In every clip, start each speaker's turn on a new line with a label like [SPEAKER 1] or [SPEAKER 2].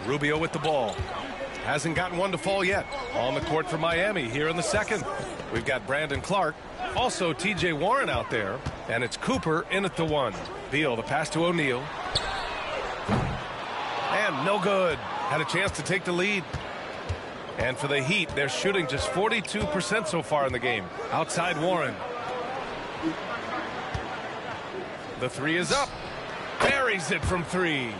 [SPEAKER 1] Rubio with the ball. Hasn't gotten one to fall yet. On the court for Miami here in the second. We've got Brandon Clark. Also T.J. Warren out there. And it's Cooper in at the one. Beal, the pass to O'Neal. And no good. Had a chance to take the lead. And for the Heat, they're shooting just 42% so far in the game. Outside Warren. The three is up. Buries it from three.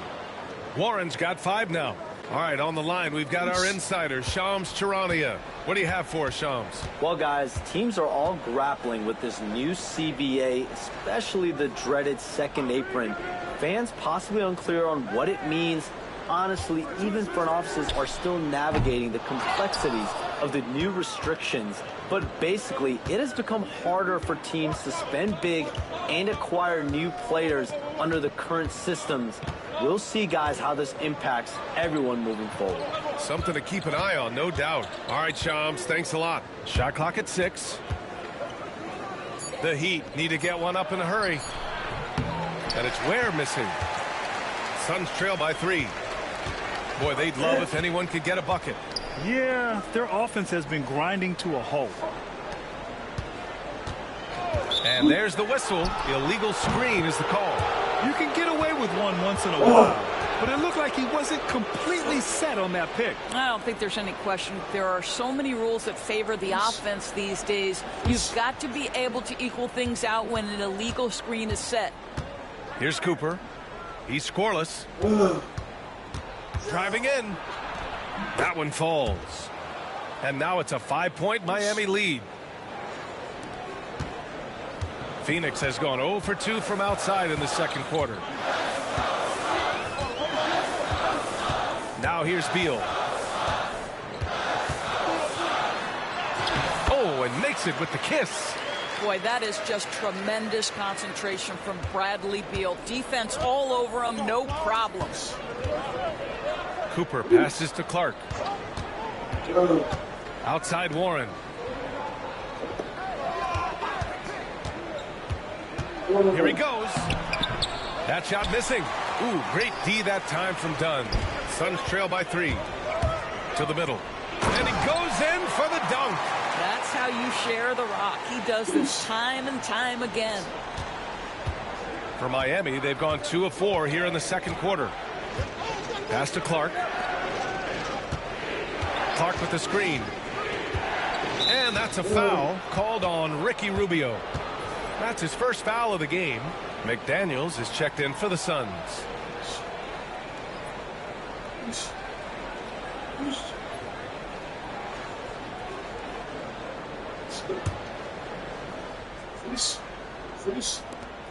[SPEAKER 1] Warren's got 5 now. All right, on the line, we've got our insider, Shams Charania. What do you have for us, Shams?
[SPEAKER 2] Well, guys, teams are all grappling with this new CBA, especially the dreaded second apron. Fans possibly unclear on what it means. Honestly, even front offices are still navigating the complexities of the new restrictions. But basically, it has become harder for teams to spend big and acquire new players under the current systems. We'll see, guys, how this impacts everyone moving forward.
[SPEAKER 1] Something to keep an eye on, no doubt. All right, Shams, thanks a lot. Shot clock at 6. The Heat need to get one up in a hurry. And it's Ware missing. Suns trail by 3. Boy, they'd love if anyone could get a bucket.
[SPEAKER 3] Yeah, their offense has been grinding to a halt.
[SPEAKER 1] And there's the whistle. Illegal screen is the call.
[SPEAKER 3] You can get away with one once in a while, but it looked like he wasn't completely set on that pick.
[SPEAKER 4] I don't think there's any question. There are so many rules that favor the offense these days. You've got to be able to equal things out when an illegal screen is set.
[SPEAKER 1] Here's Cooper. He's scoreless. Driving in. That one falls. And now it's a 5-point Miami lead. Phoenix has gone 0 for 2 from outside in the second quarter. Now here's Beal. Oh, and makes it with the kiss.
[SPEAKER 4] Boy, that is just tremendous concentration from Bradley Beal. Defense all over him, no problems.
[SPEAKER 1] Cooper passes to Clark. Outside Warren. Here he goes. That shot missing. Ooh, great D that time from Dunn. Suns trail by 3. To the middle. And he goes in for the dunk.
[SPEAKER 4] That's how you share the rock. He does this time and time again.
[SPEAKER 1] For Miami, they've gone 2 of 4 here in the second quarter. Pass to Clark. Clark with the screen. And that's a foul called on Ricky Rubio. That's his first foul of the game. McDaniels is checked in for the Suns.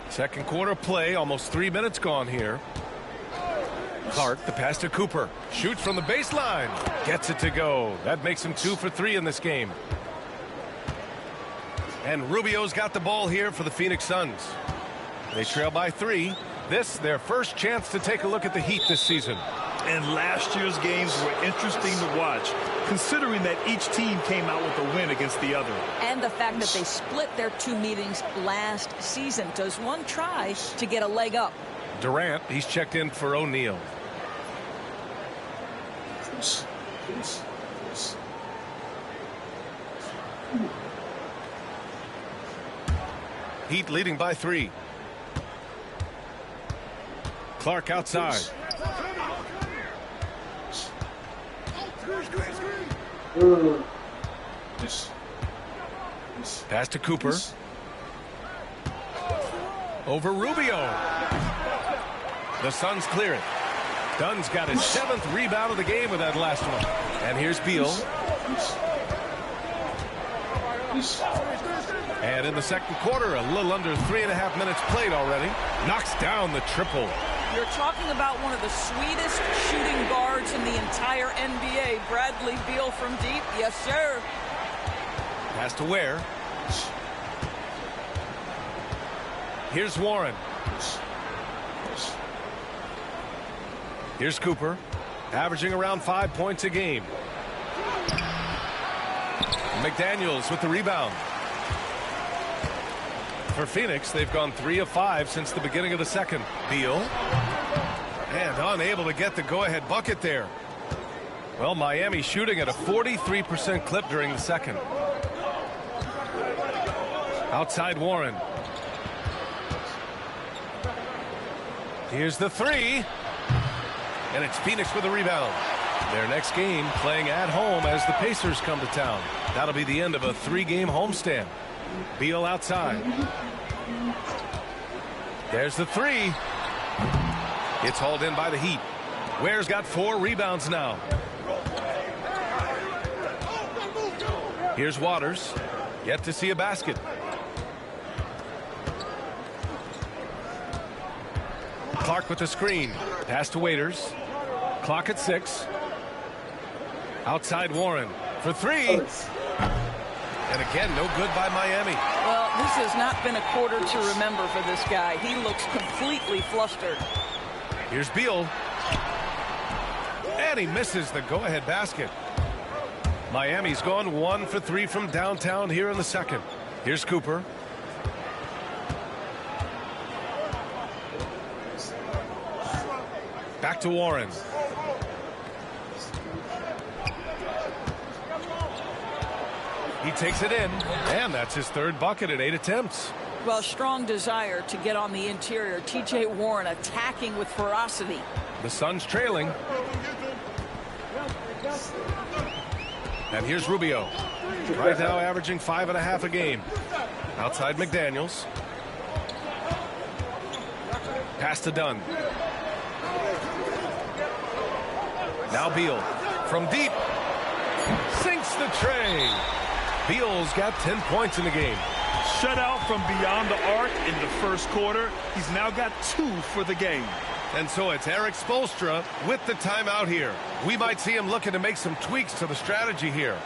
[SPEAKER 1] Second quarter play, almost 3 minutes gone here. Clark, the pass to Cooper. Shoots from the baseline. Gets it to go. That makes him 2 for 3 in this game. And Rubio's got the ball here for the Phoenix Suns. They trail by 3. This, their first chance to take a look at the Heat this season.
[SPEAKER 3] And last year's games were interesting to watch, considering that each team came out with a win against the other.
[SPEAKER 4] And the fact that they split their 2 meetings last season. Does one try to get a leg up?
[SPEAKER 1] Durant, he's checked in for O'Neal. Heat leading by 3. Clark outside. Pass to Cooper. Over Rubio. The Suns clear it. Dunn's got his 7th rebound of the game with that last one. And here's Beal. And in the second quarter, a little under 3.5 minutes played already. Knocks down the triple.
[SPEAKER 4] You're talking about one of the sweetest shooting guards in the entire NBA. Bradley Beal from deep. Yes, sir.
[SPEAKER 1] Pass to Ware. Here's Warren. Here's Cooper, averaging around 5 points a game. McDaniels with the rebound. For Phoenix, they've gone 3 of 5 since the beginning of the second. Beal. And unable to get the go-ahead bucket there. Well, Miami shooting at a 43% clip during the second. Outside Warren. Here's the three. And it's Phoenix with a rebound. Their next game playing at home as the Pacers come to town. That'll be the end of a 3-game homestand. Beal outside. There's the three. It's hauled in by the Heat. Ware's got 4 rebounds now. Here's Waters. Yet to see a basket. Clark with the screen. Pass to Waiters. Clock at 6. Outside Warren for 3. And again, no good by Miami.
[SPEAKER 4] Well, this has not been a quarter to remember for this guy. He looks completely flustered.
[SPEAKER 1] Here's Beal. And he misses the go-ahead basket. Miami's gone 1 for 3 from downtown here in the second. Here's Cooper. Back to Warren. He takes it in, and that's his 3rd bucket in 8 attempts.
[SPEAKER 4] Well, strong desire to get on the interior. T.J. Warren attacking with ferocity.
[SPEAKER 1] The Suns trailing. And here's Rubio. Right now averaging 5.5 a game. Outside McDaniels. Pass to Dunn. Now Beal from deep. Sinks the tray. Beal's got 10 points in the game.
[SPEAKER 3] Shutout from beyond the arc in the first quarter. He's now got 2 for the game.
[SPEAKER 1] And so it's Eric Spoelstra with the timeout here. We might see him looking to make some tweaks to the strategy here.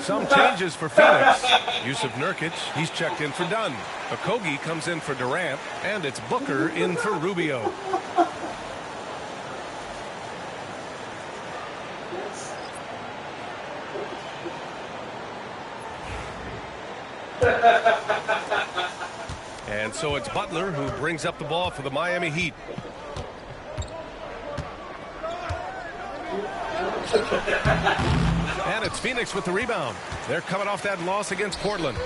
[SPEAKER 1] Some changes for Phoenix. Yusuf Nurkic, he's checked in for Dunn. Okogie comes in for Durant, and it's Booker in for Rubio. And so it's Butler who brings up the ball for the Miami Heat. And it's Phoenix with the rebound. They're coming off that loss against Portland.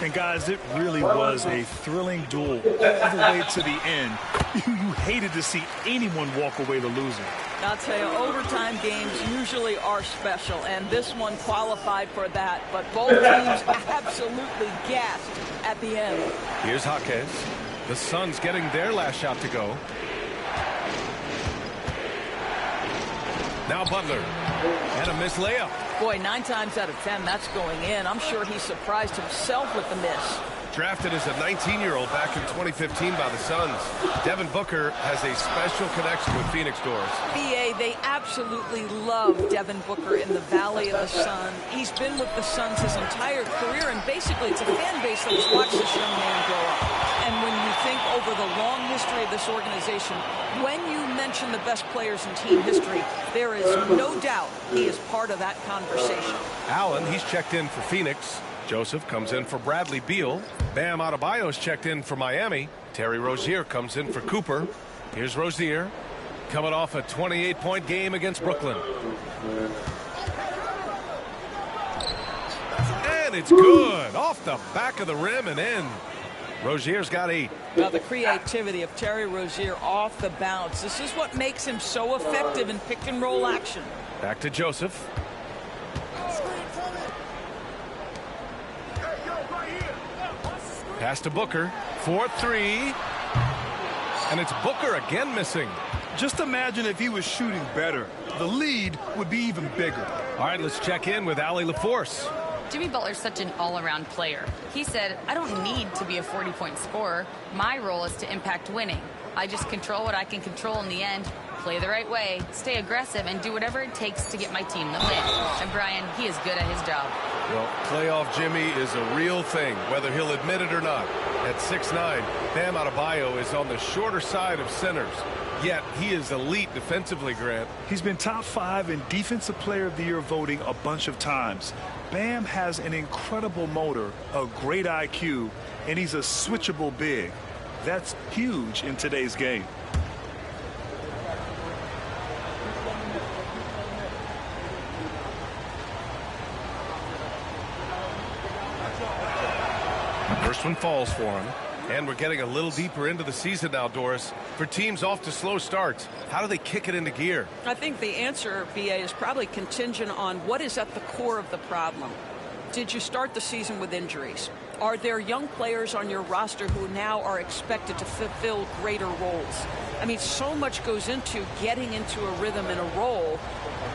[SPEAKER 3] And guys, it really was a thrilling duel all the way to the end. You hated to see anyone walk away the loser.
[SPEAKER 4] I'll tell you, overtime games usually are special, and this one qualified for that. But both teams absolutely gassed at the end.
[SPEAKER 1] Here's Jaquez. The Suns getting their last shot to go. Now Butler. And a missed layup.
[SPEAKER 4] Boy, 9 times out of 10, that's going in. I'm sure he surprised himself with the miss.
[SPEAKER 1] Drafted as a 19-year-old back in 2015 by the Suns, Devin Booker has a special connection with Phoenix Doors.
[SPEAKER 4] BA, they absolutely love Devin Booker in the Valley of the Sun. He's been with the Suns his entire career, and basically it's a fan base that has watched this young man grow up. And when you think over the long history of this organization, when you mention the best players in team history, there is no doubt he is part of that conversation.
[SPEAKER 1] Allen, he's checked in for Phoenix. Joseph comes in for Bradley Beal. Bam Adebayo's checked in for Miami. Terry Rozier comes in for Cooper. Here's Rozier, coming off a 28-point game against Brooklyn. And it's good. Off the back of the rim and in. Rozier's got 8.
[SPEAKER 4] Now the creativity of Terry Rozier off the bounce. This is what makes him so effective in pick and roll action.
[SPEAKER 1] Back to Joseph. Pass to Booker. 4-3. And it's Booker again missing.
[SPEAKER 3] Just imagine if he was shooting better. The lead would be even bigger.
[SPEAKER 1] All right, let's check in with Allie LaForce.
[SPEAKER 5] Jimmy Butler's such an all-around player. He said, I don't need to be a 40-point scorer. My role is to impact winning. I just control what I can control in the end, play the right way, stay aggressive, and do whatever it takes to get my team the win. And Brian, he is good at his job.
[SPEAKER 1] Well, playoff Jimmy is a real thing, whether he'll admit it or not. At 6'9", Bam Adebayo is on the shorter side of centers. Yet he is elite defensively, Grant.
[SPEAKER 3] He's been top 5 in Defensive Player of the Year voting a bunch of times. Bam has an incredible motor, a great IQ, and he's a switchable big. That's huge in today's game.
[SPEAKER 1] First one falls for him. And we're getting a little deeper into the season now, Doris. For teams off to slow starts, how do they kick it into gear?
[SPEAKER 4] I think the answer, BA, is probably contingent on what is at the core of the problem. Did you start the season with injuries? Are there young players on your roster who now are expected to fulfill greater roles? I mean, so much goes into getting into a rhythm and a role.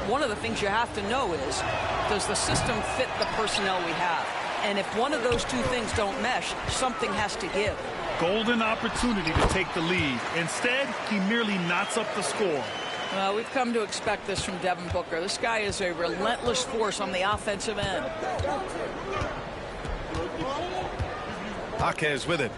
[SPEAKER 4] One of the things you have to know is, does the system fit the personnel we have? And if one of those two things don't mesh, something has to give.
[SPEAKER 3] Golden opportunity to take the lead. Instead, he merely knots up the score.
[SPEAKER 4] Well, we've come to expect this from Devin Booker. This guy is a relentless force on the offensive end.
[SPEAKER 1] Jaquez with it.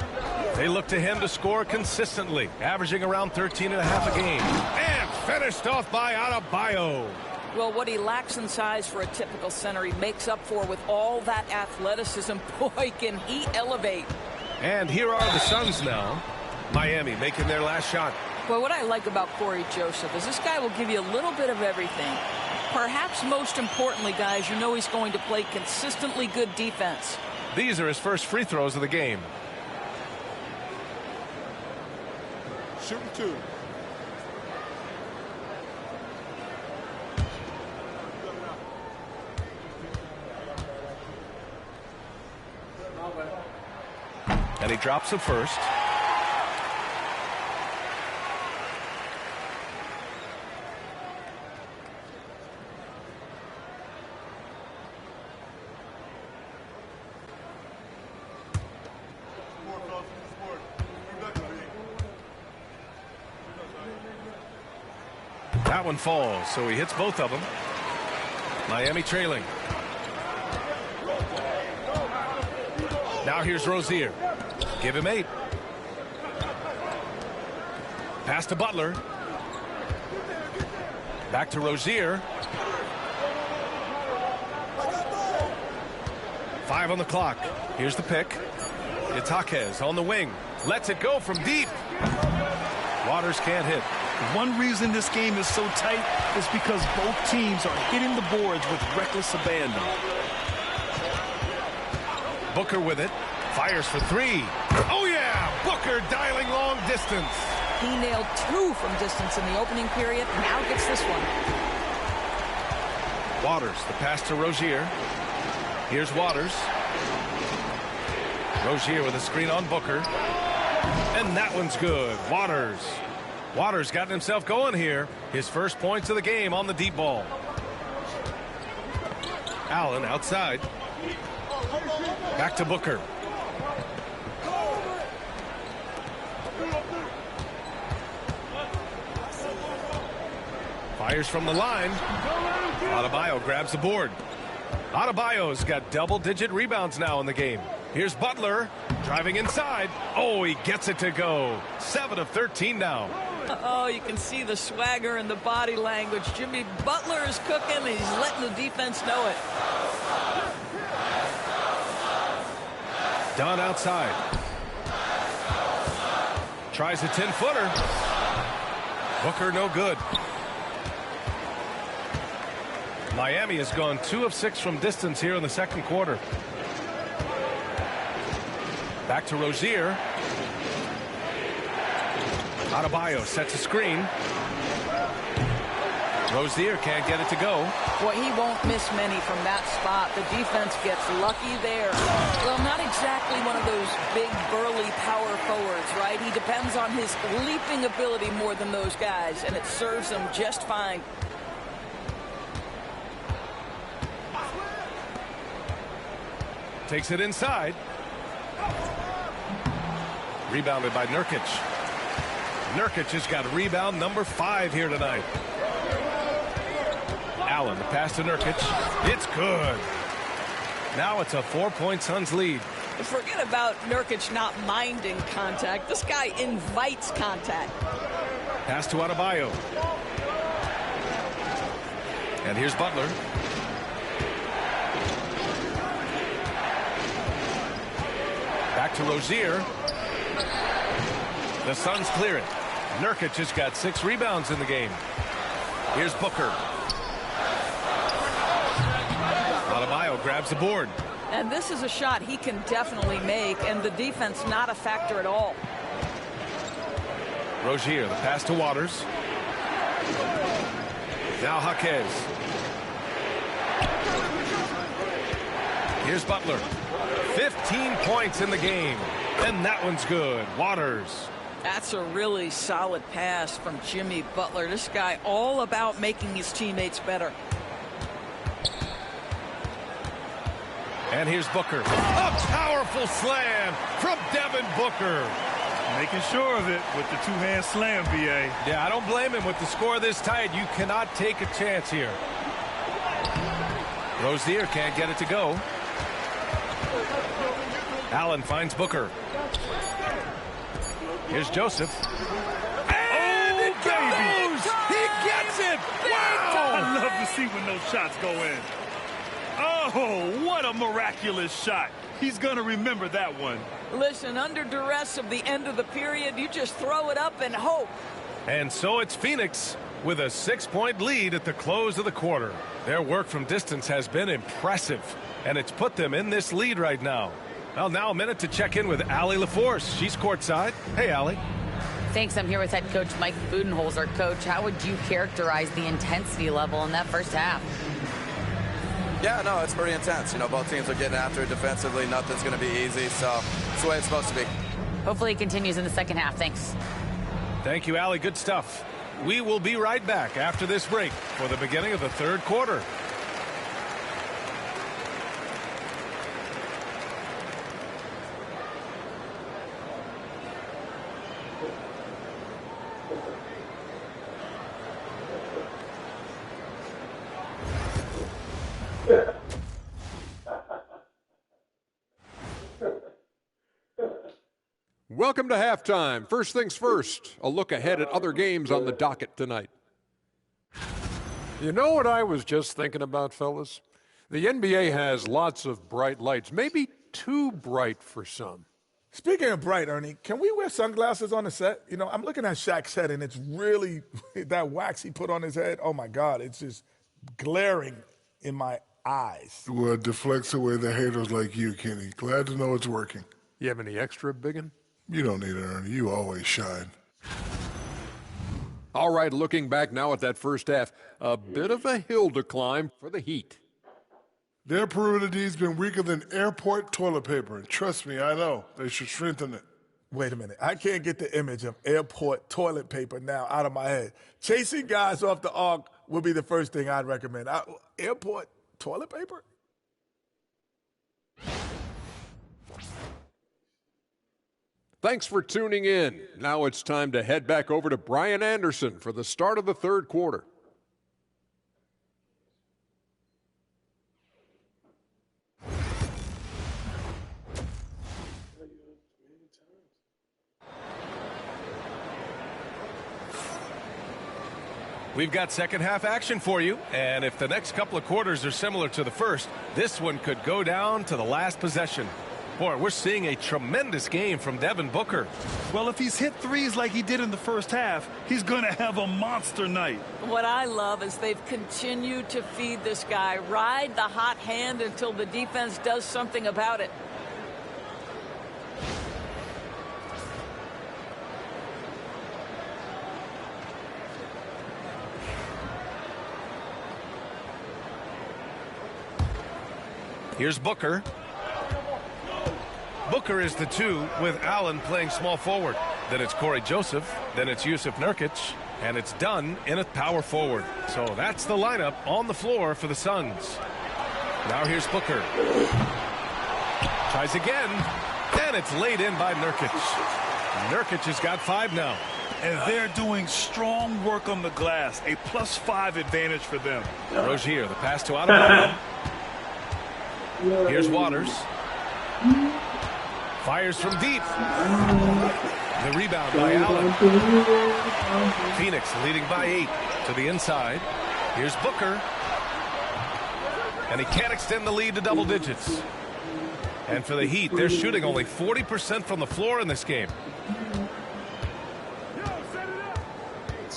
[SPEAKER 1] They look to him to score consistently, averaging around 13.5 a game. And finished off by Adebayo.
[SPEAKER 4] Well, what he lacks in size for a typical center, he makes up for with all that athleticism. Boy, can he elevate.
[SPEAKER 1] And here are the Suns now. Miami making their last shot.
[SPEAKER 4] Well, what I like about Corey Joseph is this guy will give you a little bit of everything. Perhaps most importantly, guys, you know he's going to play consistently good defense.
[SPEAKER 1] These are his first free throws of the game.
[SPEAKER 6] Shooting 2.
[SPEAKER 1] And he drops the first. That one falls, so he hits both of them. Miami trailing. Now here's Rozier. Give him 8. Pass to Butler. Back to Rozier. 5 on the clock. Here's the pick. It's Jaquez on the wing. Lets it go from deep. Waters can't hit.
[SPEAKER 3] One reason this game is so tight is because both teams are hitting the boards with reckless abandon.
[SPEAKER 1] Booker with it. Fires for 3. Oh, yeah! Booker dialing long distance.
[SPEAKER 4] He nailed 2 from distance in the opening period. Now gets this one.
[SPEAKER 1] Waters, the pass to Rozier. Here's Waters. Rozier with a screen on Booker. And that one's good. Waters got himself going here. His first points of the game on the deep ball. Allen outside. Back to Booker. Fires from the line. Adebayo grabs the board. Adebayo's got double-digit rebounds now in the game. Here's Butler driving inside. Oh, he gets it to go. 7 of 13 now.
[SPEAKER 4] Oh, you can see the swagger and the body language. Jimmy Butler is cooking. He's letting the defense know it.
[SPEAKER 1] Dunn outside. Tries a 10-footer. Booker no good. Miami has gone 2 of 6 from distance here in the second quarter. Back to Rozier. Adebayo sets a screen. Rozier can't get it to go.
[SPEAKER 4] Boy, he won't miss many from that spot. The defense gets lucky there. Well, not exactly one of those big, burly power forwards, right? He depends on his leaping ability more than those guys, and it serves him just fine.
[SPEAKER 1] Takes it inside. Rebounded by Nurkic. Nurkic has got rebound number 5 here tonight. Allen, the pass to Nurkic. It's good. Now it's a 4-point Suns lead.
[SPEAKER 4] Forget about Nurkic not minding contact. This guy invites contact.
[SPEAKER 1] Pass to Adebayo. And here's Butler. Back to Rozier. The Suns clear it. Nurkic has got 6 rebounds in the game. Here's Booker. Adebayo grabs the board.
[SPEAKER 4] And this is a shot he can definitely make, and the defense not a factor at all.
[SPEAKER 1] Rozier, the pass to Waters. Now Jaquez. Here's Butler. 15 points in the game. And that one's good. Waters.
[SPEAKER 4] That's a really solid pass from Jimmy Butler. This guy all about making his teammates better.
[SPEAKER 1] And here's Booker. A powerful slam from Devin Booker.
[SPEAKER 3] Making sure of it with the two-hand slam, B.A.
[SPEAKER 1] Yeah, I don't blame him. With the score this tight, you cannot take a chance here. Rozier can't get it to go. Allen finds Booker. Here's Joseph. And it goes! He gets it! Wow!
[SPEAKER 3] I love to see when those shots go in. Oh, what a miraculous shot. He's going to remember that one.
[SPEAKER 4] Listen, under duress of the end of the period, you just throw it up and hope.
[SPEAKER 1] And so it's Phoenix with a 6-point lead at the close of the quarter. Their work from distance has been impressive, and it's put them in this lead right now. Well, now a minute to check in with Allie LaForce. She's courtside. Hey, Allie.
[SPEAKER 5] Thanks. I'm here with head coach Mike Budenholzer. Coach, how would you characterize the intensity level in that first half?
[SPEAKER 7] Yeah, no, it's pretty intense. You know, both teams are getting after it defensively. Nothing's going to be easy, so it's the way it's supposed to be.
[SPEAKER 5] Hopefully it continues in the second half. Thanks.
[SPEAKER 1] Thank you, Allie. Good stuff. We will be right back after this break for the beginning of the third quarter.
[SPEAKER 8] Welcome to halftime. First things first, a look ahead at other games on the docket tonight. You know what I was just thinking about, fellas? The NBA has lots of bright lights, maybe too bright for some.
[SPEAKER 6] Speaking of bright, Ernie, can we wear sunglasses on the set? You know, I'm looking at Shaq's head, and it's really that wax he put on his head. Oh, my God, it's just glaring in my eyes.
[SPEAKER 9] Well, it deflects away the haters like you, Kenny. Glad to know it's working.
[SPEAKER 8] You have any extra, biggin?
[SPEAKER 9] You don't need it, Ernie. You always shine.
[SPEAKER 8] All right, looking back now at that first half, a bit of a hill to climb for the Heat.
[SPEAKER 9] Their perimeter D's been weaker than airport toilet paper. And trust me, I know. They should strengthen it.
[SPEAKER 6] Wait a minute. I can't get the image of airport toilet paper now out of my head. Chasing guys off the arc would be the first thing I'd recommend. Airport toilet paper?
[SPEAKER 8] Thanks for tuning in. Now it's time to head back over to Brian Anderson for the start of the third quarter.
[SPEAKER 1] We've got second half action for you, and if the next couple of quarters are similar to the first, this one could go down to the last possession. Boy, we're seeing a tremendous game from Devin Booker.
[SPEAKER 3] Well, if he's hit threes like he did in the first half, he's going to have a monster night.
[SPEAKER 4] What I love is they've continued to feed this guy, ride the hot hand until the defense does something about it.
[SPEAKER 1] Here's Booker. Booker is the 2 with Allen playing small forward. Then it's Corey Joseph. Then it's Yusuf Nurkic. And it's done in a power forward. So that's the lineup on the floor for the Suns. Now here's Booker. Tries again. And it's laid in by Nurkic. Nurkic has got 5 now.
[SPEAKER 3] And they're doing strong work on the glass. A +5 advantage for them.
[SPEAKER 1] Rozier, the pass to Adebayo. Here's Waters. Fires from deep. The rebound by Allen. Phoenix leading by 8 to the inside. Here's Booker. And he can't extend the lead to double digits. And for the Heat, they're shooting only 40% from the floor in this game.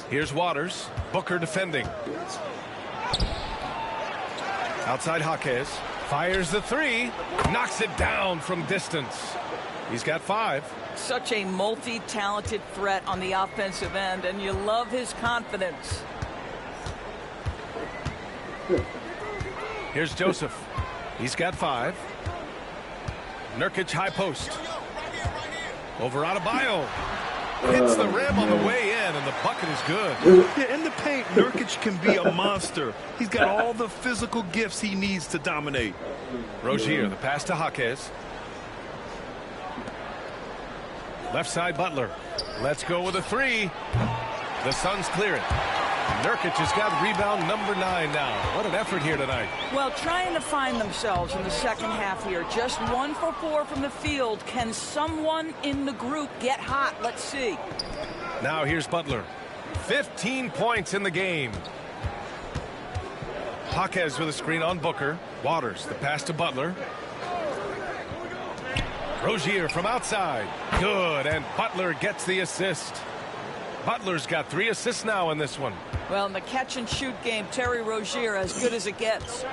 [SPEAKER 1] Here's Waters. Booker defending. Outside Jaquez. Fires the 3. Knocks it down from distance. He's got 5.
[SPEAKER 4] Such a multi-talented threat on the offensive end, and you love his confidence.
[SPEAKER 1] Here's Joseph. He's got 5. Nurkic high post. Over Adebayo. Hits the rim on the way in, and the bucket is good.
[SPEAKER 3] Yeah, in the paint, Nurkic can be a monster. He's got all the physical gifts he needs to dominate.
[SPEAKER 1] Rozier, the pass to Jaquez. Left side Butler. Let's go with a 3. The Suns clear it. Nurkic has got rebound number 9 now. What an effort here tonight.
[SPEAKER 4] Well, trying to find themselves in the second half here. Just 1 for 4 from the field. Can someone in the group get hot? Let's see.
[SPEAKER 1] Now here's Butler. 15 points in the game. Jaquez with a screen on Booker. Waters, the pass to Butler. Rozier from outside. Good, and Butler gets the assist. Butler's got 3 assists now in this one.
[SPEAKER 4] Well, in the catch-and-shoot game, Terry Rozier as good as it gets.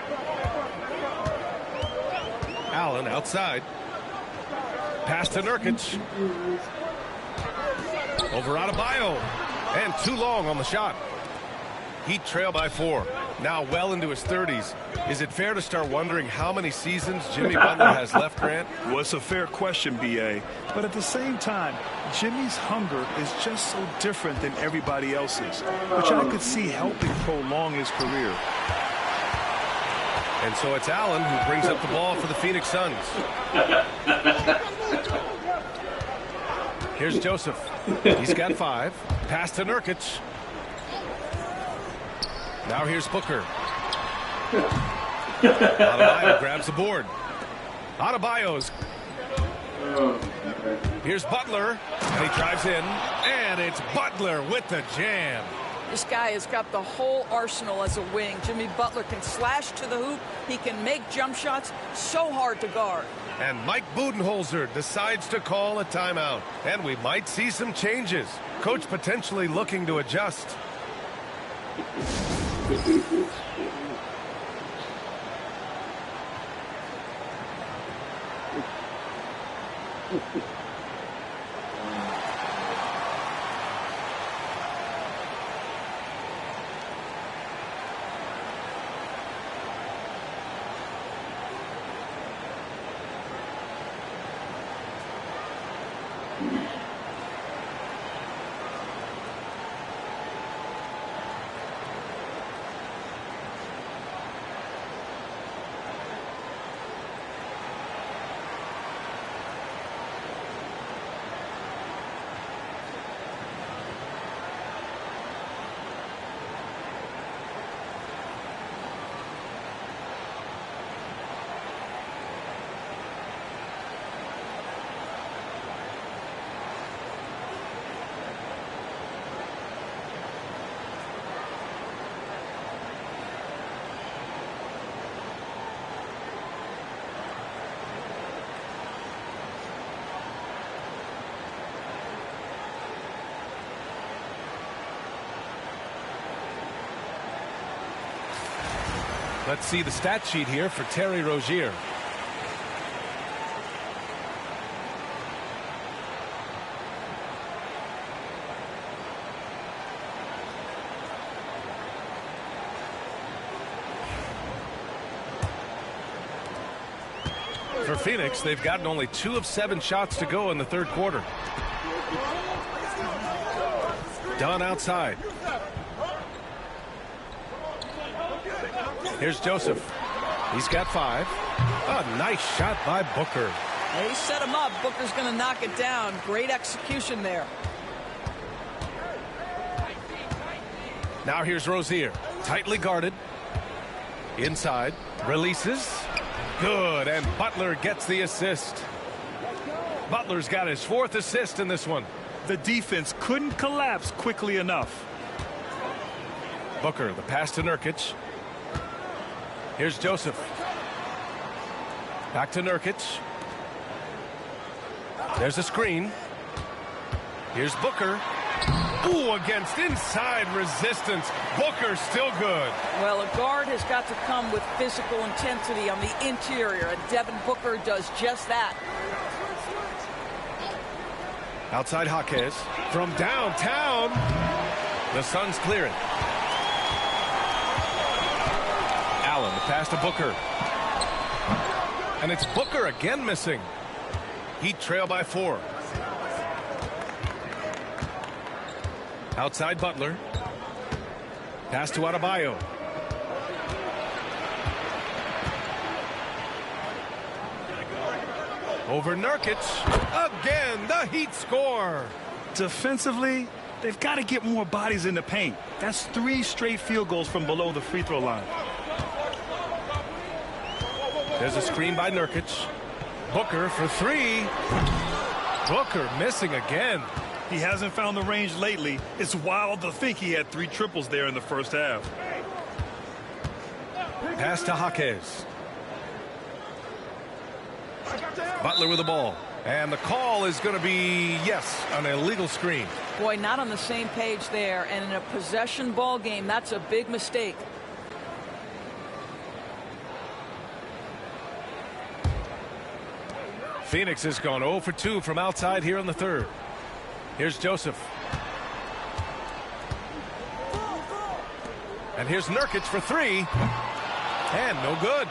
[SPEAKER 1] Allen outside. Pass to Nurkic. Over Adebayo. And too long on the shot. Heat trail by 4. Now well into his 30s. Is it fair to start wondering how many seasons Jimmy Butler has left, Grant?
[SPEAKER 3] Well, it's a fair question, B.A. But at the same time, Jimmy's hunger is just so different than everybody else's, which I could see helping prolong his career.
[SPEAKER 1] And so it's Allen who brings up the ball for the Phoenix Suns. Here's Joseph. He's got 5. Pass to Nurkic. Now here's Booker. Adebayo grabs the board. Adebayo's. Here's Butler. And he drives in. And it's Butler with the jam.
[SPEAKER 4] This guy has got the whole arsenal as a wing. Jimmy Butler can slash to the hoop. He can make jump shots. So hard to guard.
[SPEAKER 1] And Mike Budenholzer decides to call a timeout. And we might see some changes. Coach potentially looking to adjust. Let's see the stat sheet here for Terry Rozier. For Phoenix, they've gotten only 2 of 7 shots to go in the third quarter. Dunn outside. Here's Joseph. He's got 5. A nice shot by Booker.
[SPEAKER 4] He set him up. Booker's going to knock it down. Great execution there.
[SPEAKER 1] Now here's Rozier. Tightly guarded. Inside. Releases. Good, and Butler gets the assist. Butler's got his 4th assist in this one.
[SPEAKER 3] The defense couldn't collapse quickly enough.
[SPEAKER 1] Booker, the pass to Nurkic. Here's Joseph. Back to Nurkic. There's a screen. Here's Booker. Ooh, against inside resistance. Booker still good.
[SPEAKER 4] Well, a guard has got to come with physical intensity on the interior, and Devin Booker does just that.
[SPEAKER 1] Outside Jaquez. From downtown. The Suns clear it. Allen, the pass to Booker. And it's Booker again missing. Heat trail by 4. Outside Butler. Pass to Adebayo. Over Nurkic. Again, the Heat score.
[SPEAKER 3] Defensively, they've got to get more bodies in the paint. That's 3 straight field goals from below the free throw line.
[SPEAKER 1] There's a screen by Nurkic. Booker for 3. Booker missing again.
[SPEAKER 3] He hasn't found the range lately. It's wild to think he had 3 triples there in the first half.
[SPEAKER 1] Pass to Jaquez. Butler with the ball. And the call is going to be, yes, an illegal screen.
[SPEAKER 4] Boy, not on the same page there. And in a possession ball game, that's a big mistake.
[SPEAKER 1] Phoenix has gone 0 for 2 from outside here in the third. Here's Joseph. And here's Nurkic for 3. And no good.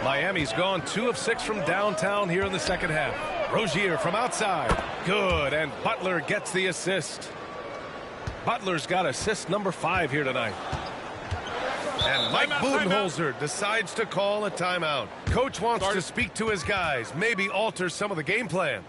[SPEAKER 1] Miami's gone 2 of 6 from downtown here in the second half. Rozier from outside. Good. And Butler gets the assist. Butler's got assist number 5 here tonight. And Mike Budenholzer decides to call a timeout. Coach wants to speak to his guys, maybe alter some of the game plan.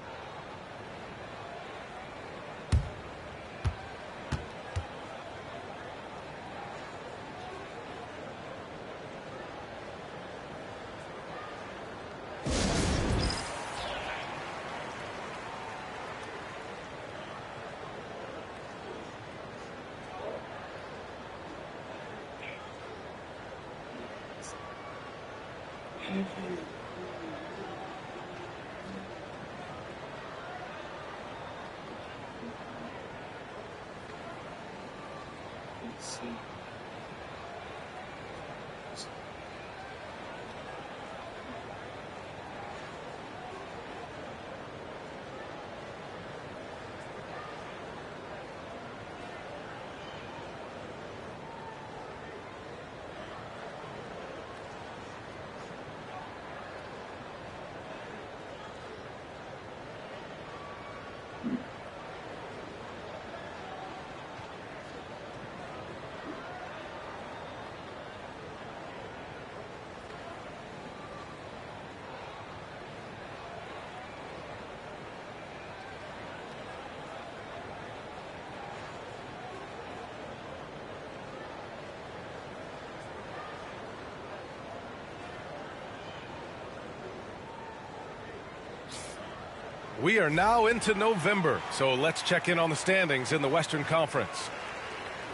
[SPEAKER 1] We are now into November, so let's check in on the standings in the Western Conference.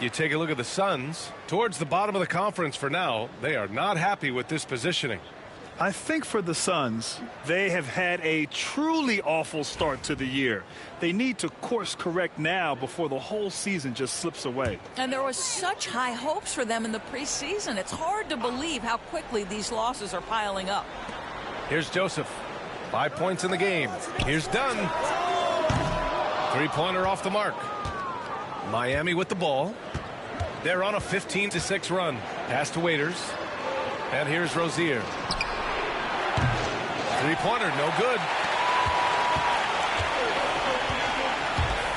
[SPEAKER 1] You take a look at the Suns, towards the bottom of the conference for now. They are not happy with this positioning.
[SPEAKER 3] I think for the Suns, they have had a truly awful start to the year. They need to course correct now before the whole season just slips away.
[SPEAKER 4] And there was such high hopes for them in the preseason. It's hard to believe how quickly these losses are piling up.
[SPEAKER 1] Here's Joseph. 5 points in the game. Here's Dunn. Three-pointer off the mark. Miami with the ball. They're on a 15-6 run. Pass to Waiters. And here's Rozier. Three-pointer, no good.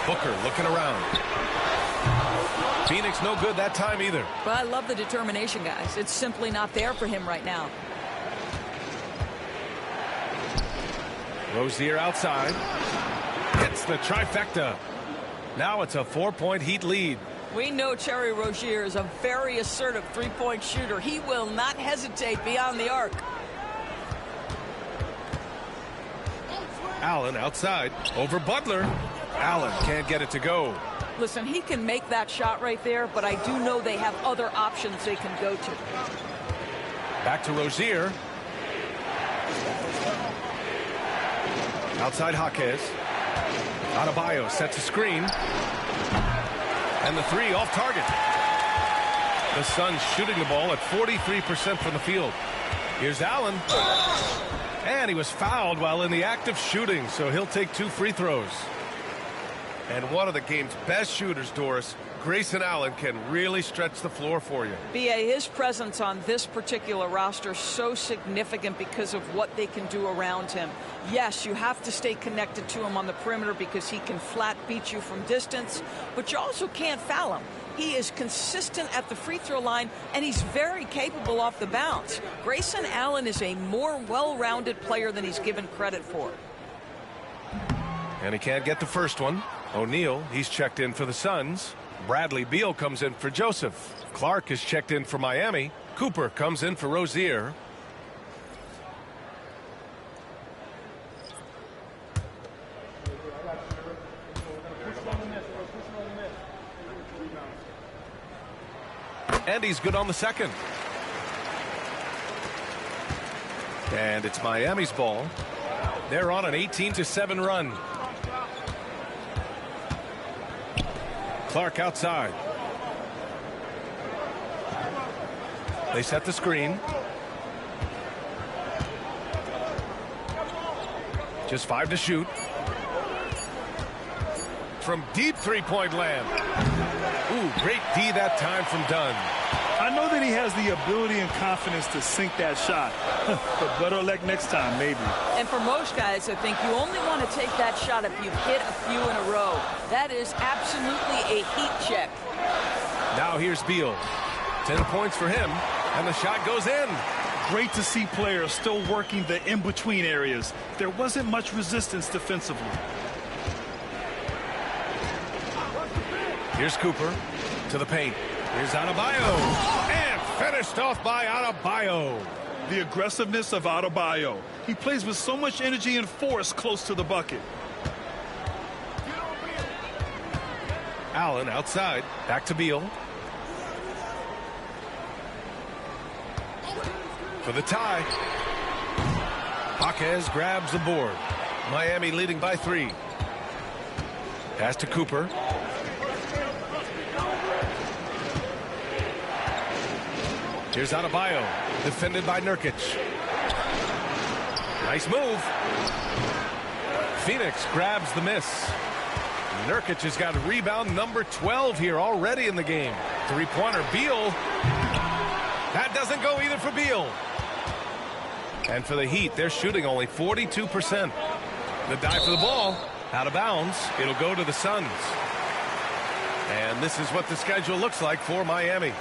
[SPEAKER 1] Booker looking around. Phoenix no good that time either.
[SPEAKER 4] But I love the determination, guys. It's simply not there for him right now.
[SPEAKER 1] Rozier outside. Hits the trifecta. Now it's a 4-point Heat lead.
[SPEAKER 4] We know Terry Rozier is a very assertive three-point shooter. He will not hesitate beyond the arc.
[SPEAKER 1] Allen outside. Over Butler. Allen can't get it to go.
[SPEAKER 4] Listen, he can make that shot right there, but I do know they have other options they can go to.
[SPEAKER 1] Back to Rozier. Outside Jaquez. Adebayo sets a screen. And the three off target. The Suns shooting the ball at 43% from the field. Here's Allen. And he was fouled while in the act of shooting, so he'll take 2 free throws. And one of the game's best shooters, Doris, Grayson Allen, can really stretch the floor for you.
[SPEAKER 4] B.A., his presence on this particular roster is so significant because of what they can do around him. Yes, you have to stay connected to him on the perimeter because he can flat beat you from distance, but you also can't foul him. He is consistent at the free throw line, and he's very capable off the bounce. Grayson Allen is a more well-rounded player than he's given credit for.
[SPEAKER 1] And he can't get the first one. O'Neal, he's checked in for the Suns. Bradley Beal comes in for Joseph. Clark is checked in for Miami. Cooper comes in for Rozier. And he's good on the second. And it's Miami's ball. They're on an 18-7 run. Clark outside. They set the screen. Just 5 to shoot. From deep three-point land. Ooh, great D that time from Dunn.
[SPEAKER 3] I know that he has the ability and confidence to sink that shot, but better luck next time, maybe.
[SPEAKER 4] And for most guys, I think you only want to take that shot if you've hit a few in a row. That is absolutely a heat check.
[SPEAKER 1] Now here's Beal. 10 points for him, and the shot goes in.
[SPEAKER 3] Great to see players still working the in-between areas. There wasn't much resistance defensively.
[SPEAKER 1] Here's Cooper to the paint. Here's Adebayo. And finished off by Adebayo.
[SPEAKER 3] The aggressiveness of Adebayo. He plays with so much energy and force close to the bucket.
[SPEAKER 1] Allen outside. Back to Beal. For the tie. Jaquez grabs the board. Miami leading by 3. Pass to Cooper. Here's Adebayo, defended by Nurkic. Nice move. Phoenix grabs the miss. Nurkic has got rebound number 12 here already in the game. Three-pointer, Beal. That doesn't go either for Beal. And for the Heat, they're shooting only 42%. The dive for the ball, out of bounds. It'll go to the Suns. And this is what the schedule looks like for Miami.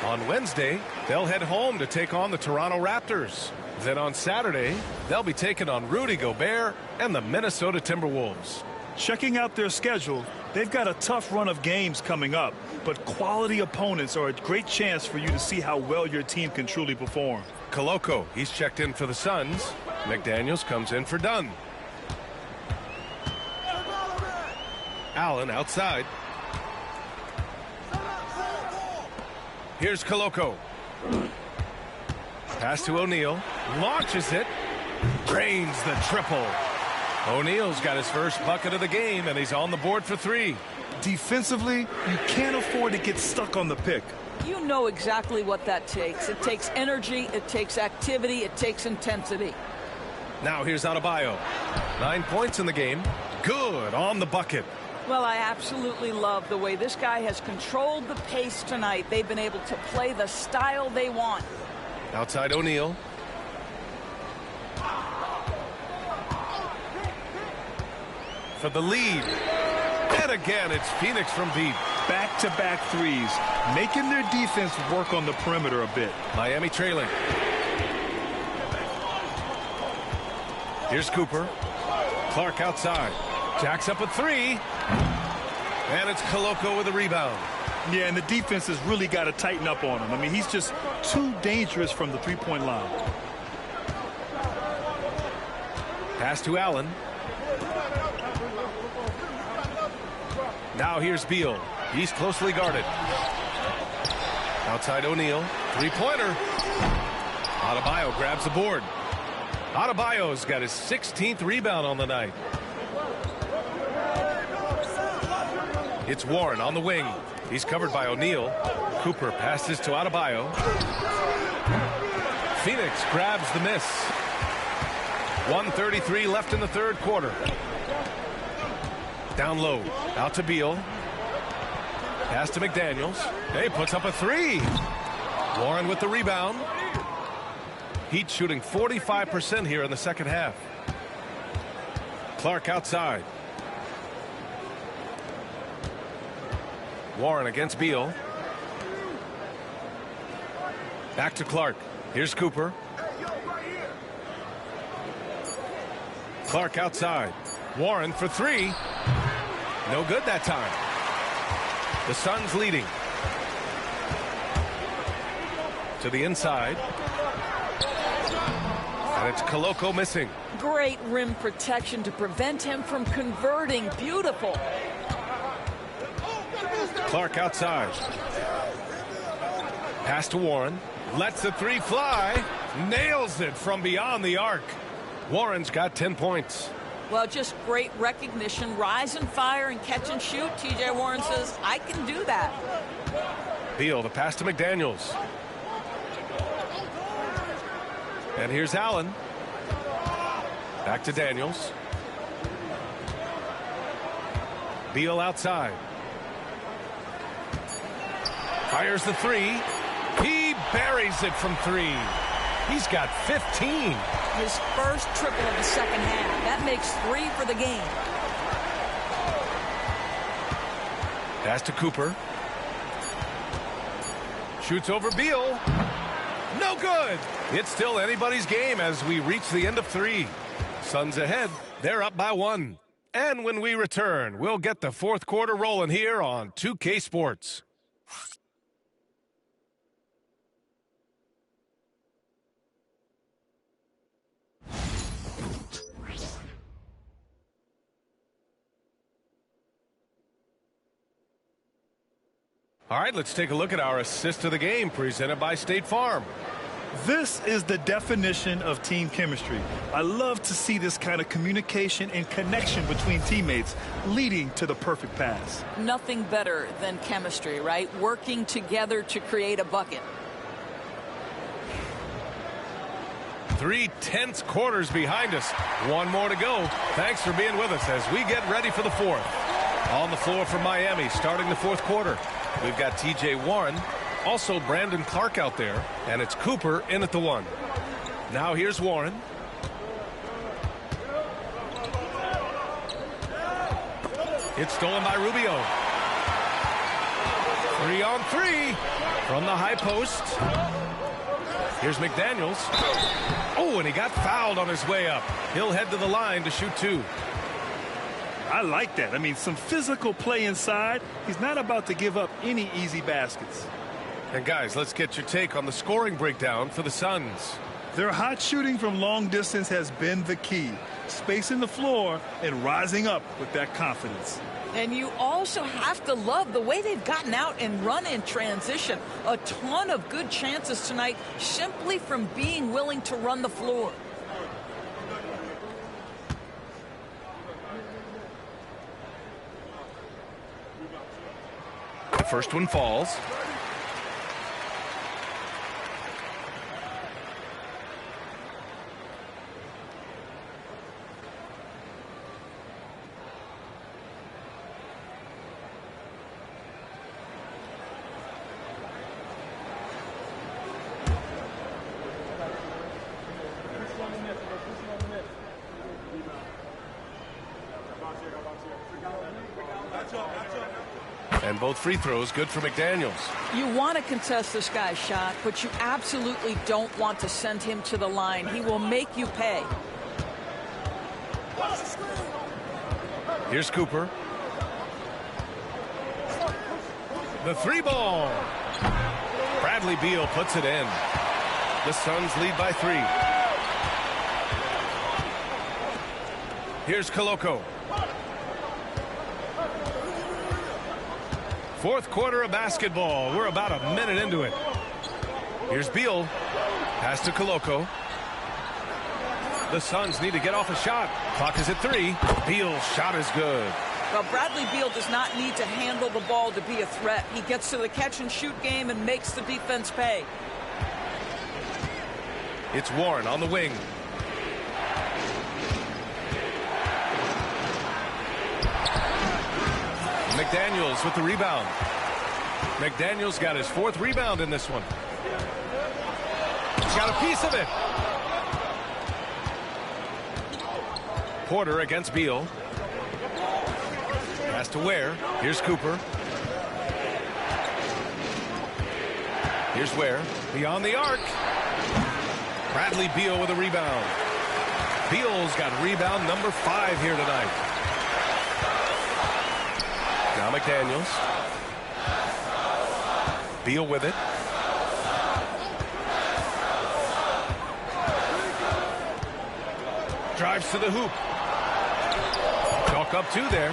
[SPEAKER 1] On Wednesday, they'll head home to take on the Toronto Raptors. Then on Saturday, they'll be taking on Rudy Gobert and the Minnesota Timberwolves.
[SPEAKER 3] Checking out their schedule, they've got a tough run of games coming up, but quality opponents are a great chance for you to see how well your team can truly perform.
[SPEAKER 1] Koloko, he's checked in for the Suns. McDaniels comes in for Dunn. Allen outside. Here's Koloko. Pass to O'Neal. Launches it. Drains the triple. O'Neal's got his first bucket of the game, and he's on the board for 3.
[SPEAKER 3] Defensively, you can't afford to get stuck on the pick.
[SPEAKER 4] You know exactly what that takes. It takes energy, it takes activity, it takes intensity.
[SPEAKER 1] Now here's Adebayo. 9 points in the game. Good on the bucket.
[SPEAKER 4] Well, I absolutely love the way this guy has controlled the pace tonight. They've been able to play the style they want.
[SPEAKER 1] Outside O'Neal. For the lead. And again, it's Phoenix from deep.
[SPEAKER 3] Back-to-back threes, making their defense work on the perimeter a bit.
[SPEAKER 1] Miami trailing. Here's Cooper. Clark outside. Jacks up a 3. And it's Koloko with a rebound.
[SPEAKER 3] Yeah, and the defense has really got to tighten up on him. I mean, he's just too dangerous from the three-point line.
[SPEAKER 1] Pass to Allen. Now here's Beal. He's closely guarded. Outside O'Neal. Three-pointer. Adebayo grabs the board. Adebayo's got his 16th rebound on the night. It's Warren on the wing. He's covered by O'Neal. Cooper passes to Adebayo. Phoenix grabs the miss. 1:33 left in the third quarter. Down low. Out to Beal. Pass to McDaniels. He puts up a 3. Warren with the rebound. Heat shooting 45% here in the second half. Clark outside. Warren against Beal. Back to Clark. Here's Cooper. Clark outside. Warren for 3. No good that time. The Suns leading. To the inside. And it's Koloko missing.
[SPEAKER 4] Great rim protection to prevent him from converting. Beautiful.
[SPEAKER 1] Clark outside. Pass to Warren. Lets the 3 fly. Nails it from beyond the arc. Warren's got 10 points.
[SPEAKER 4] Well, just great recognition. Rise and fire and catch and shoot. T.J. Warren says, I can do that.
[SPEAKER 1] Beal, the pass to McDaniels. And here's Allen. Back to Daniels. Beal outside. Fires the 3. He buries it from 3. He's got 15.
[SPEAKER 4] His first triple of the second half. That makes 3 for the game.
[SPEAKER 1] Pass to Cooper. Shoots over Beal. No good. It's still anybody's game as we reach the end of 3. Suns ahead. They're up by 1. And when we return, we'll get the fourth quarter rolling here on 2K Sports. All right, let's take a look at our assist of the game presented by State Farm.
[SPEAKER 3] This is the definition of team chemistry. I love to see this kind of communication and connection between teammates leading to the perfect pass.
[SPEAKER 4] Nothing better than chemistry, right? Working together to create a bucket.
[SPEAKER 1] 3 tense quarters behind us. 1 more to go. Thanks for being with us as we get ready for the fourth. On the floor for Miami starting the fourth quarter. We've got T.J. Warren, also Brandon Clark out there, and it's Cooper in at the 1. Now here's Warren. It's stolen by Rubio. 3-on-3 from the high post. Here's McDaniels. Oh, and he got fouled on his way up. He'll head to the line to shoot 2.
[SPEAKER 3] I like that. I mean, some physical play inside. He's not about to give up any easy baskets.
[SPEAKER 1] And guys, let's get your take on the scoring breakdown for the Suns.
[SPEAKER 3] Their hot shooting from long distance has been the key. Spacing the floor and rising up with that confidence.
[SPEAKER 4] And you also have to love the way they've gotten out and run in transition. A ton of good chances tonight simply from being willing to run the floor.
[SPEAKER 1] The first one falls. And both free throws good for McDaniels.
[SPEAKER 4] You want to contest this guy's shot, but you absolutely don't want to send him to the line. He will make you pay.
[SPEAKER 1] Here's Cooper. The three ball. Bradley Beal puts it in. The Suns lead by 3. Here's Koloko. Fourth quarter of basketball. We're about a minute into it. Here's Beal. Pass to Koloko. The Suns need to get off a shot. Clock is at 3. Beal's shot is good.
[SPEAKER 4] Well, Bradley Beal does not need to handle the ball to be a threat. He gets to the catch-and-shoot game and makes the defense pay.
[SPEAKER 1] It's Warren on the wing. McDaniels with the rebound. McDaniels got his 4th rebound in this one. He's got a piece of it. Porter against Beal. Pass to Ware. Here's Cooper. Here's Ware. Beyond the arc. Bradley Beal with a rebound. Beal's got rebound number 5 here tonight. Now McDaniels. Beal with it. Drives to the hoop. Chalk up 2 there.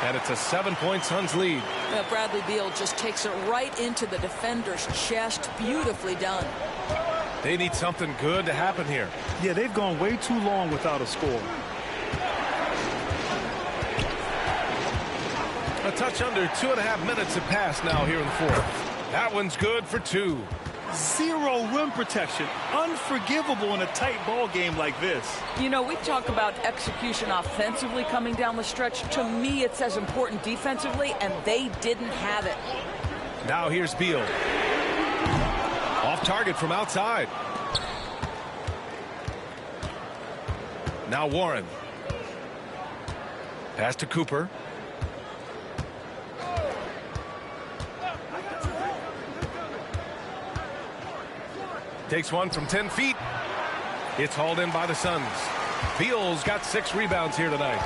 [SPEAKER 1] And it's a 7-point Suns lead.
[SPEAKER 4] Well, Bradley Beal just takes it right into the defender's chest. Beautifully done.
[SPEAKER 1] They need something good to happen here.
[SPEAKER 3] Yeah, they've gone way too long without a score.
[SPEAKER 1] A touch under 2.5 minutes have passed now here in the 4th. That one's good for 2.
[SPEAKER 3] Zero rim protection. Unforgivable in a tight ball game like this.
[SPEAKER 4] You know, we talk about execution offensively coming down the stretch. To me, it's as important defensively, and they didn't have it.
[SPEAKER 1] Now here's Beal. Off target from outside. Now Warren. Pass to Cooper. Takes one from 10 feet. It's hauled in by the Suns. Beal's got 6 rebounds here tonight.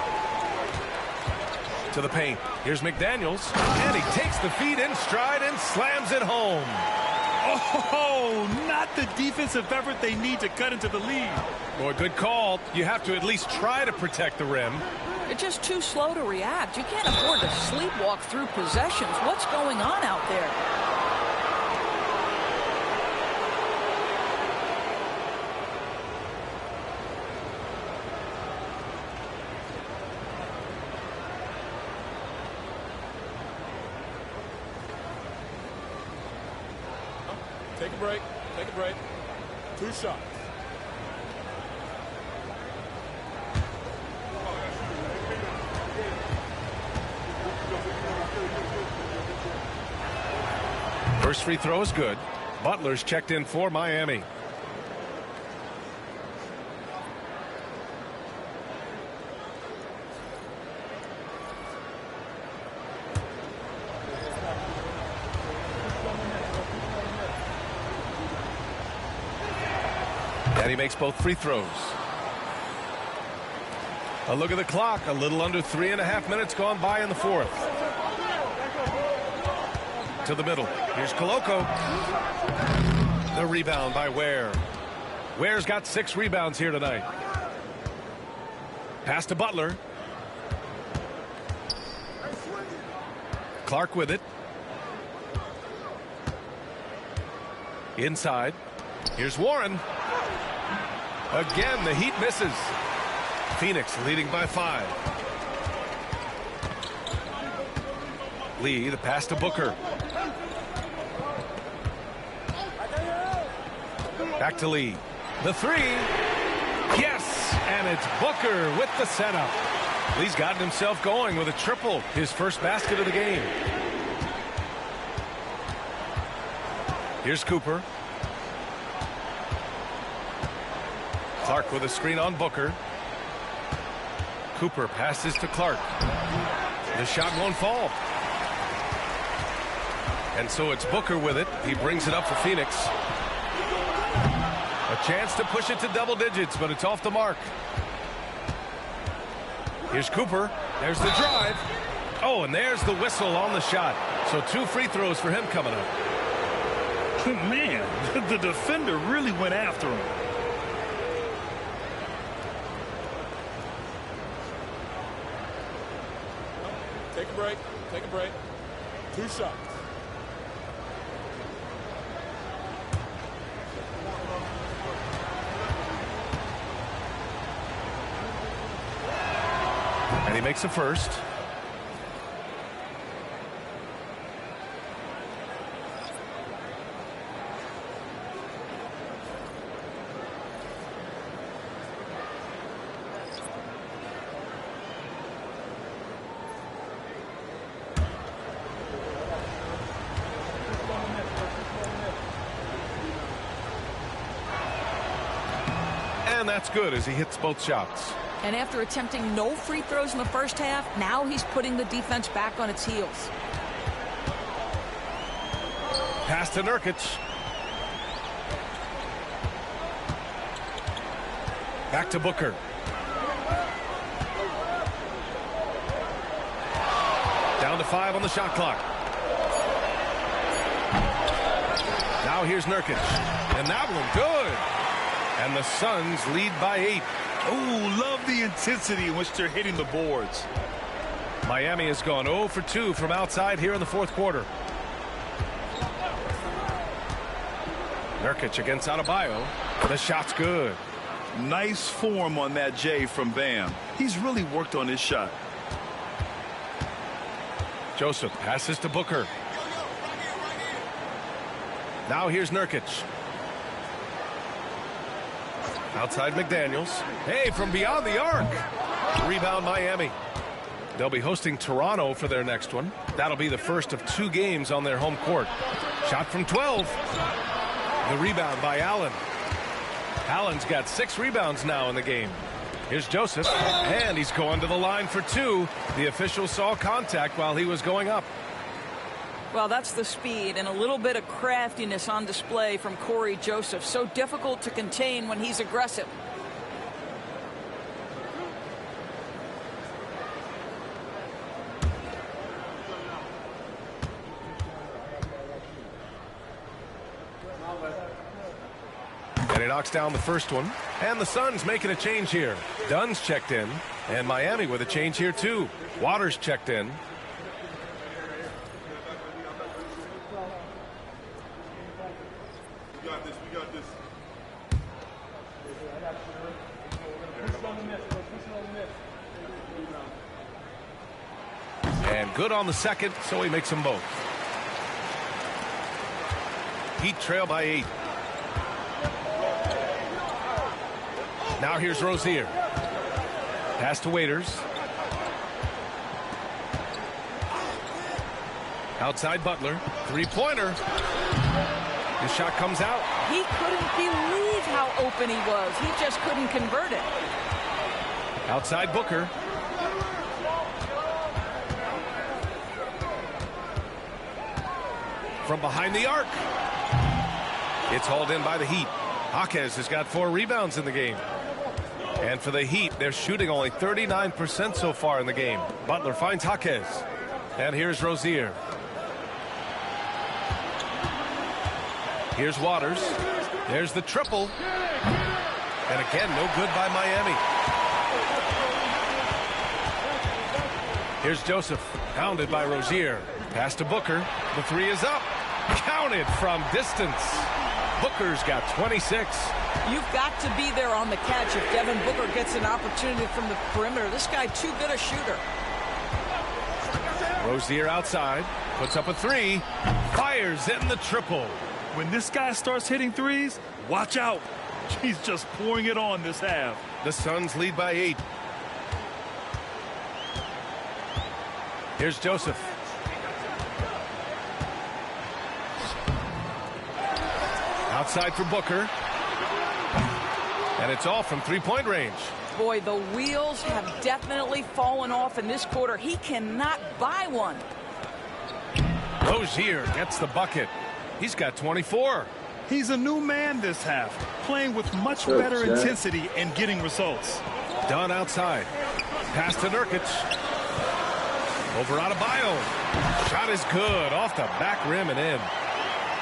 [SPEAKER 1] To the paint. Here's McDaniels. And he takes the feed in stride and slams it home.
[SPEAKER 3] Oh, not the defensive effort they need to cut into the lead.
[SPEAKER 1] Boy, good call. You have to at least try to protect the rim.
[SPEAKER 4] It's just too slow to react. You can't afford to sleepwalk through possessions. What's going on out there?
[SPEAKER 8] Take a break. Take a break. 2 shots.
[SPEAKER 1] First free throw is good. Butler's checked in for Miami. And he makes both free throws. A look at the clock. A little under 3.5 minutes gone by in the 4th. To the middle. Here's Koloko. The rebound by Ware. Ware's got 6 rebounds here tonight. Clark with it. Inside. Here's Warren. Again, the Heat misses. Phoenix leading by 5. Lee, the pass to Booker. Back to Lee. The 3. Yes! And it's Booker with the setup. Lee's gotten himself going with a triple. His first basket of the game. Here's Cooper. Clark with a screen on Booker. Cooper passes to Clark. The shot won't fall. And so it's Booker with it. He brings it up for Phoenix. A chance to push it to double digits, but it's off the mark. Here's Cooper. There's the drive. Oh, and there's the whistle on the shot. So 2 free throws for him coming up.
[SPEAKER 3] Man, the defender really went after him.
[SPEAKER 10] Take a break. Take a break. 2 shots.
[SPEAKER 1] And he makes a first. And that's good as he hits both shots.
[SPEAKER 4] And after attempting no free throws in the first half, now he's putting the defense back on its heels.
[SPEAKER 1] Pass to Nurkic. Back to Booker. Down to 5 on the shot clock. Now here's Nurkic. And that one good. And the Suns lead by 8.
[SPEAKER 3] Oh, love the intensity in which they're hitting the boards.
[SPEAKER 1] Miami has gone 0 for 2 from outside here in the fourth quarter. Nurkic against Adebayo. The shot's good.
[SPEAKER 3] Nice form on that J from Bam. He's really worked on his shot.
[SPEAKER 1] Joseph passes to Booker. Now here's Nurkic. Outside McDaniels. Hey, from beyond the arc. Rebound Miami. They'll be hosting Toronto for their next one. That'll be the first of 2 games on their home court. Shot from 12. The rebound by Allen. Allen's got 6 rebounds now in the game. Here's Joseph. And he's going to the line for 2. The official saw contact while he was going up.
[SPEAKER 4] Well, that's the speed and a little bit of craftiness on display from Corey Joseph. So difficult to contain when he's aggressive.
[SPEAKER 1] And he knocks down the first one. And the Suns making a change here. Dunn's checked in. And Miami with a change here too. Waters checked in. And good on the second, so he makes them both. Heat trail by 8. Now here's Rozier. Pass to Waiters. Outside Butler. 3-pointer. His shot comes out.
[SPEAKER 4] He couldn't believe how open he was. He just couldn't convert it.
[SPEAKER 1] Outside Booker. From behind the arc. It's hauled in by the Heat. Jaquez has got 4 rebounds in the game. And for the Heat, they're shooting only 39% so far in the game. Butler finds Jaquez. And here's Rozier. Here's Waters. There's the triple. And again, no good by Miami. Here's Joseph, pounded by Rozier. Pass to Booker. The three is up. Counted from distance. Booker's got 26.
[SPEAKER 4] You've got to be there on the catch if Devin Booker gets an opportunity from the perimeter. This guy too good a shooter.
[SPEAKER 1] Rozier outside. Puts up a three. Fires in the triple.
[SPEAKER 3] When this guy starts hitting threes, watch out. He's just pouring it on this half.
[SPEAKER 1] The Suns lead by 8. Here's Joseph. Outside for Booker. And it's all from three-point range.
[SPEAKER 4] Boy, the wheels have definitely fallen off in this quarter. He cannot buy one.
[SPEAKER 1] Rozier gets the bucket. He's got 24.
[SPEAKER 3] He's a new man this half, playing with much better intensity and getting results.
[SPEAKER 1] Dunn outside. Pass to Nurkic. Over Adebayo. Shot is good. Off the back rim and in.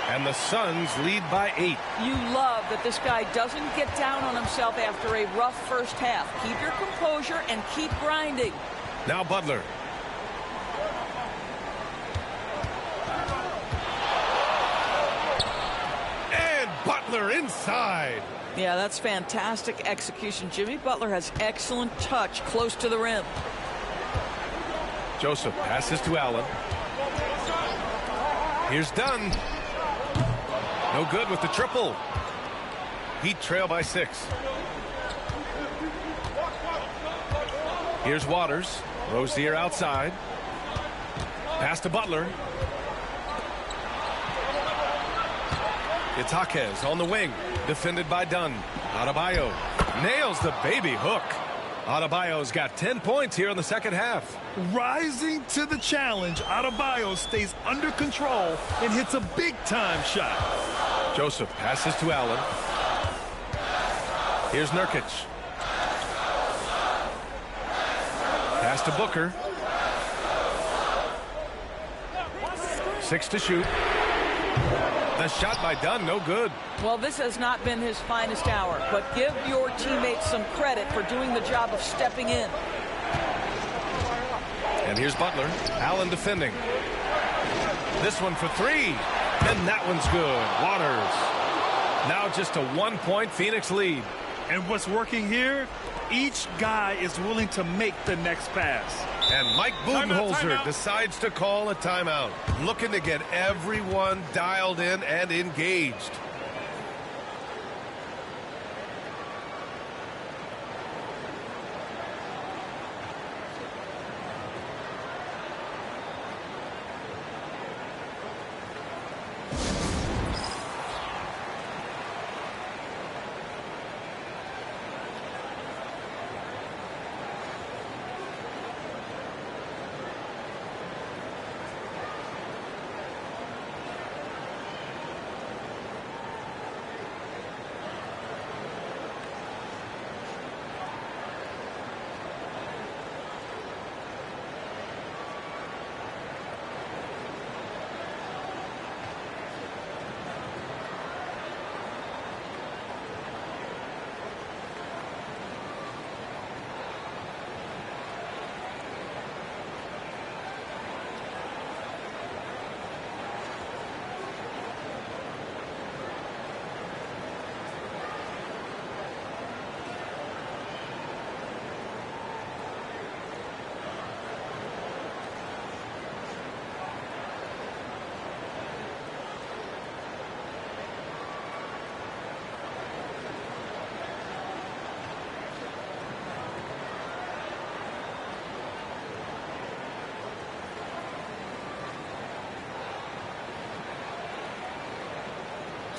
[SPEAKER 1] And the Suns lead by 8.
[SPEAKER 4] You love that this guy doesn't get down on himself after a rough first half. Keep your composure and keep grinding.
[SPEAKER 1] Now Butler. And Butler inside.
[SPEAKER 4] Yeah, that's fantastic execution. Jimmy Butler has excellent touch close to the rim.
[SPEAKER 1] Joseph passes to Allen. Here's Dunn. No good with the triple. Heat trail by 6. Here's Waters. Rozier outside. Pass to Butler. Itakes on the wing. Defended by Dunn. Adebayo nails the baby hook. Adebayo's got 10 points here in the second half.
[SPEAKER 3] Rising to the challenge, Adebayo stays under control and hits a big-time shot.
[SPEAKER 1] Joseph passes to Allen. Here's Nurkic. Pass to Booker. 6 to shoot. The shot by Dunn, no good.
[SPEAKER 4] Well, this has not been his finest hour, but give your teammates some credit for doing the job of stepping in.
[SPEAKER 1] And here's Butler. Allen defending. This one for 3. And that one's good. Waters. Now just a 1-point Phoenix lead.
[SPEAKER 3] And what's working here? Each guy is willing to make the next pass.
[SPEAKER 1] And Mike Budenholzer decides to call a timeout. Looking to get everyone dialed in and engaged.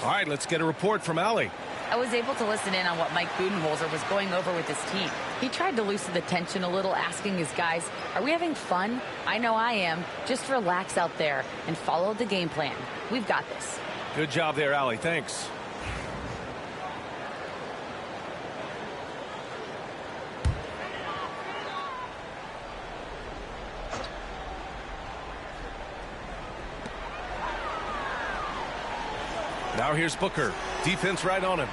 [SPEAKER 1] All right, let's get a report from Allie.
[SPEAKER 5] I was able to listen in on what Mike Budenholzer was going over with his team. He tried to loosen the tension a little, asking his guys, are we having fun? I know I am. Just relax out there and follow the game plan. We've got this.
[SPEAKER 1] Good job there, Allie. Thanks. Now here's Booker. Defense right on him.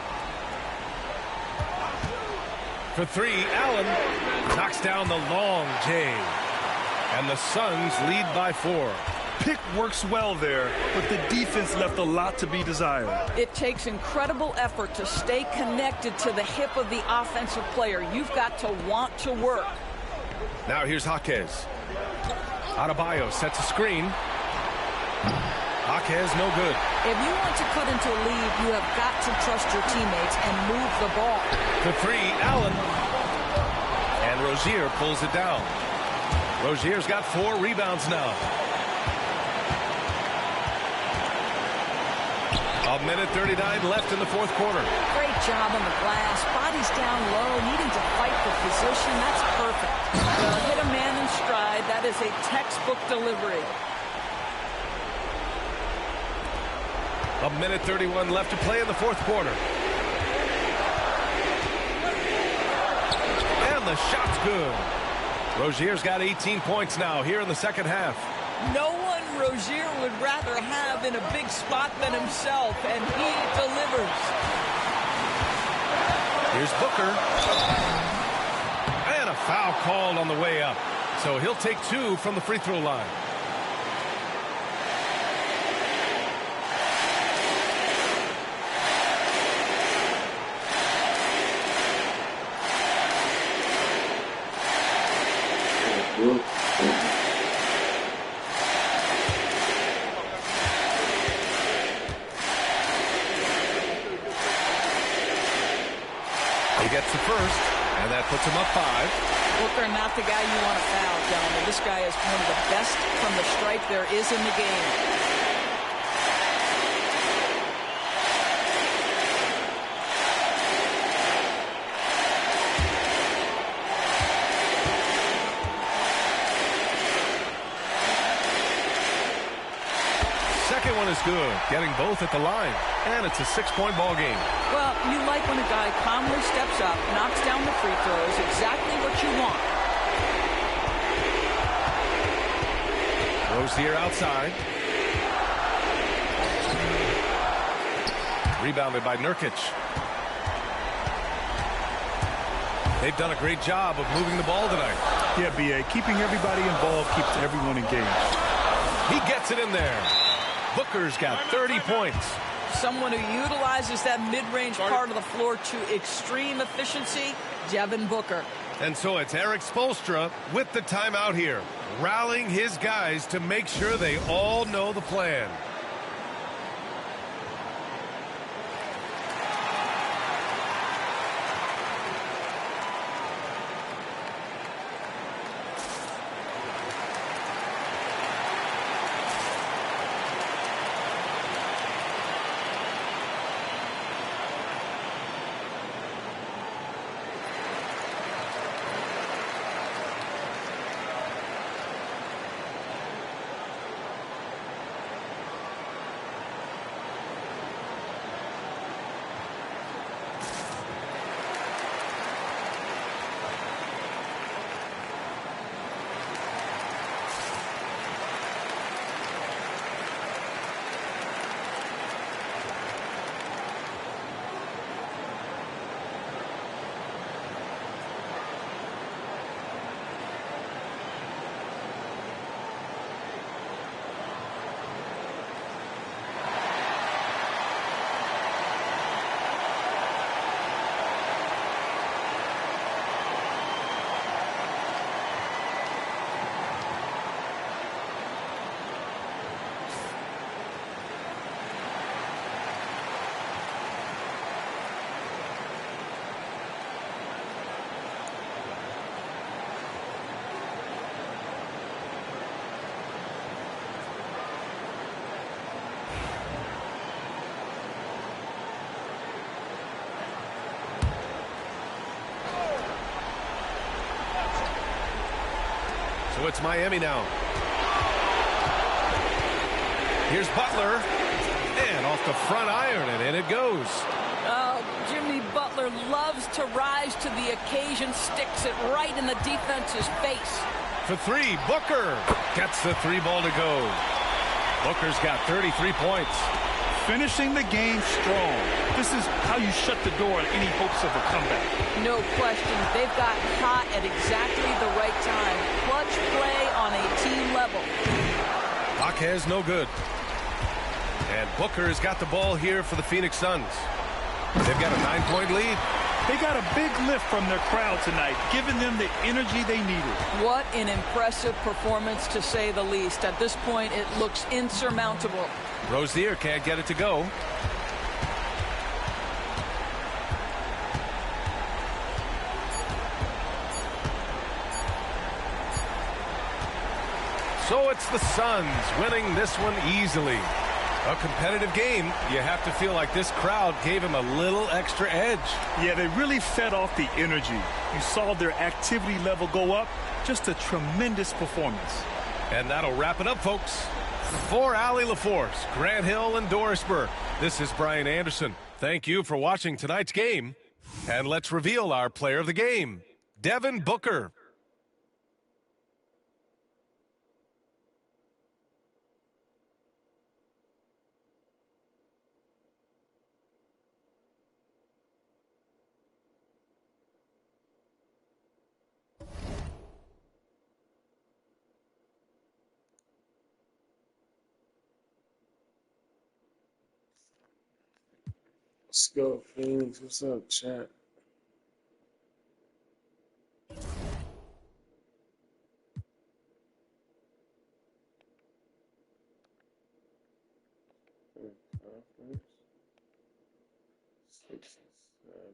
[SPEAKER 1] For 3, Allen knocks down the long J. And the Suns lead by 4.
[SPEAKER 3] Pick works well there, but the defense left a lot to be desired.
[SPEAKER 4] It takes incredible effort to stay connected to the hip of the offensive player. You've got to want to work.
[SPEAKER 1] Now here's Jaquez. Adebayo sets a screen. Jaquez no good.
[SPEAKER 4] If you want to cut into a lead, you have got to trust your teammates and move the ball.
[SPEAKER 1] The three, Allen. And Rozier pulls it down. Rozier's got 4 rebounds now. A minute 39 left in the fourth quarter.
[SPEAKER 4] Great job on the glass. Body's down low, needing to fight for position. That's perfect. Hit a man in stride. That is a textbook delivery.
[SPEAKER 1] A minute 31 left to play in the fourth quarter. And the shot's good. Rozier's got 18 points now here in the second half.
[SPEAKER 4] No one Rozier would rather have in a big spot than himself, and he delivers.
[SPEAKER 1] Here's Booker. And a foul called on the way up. So he'll take 2 from the free throw line. He gets the first, and that puts him up 5.
[SPEAKER 4] Booker, not the guy you want to foul, gentlemen. This guy is one of the best from the stripe there is in the game.
[SPEAKER 1] Second one is good, getting both at the line, and it's a 6-point ball game.
[SPEAKER 4] Well, you like when a guy calmly steps up, knocks down the free throws, exactly what you want.
[SPEAKER 1] Rozier outside. Rebounded by Nurkic. They've done a great job of moving the ball tonight.
[SPEAKER 3] Yeah, B.A., keeping everybody involved keeps everyone engaged.
[SPEAKER 1] He gets it in there. Booker's got 30 points.
[SPEAKER 4] Someone who utilizes that mid-range part of the floor to extreme efficiency, Devin Booker.
[SPEAKER 1] And so it's Eric Spoelstra with the timeout here, rallying his guys to make sure they all know the plan. So it's Miami now. Here's Butler. And off the front iron, and in it goes.
[SPEAKER 4] Oh, Jimmy Butler loves to rise to the occasion, sticks it right in the defense's face.
[SPEAKER 1] For 3, Booker gets the 3 ball to go. Booker's got 33 points.
[SPEAKER 3] Finishing the game strong. This is how you shut the door on any hopes of a comeback.
[SPEAKER 4] No question. They've got hot at exactly the right time. Clutch play on a team level.
[SPEAKER 1] Jaquez no good. And Booker has got the ball here for the Phoenix Suns. They've got a 9-point lead.
[SPEAKER 3] They got a big lift from their crowd tonight, giving them the energy they needed.
[SPEAKER 4] What an impressive performance, to say the least. At this point, it looks insurmountable.
[SPEAKER 1] Rozier can't get it to go. So it's the Suns winning this one easily. A competitive game. You have to feel like this crowd gave him a little extra edge.
[SPEAKER 3] Yeah, they really fed off the energy. You saw their activity level go up. Just a tremendous performance.
[SPEAKER 1] And that'll wrap it up, folks. For Allie LaForce, Grant Hill, and Doris Burke, this is Brian Anderson. Thank you for watching tonight's game. And let's reveal our player of the game, Devin Booker.
[SPEAKER 11] Let's go, Phoenix. What's up, chat? Conference. 6 and 7.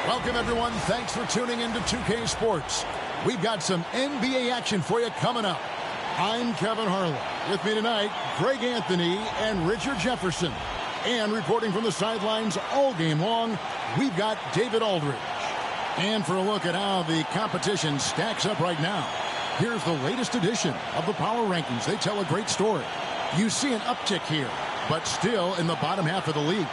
[SPEAKER 12] Welcome, everyone. Thanks for tuning in to 2K Sports. We've got some NBA action for you coming up. I'm Kevin Harlan. With me tonight, Greg Anthony and Richard Jefferson. And reporting from the sidelines all game long, we've got David Aldridge. And for a look at how the competition stacks up right now, here's the latest edition of the Power Rankings. They tell a great story. You see an uptick here, but still in the bottom half of the league.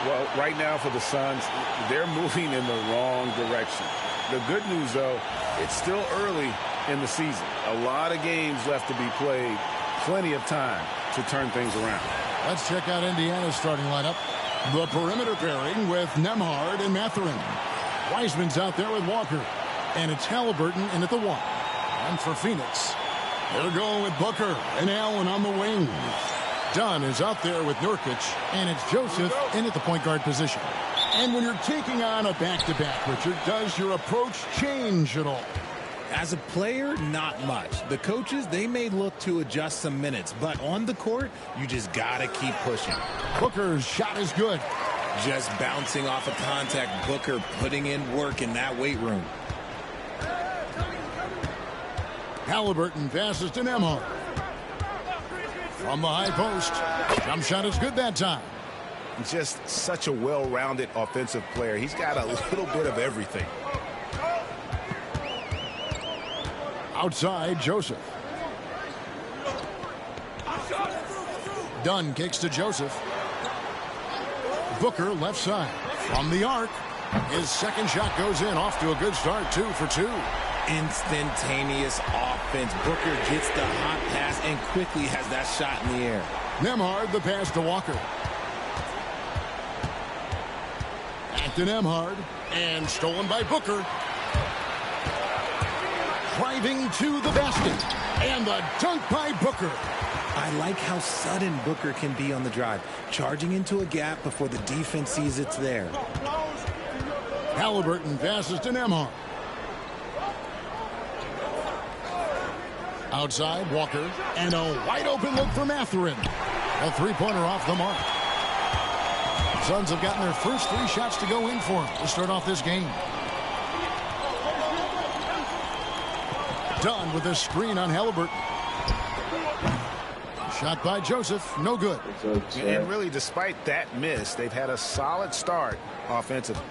[SPEAKER 13] Well, right now for the Suns, they're moving in the wrong direction. The good news, though, it's still early in the season. A lot of games left to be played. Plenty of time to turn things around.
[SPEAKER 12] Let's check out Indiana's starting lineup. The perimeter pairing with Nembhard and Mathurin. Wiseman's out there with Walker. And it's Halliburton in at the 1. And for Phoenix, they're going with Booker and Allen on the wing. Dunn is out there with Nurkic, and it's Joseph in at the point guard position. And when you're taking on a back-to-back, Richard, does your approach change at all?
[SPEAKER 14] As a player, not much. The coaches, they may look to adjust some minutes, but on the court, you just gotta keep pushing.
[SPEAKER 12] Booker's shot is good.
[SPEAKER 14] Just bouncing off of contact. Booker putting in work in that weight room.
[SPEAKER 12] Halliburton passes to Nembhard. From the high post. Jump shot is good that time.
[SPEAKER 13] Just such a well-rounded offensive player. He's got a little bit of everything.
[SPEAKER 12] Outside, Joseph. Dunn kicks to Joseph. Booker left side. From the arc. His second shot goes in. Off to a good start. 2 for 2.
[SPEAKER 14] Instantaneous offense. Booker gets the hot pass and quickly has that shot in the air.
[SPEAKER 12] Nembhard the pass to Walker. Back to Nembhard. And stolen by Booker. Driving to the basket. And the dunk by Booker.
[SPEAKER 14] I like how sudden Booker can be on the drive. Charging into a gap before the defense sees it's there.
[SPEAKER 12] Halliburton passes to Nembhard. Outside, Walker. And a wide open look for Mathurin. A three-pointer off the mark. Suns have gotten their first 3 shots to go in for him to start off this game. Dunn with a screen on Halliburton. Shot by Joseph, no good.
[SPEAKER 13] And really, despite that miss, they've had a solid start offensively.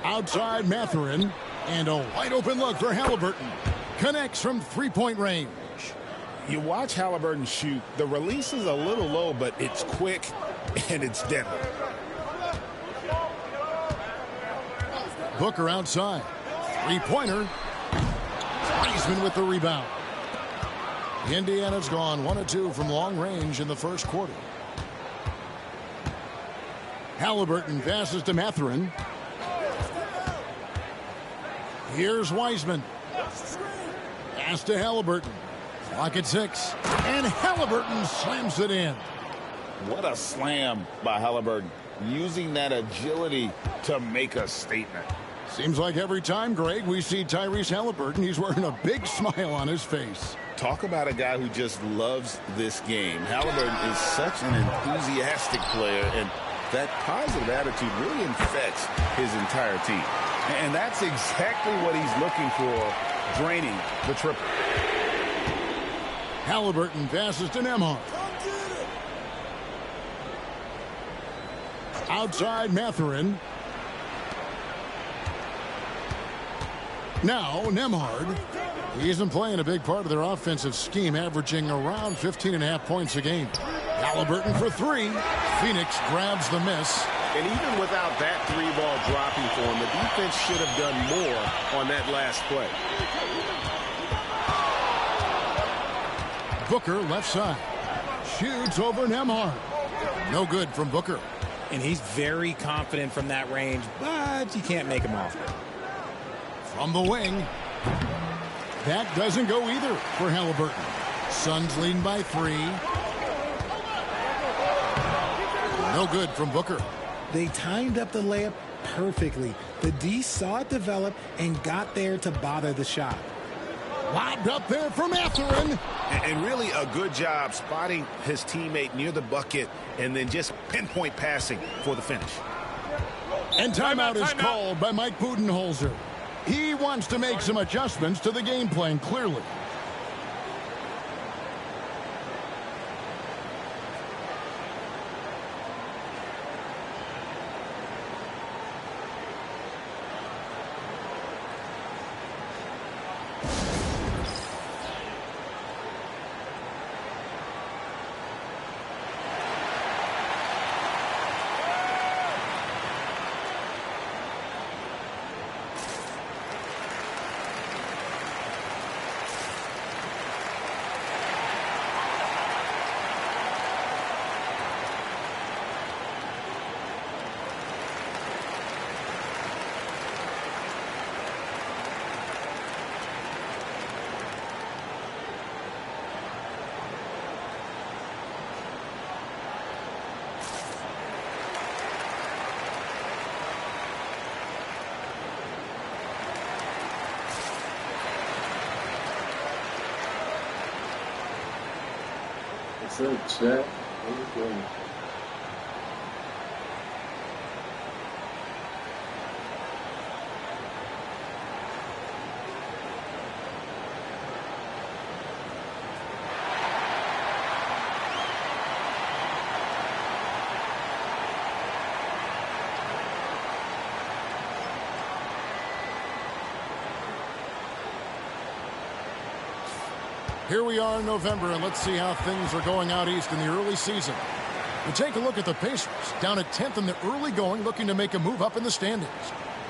[SPEAKER 12] Outside Mathurin. And a wide open look for Halliburton. Connects from three-point range.
[SPEAKER 13] You watch Halliburton shoot. The release is a little low, but it's quick and it's deadly.
[SPEAKER 12] Booker outside. Three-pointer. Wiseman with the rebound. Indiana's gone 1 of 2 from long range in the first quarter. Halliburton passes to Mathurin. Here's Wiseman. Pass to Halliburton. Clock at 6. And Halliburton slams it in.
[SPEAKER 13] What a slam by Halliburton. Using that agility to make a statement.
[SPEAKER 12] Seems like every time, Greg, we see Tyrese Halliburton, he's wearing a big smile on his face.
[SPEAKER 13] Talk about a guy who just loves this game. Halliburton is such an enthusiastic player, and that positive attitude really infects his entire team. And that's exactly what he's looking for, draining the triple.
[SPEAKER 12] Halliburton passes to Nembhard. Outside Mathurin. Now Nembhard. He isn't playing a big part of their offensive scheme, averaging around 15.5 points a game. Halliburton for 3. Phoenix grabs the miss.
[SPEAKER 13] And even without that 3-ball dropping for him, the defense should have done more on that last play.
[SPEAKER 12] Booker left side. Shoots over Nembhard. No good from Booker.
[SPEAKER 14] And he's very confident from that range, but you can't make him off.
[SPEAKER 12] From the wing. That doesn't go either for Halliburton. Suns leading by 3. No good from Booker.
[SPEAKER 14] They timed up the layup perfectly. The D saw it develop and got there to bother the shot.
[SPEAKER 12] Lobbed up there for Mathurin.
[SPEAKER 13] And really a good job spotting his teammate near the bucket and then just pinpoint passing for the finish.
[SPEAKER 12] And timeout is called by Mike Budenholzer. He wants to make some adjustments to the game plan, clearly.
[SPEAKER 11] What's up, chat? How you doing?
[SPEAKER 12] Here we are in November, and let's see how things are going out east in the early season. We take a look at the Pacers, down at 10th in the early going, looking to make a move up in the standings.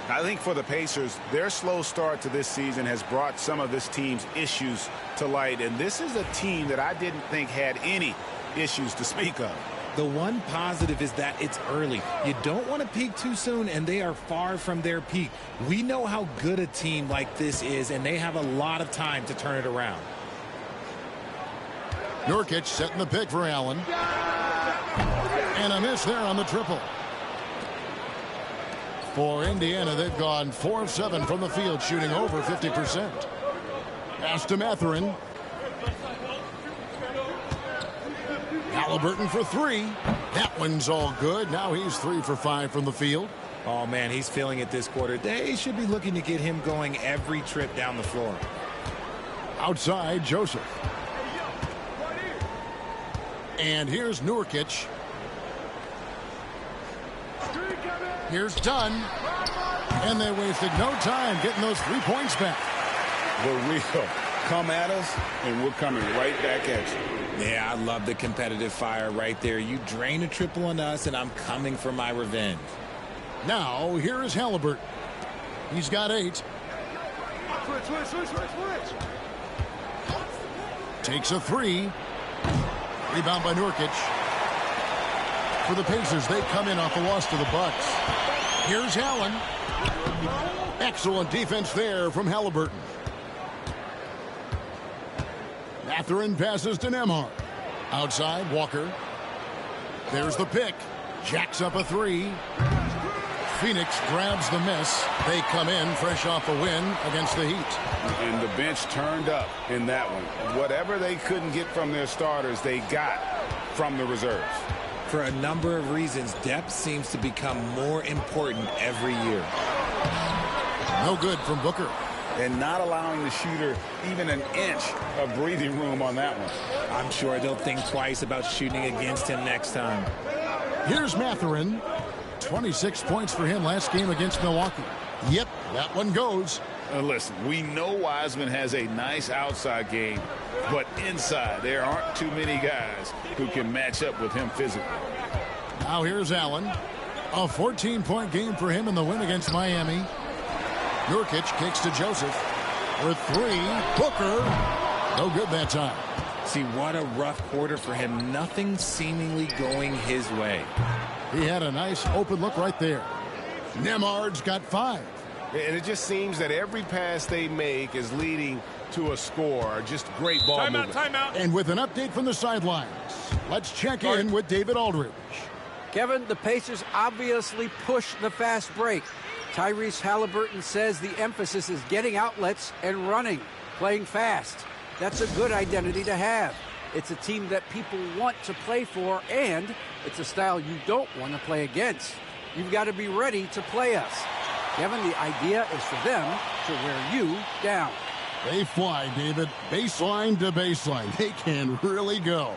[SPEAKER 13] I think for the Pacers, their slow start to this season has brought some of this team's issues to light. And this is a team that I didn't think had any issues to speak of.
[SPEAKER 14] The one positive is that it's early. You don't want to peak too soon, and they are far from their peak. We know how good a team like this is, and they have a lot of time to turn it around.
[SPEAKER 12] Nurkic setting the pick for Allen. And a miss there on the triple. For Indiana, they've gone 4 of 7 from the field, shooting over 50%. Pass to Mathurin. Halliburton for 3. That one's all good. Now he's 3 for 5 from the field.
[SPEAKER 14] Oh, man, he's feeling it this quarter. They should be looking to get him going every trip down the floor.
[SPEAKER 12] Outside, Joseph. And here's Nurkic. Here's Dunn. And they wasted no time getting those 3 points back.
[SPEAKER 13] The real come at us, and we're coming right back at you.
[SPEAKER 14] Yeah, I love the competitive fire right there. You drain a triple on us, and I'm coming for my revenge.
[SPEAKER 12] Now, here is Halliburton. He's got 8. Switch. Takes a 3. Rebound by Nurkic. For the Pacers, they come in off a loss to the Bucks. Here's Allen. Excellent defense there from Halliburton. Mathurin passes to Nembhard. Outside, Walker. There's the pick. Jacks up a 3. Phoenix grabs the miss. They come in fresh off a win against the Heat.
[SPEAKER 13] And the bench turned up in that one. Whatever they couldn't get from their starters, they got from the reserves.
[SPEAKER 14] For a number of reasons, depth seems to become more important every year.
[SPEAKER 12] No good from Booker.
[SPEAKER 13] And not allowing the shooter even an inch of breathing room on that one.
[SPEAKER 14] I'm sure they'll think twice about shooting against him next time.
[SPEAKER 12] Here's Mathurin. 26 points for him last game against Milwaukee. Yep, that one goes.
[SPEAKER 13] Listen, we know Wiseman has a nice outside game, but inside there aren't too many guys who can match up with him physically.
[SPEAKER 12] Now here's Allen. A 14-point game for him in the win against Miami. Nurkic kicks to Joseph. For 3, Booker. No good that time.
[SPEAKER 14] See, what a rough quarter for him. Nothing seemingly going his way.
[SPEAKER 12] He had a nice open look right there. Nembhard's got 5.
[SPEAKER 1] And it just seems that every pass they make is leading to a score. Just great ball movement.
[SPEAKER 10] Timeout.
[SPEAKER 12] And with an update from the sidelines, let's check in with David Aldridge.
[SPEAKER 15] Kevin, the Pacers obviously push the fast break. Tyrese Halliburton says the emphasis is getting outlets and running, playing fast. That's a good identity to have. It's a team that people want to play for, and it's a style you don't want to play against. You've got to be ready to play us. Kevin, the idea is for them to wear you down.
[SPEAKER 12] They fly, David. Baseline to baseline. They can really go.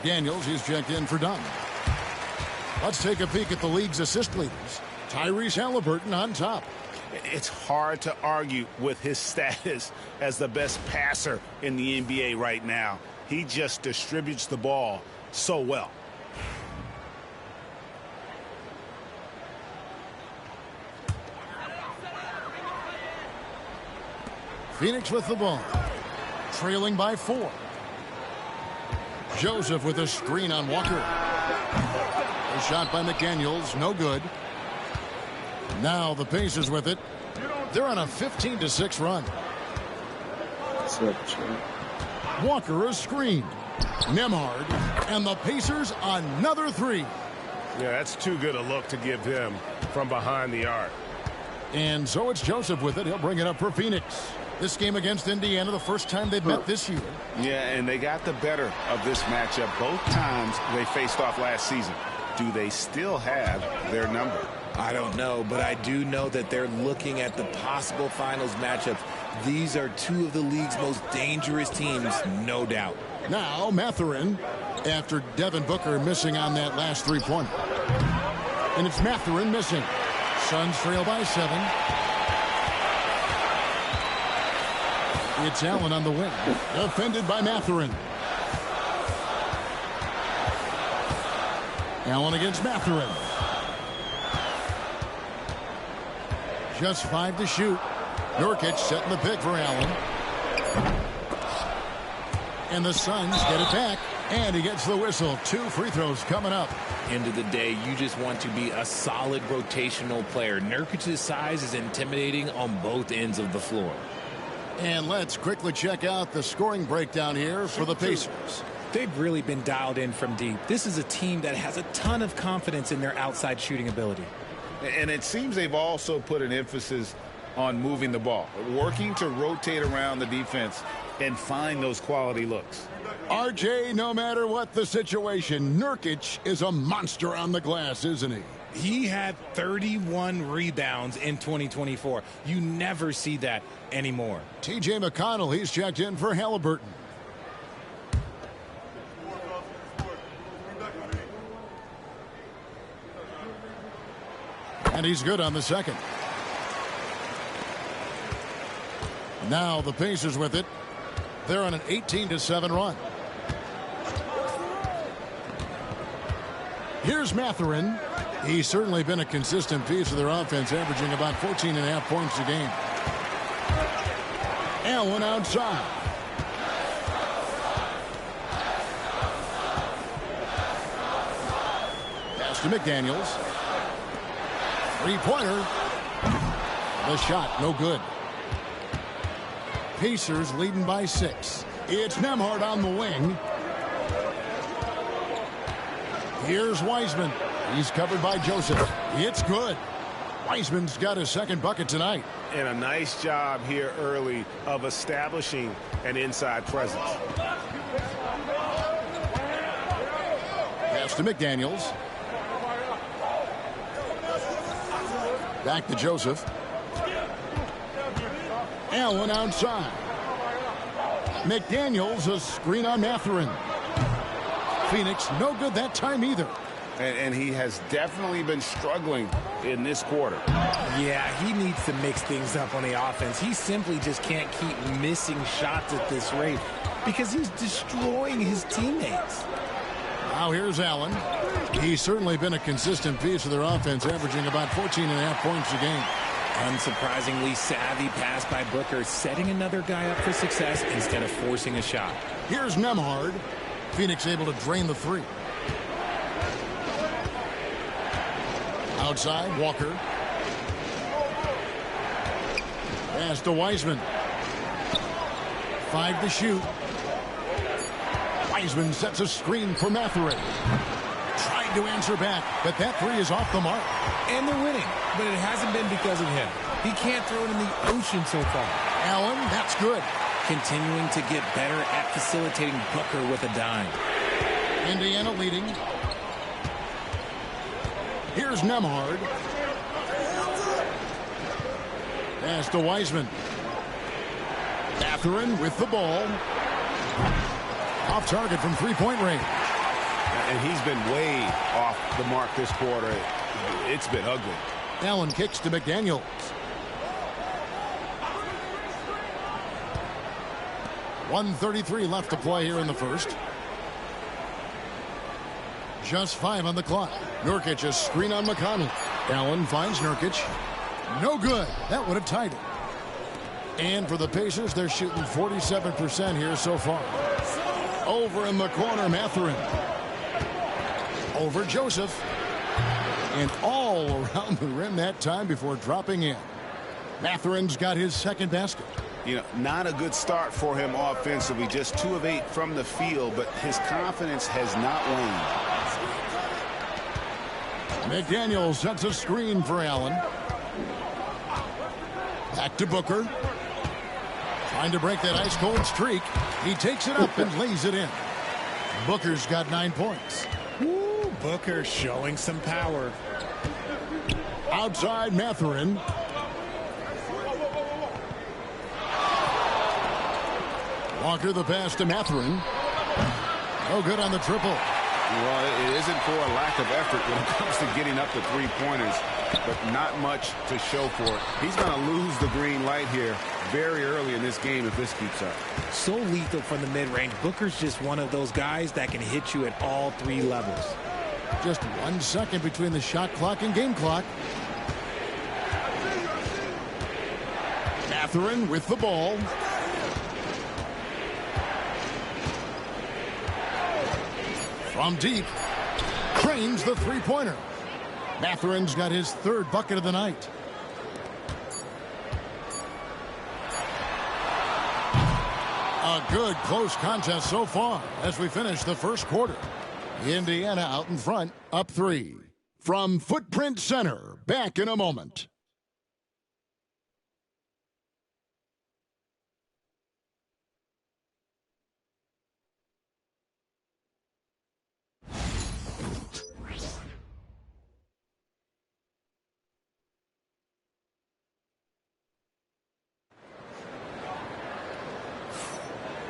[SPEAKER 12] McDaniels is checked in for Dunn. Let's take a peek at the league's assist leaders. Tyrese Halliburton on top.
[SPEAKER 13] It's hard to argue with his status as the best passer in the NBA right now. He just distributes the ball so well.
[SPEAKER 12] Phoenix with the ball. Trailing by 4. Joseph with a screen on Walker. A shot by McDaniels, no good. Now the Pacers with it. They're on a 15-6 run.
[SPEAKER 11] What's up, champ?
[SPEAKER 12] Walker a screen. Nembhard, and the Pacers another three.
[SPEAKER 13] Yeah, that's too good a look to give him from behind the arc.
[SPEAKER 12] And so it's Joseph with it. He'll bring it up for Phoenix. This game against Indiana, the first time they've met this year.
[SPEAKER 13] Yeah, and they got the better of this matchup both times they faced off last season. Do they still have their number?
[SPEAKER 14] I don't know, but I do know that they're looking at the possible finals matchups. These are two of the league's most dangerous teams, no doubt.
[SPEAKER 12] Now Mathurin, after Devin Booker missing on that last three-pointer. And it's Mathurin missing. Suns trail by 7. It's Allen on the wing. Defended by Mathurin. Allen against Mathurin. Just 5 to shoot. Nurkic setting the pick for Allen. And the Suns get it back. And he gets the whistle. 2 free throws coming up.
[SPEAKER 14] End of the day, you just want to be a solid rotational player. Nurkic's size is intimidating on both ends of the floor.
[SPEAKER 12] And let's quickly check out the scoring breakdown here for the Pacers.
[SPEAKER 14] They've really been dialed in from deep. This is a team that has a ton of confidence in their outside shooting ability.
[SPEAKER 13] And it seems they've also put an emphasis on moving the ball, working to rotate around the defense and find those quality looks.
[SPEAKER 12] RJ, no matter what the situation, Nurkic is a monster on the glass, isn't he?
[SPEAKER 14] He had 31 rebounds in 2024. You never see that anymore.
[SPEAKER 12] TJ McConnell, he's checked in for Halliburton. And he's good on the second. Now the Pacers with it. They're on an 18-7 run. Here's Mathurin. He's certainly been a consistent piece of their offense, averaging about 14.5 points a game. Allen outside. Pass to McDaniels. Three-pointer. The shot, no good. Pacers leading by 6. It's Nembhard on the wing. Here's Wiseman. He's covered by Joseph. It's good. Wiseman's got his second bucket tonight.
[SPEAKER 13] And a nice job here early of establishing an inside presence.
[SPEAKER 12] Pass to McDaniels. Back to Joseph. Allen outside. McDaniels, a screen on Mathurin. Phoenix, no good that time either.
[SPEAKER 13] And he has definitely been struggling in this quarter.
[SPEAKER 14] Yeah, he needs to mix things up on the offense. He simply just can't keep missing shots at this rate because he's destroying his teammates.
[SPEAKER 12] Now here's Allen. He's certainly been a consistent piece of their offense, averaging about 14.5 points a game.
[SPEAKER 14] Unsurprisingly savvy pass by Booker, setting another guy up for success instead of forcing a shot.
[SPEAKER 12] Here's Nembhard. Phoenix able to drain the three. Outside, Walker. Pass to Wiseman. 5 to shoot. Wiseman sets a screen for Mathurin. Trying to answer back, but that three is off the mark.
[SPEAKER 14] And they're winning, but it hasn't been because of him. He can't throw it in the ocean so far.
[SPEAKER 12] Allen, that's good.
[SPEAKER 14] Continuing to get better at facilitating Booker with a dime.
[SPEAKER 12] Indiana leading. Here's Nembhard. Pass to Wiseman. Mathurin with the ball. Off target from three-point range.
[SPEAKER 13] And he's been way off the mark this quarter. It's been ugly.
[SPEAKER 12] Allen kicks to McDaniels. .133 left to play here in the first. Just 5 on the clock. Nurkic a screen on McConnell. Allen finds Nurkic. No good. That would have tied it. And for the Pacers, they're shooting 47% here so far. Over in the corner, Mathurin. Over Joseph. And all around the rim that time before dropping in. Mathurin's got his second basket.
[SPEAKER 13] You know, not a good start for him offensively. Just 2 of 8 from the field, but his confidence has not waned.
[SPEAKER 12] McDaniel sets a screen for Allen. Back to Booker. Trying to break that ice-cold streak. He takes it up and lays it in. Booker's got 9 points.
[SPEAKER 14] Woo, Booker showing some power.
[SPEAKER 12] Outside Mathurin. Walker the pass to Mathurin. No good on the triple.
[SPEAKER 13] Well, it isn't for a lack of effort when it comes to getting up to three-pointers, but not much to show for it. He's going to lose the green light here very early in this game if this keeps up.
[SPEAKER 14] So lethal from the mid-range. Booker's just one of those guys that can hit you at all 3 levels.
[SPEAKER 12] Just 1 second between the shot clock and game clock. Mathurin with the ball. From deep, cranes the three-pointer. Mathurin's got his 3rd bucket of the night. A good close contest so far as we finish the first quarter. Indiana out in front, up 3. From Footprint Center, back in a moment.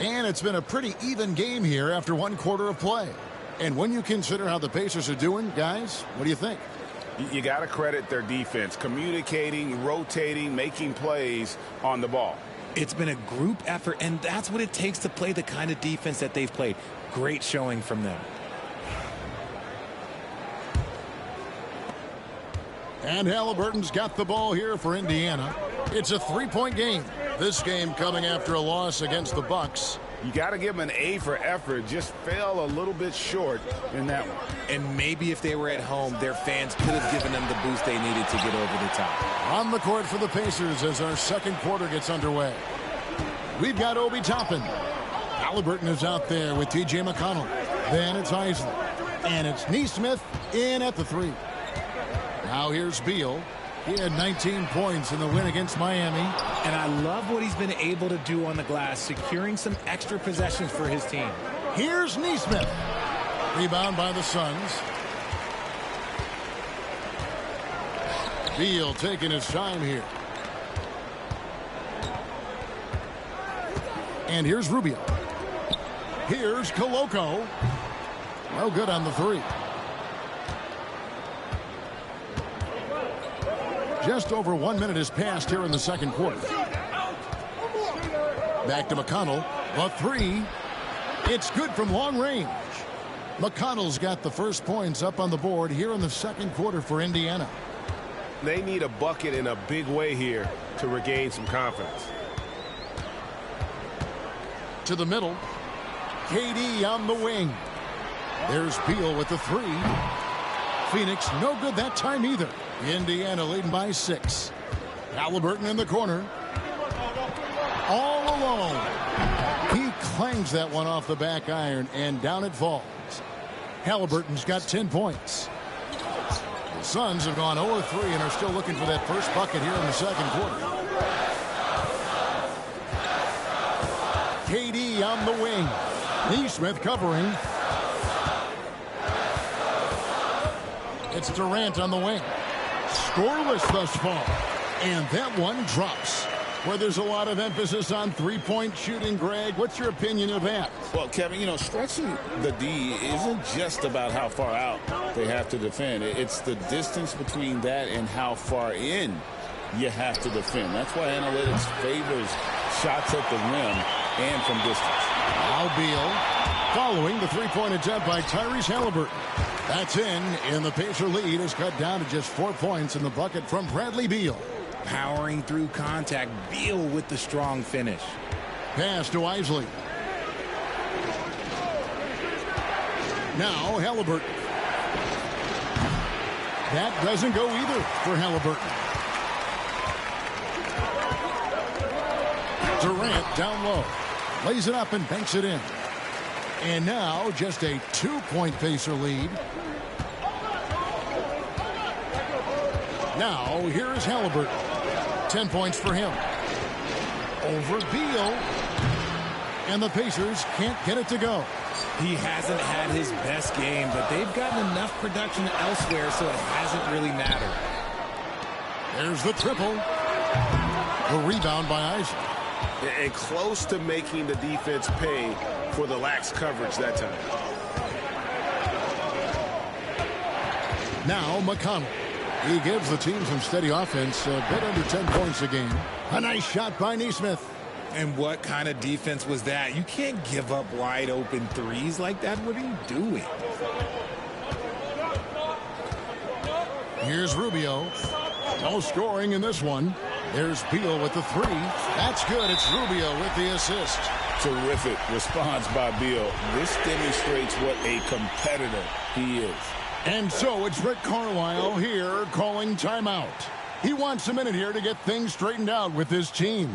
[SPEAKER 12] And it's been a pretty even game here after 1 quarter of play. And when you consider how the Pacers are doing, guys, what do you think?
[SPEAKER 13] You got to credit their defense, communicating, rotating, making plays on the ball.
[SPEAKER 14] It's been a group effort, and that's what it takes to play the kind of defense that they've played. Great showing from them.
[SPEAKER 12] And Halliburton's got the ball here for Indiana. It's a 3-point game. This game coming after a loss against the Bucks.
[SPEAKER 13] You got to give them an A for effort. Just fell a little bit short in that one.
[SPEAKER 14] And maybe if they were at home, their fans could have given them the boost they needed to get over the top.
[SPEAKER 12] On the court for the Pacers as our second quarter gets underway. We've got Obi Toppin. Halliburton is out there with T.J. McConnell. Then it's Isley. And it's Nesmith in at the 3. Now here's Beal. He had 19 points in the win against Miami.
[SPEAKER 14] And I love what he's been able to do on the glass, securing some extra possessions for his team.
[SPEAKER 12] Here's Nesmith. Rebound by the Suns. Beal taking his time here. And here's Rubio. Here's Koloko. No good on the 3. Just over 1 minute has passed here in the second quarter. Back to McConnell. The 3. It's good from long range. McConnell's got the first points up on the board here in the second quarter for Indiana.
[SPEAKER 1] They need a bucket in a big way here to regain some confidence.
[SPEAKER 12] To the middle. KD on the wing. There's Beal with the 3. Phoenix no good that time either. Indiana leading by 6. Halliburton in the corner. All alone. He clangs that one off the back iron, and down it falls. Halliburton's got 10 points. The Suns have gone 0-3 and are still looking for that first bucket here in the second quarter. KD on the wing. Nesmith covering. It's Durant on the wing. Scoreless thus far. And that one drops. Where there's a lot of emphasis on three-point shooting, Greg. What's your opinion of that?
[SPEAKER 13] Well, Kevin, you know, stretching the D isn't just about how far out they have to defend. It's the distance between that and how far in you have to defend. That's why analytics favors shots at the rim and from distance.
[SPEAKER 12] Now Beal following the three-point attempt by Tyrese Halliburton. That's in, and the Pacer lead is cut down to just 4 points in the bucket from Bradley Beal.
[SPEAKER 14] Powering through contact, Beal with the strong finish.
[SPEAKER 12] Pass to Isley. Now Halliburton. That doesn't go either for Halliburton. Durant down low. Lays it up and banks it in. And now just a 2-point Pacer lead. Now here is Halliburton. 10 points for him. Over Beal. And the Pacers can't get it to go.
[SPEAKER 14] He hasn't had his best game, but they've gotten enough production elsewhere, so it hasn't really mattered.
[SPEAKER 12] There's the triple. The rebound by Isaac.
[SPEAKER 13] And close to making the defense pay for the lax coverage that time.
[SPEAKER 12] Now McConnell. He gives the team some steady offense, a bit under 10 points a game. A nice shot by Nesmith.
[SPEAKER 14] And what kind of defense was that? You can't give up wide open threes like that. What are you doing?
[SPEAKER 12] Here's Rubio. No scoring in this one. There's Beal with the three. That's good. It's Rubio with the assist.
[SPEAKER 13] Terrific response by Beal. This demonstrates what a competitor he is.
[SPEAKER 12] And so it's Rick Carlisle here calling timeout. He wants a minute here to get things straightened out with his team.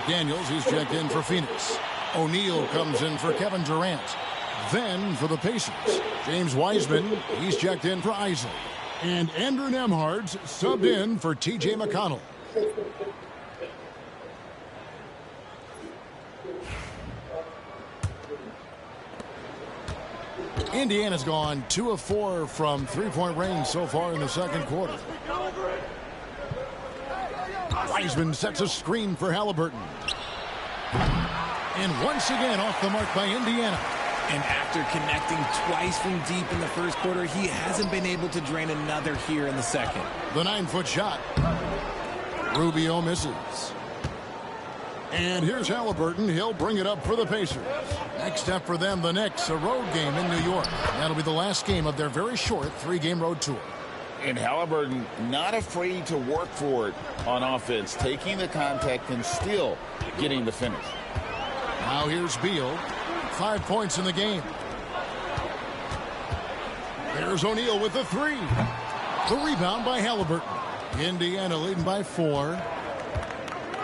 [SPEAKER 12] Daniels, he's checked in for Phoenix. O'Neal comes in for Kevin Durant. Then for the Pacers, James Wiseman, he's checked in for Isaac. And Andrew Nembhard's subbed in for T.J. McConnell. Indiana's gone 2 of 4 from three-point range so far in the second quarter. Wiseman sets a screen for Halliburton. And once again off the mark by Indiana.
[SPEAKER 14] And after connecting twice from deep in the first quarter, he hasn't been able to drain another here in the second.
[SPEAKER 12] The 9-foot shot. Rubio misses. And here's Halliburton. He'll bring it up for the Pacers. Next up for them, the Knicks, a road game in New York. That'll be the last game of their very short 3-game road tour.
[SPEAKER 16] And Halliburton not afraid to work for it on offense, taking the contact and still getting the finish.
[SPEAKER 12] Now here's Beal. 5 points in the game. There's O'Neal with the three. The rebound by Halliburton. Indiana leading by 4.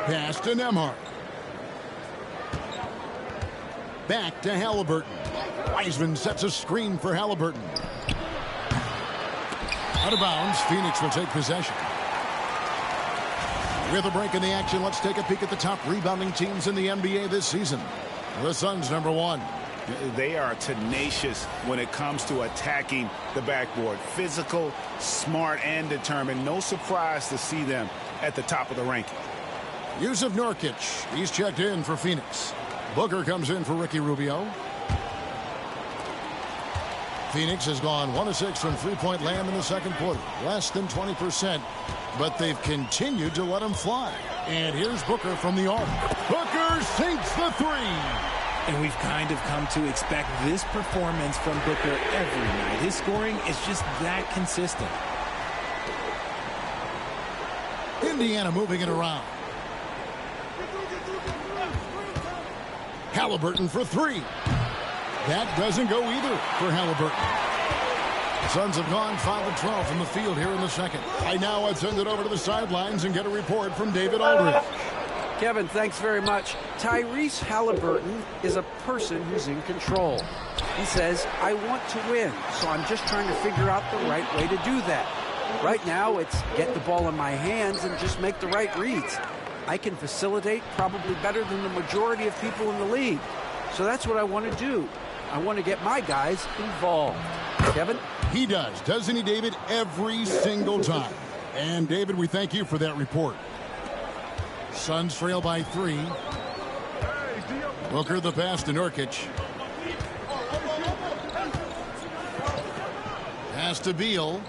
[SPEAKER 12] Pass to Nembhard. Back to Halliburton. Wiseman sets a screen for Halliburton. Out of bounds, Phoenix will take possession. With a break in the action, let's take a peek at the top rebounding teams in the NBA this season. The Suns, #1.
[SPEAKER 13] They are tenacious when it comes to attacking the backboard. Physical, smart, and determined. No surprise to see them at the top of the ranking.
[SPEAKER 12] Yusuf Nurkic, he's checked in for Phoenix. Booker comes in for Ricky Rubio. Phoenix has gone 1 of 6 from three-point land in the second quarter. Less than 20%, but they've continued to let him fly. And here's Booker from the arc. Booker sinks the three.
[SPEAKER 14] And we've kind of come to expect this performance from Booker every night. His scoring is just that consistent.
[SPEAKER 12] Indiana moving it around. Halliburton for three. That doesn't go either for Halliburton. Suns have gone 5 of 12 from the field here in the second. Right now, I'd send it over to the sidelines and get a report from David Aldridge.
[SPEAKER 15] Kevin, thanks very much. Tyrese Halliburton is a person who's in control. He says, I want to win, so I'm just trying to figure out the right way to do that. Right now, it's get the ball in my hands and just make the right reads. I can facilitate probably better than the majority of people in the league. So that's what I want to do. I want to get my guys involved. Kevin?
[SPEAKER 12] He does, doesn't he, David? Every single time. And, David, we thank you for that report. Suns trail by 3. Booker the pass to Nurkic. Pass to Beal.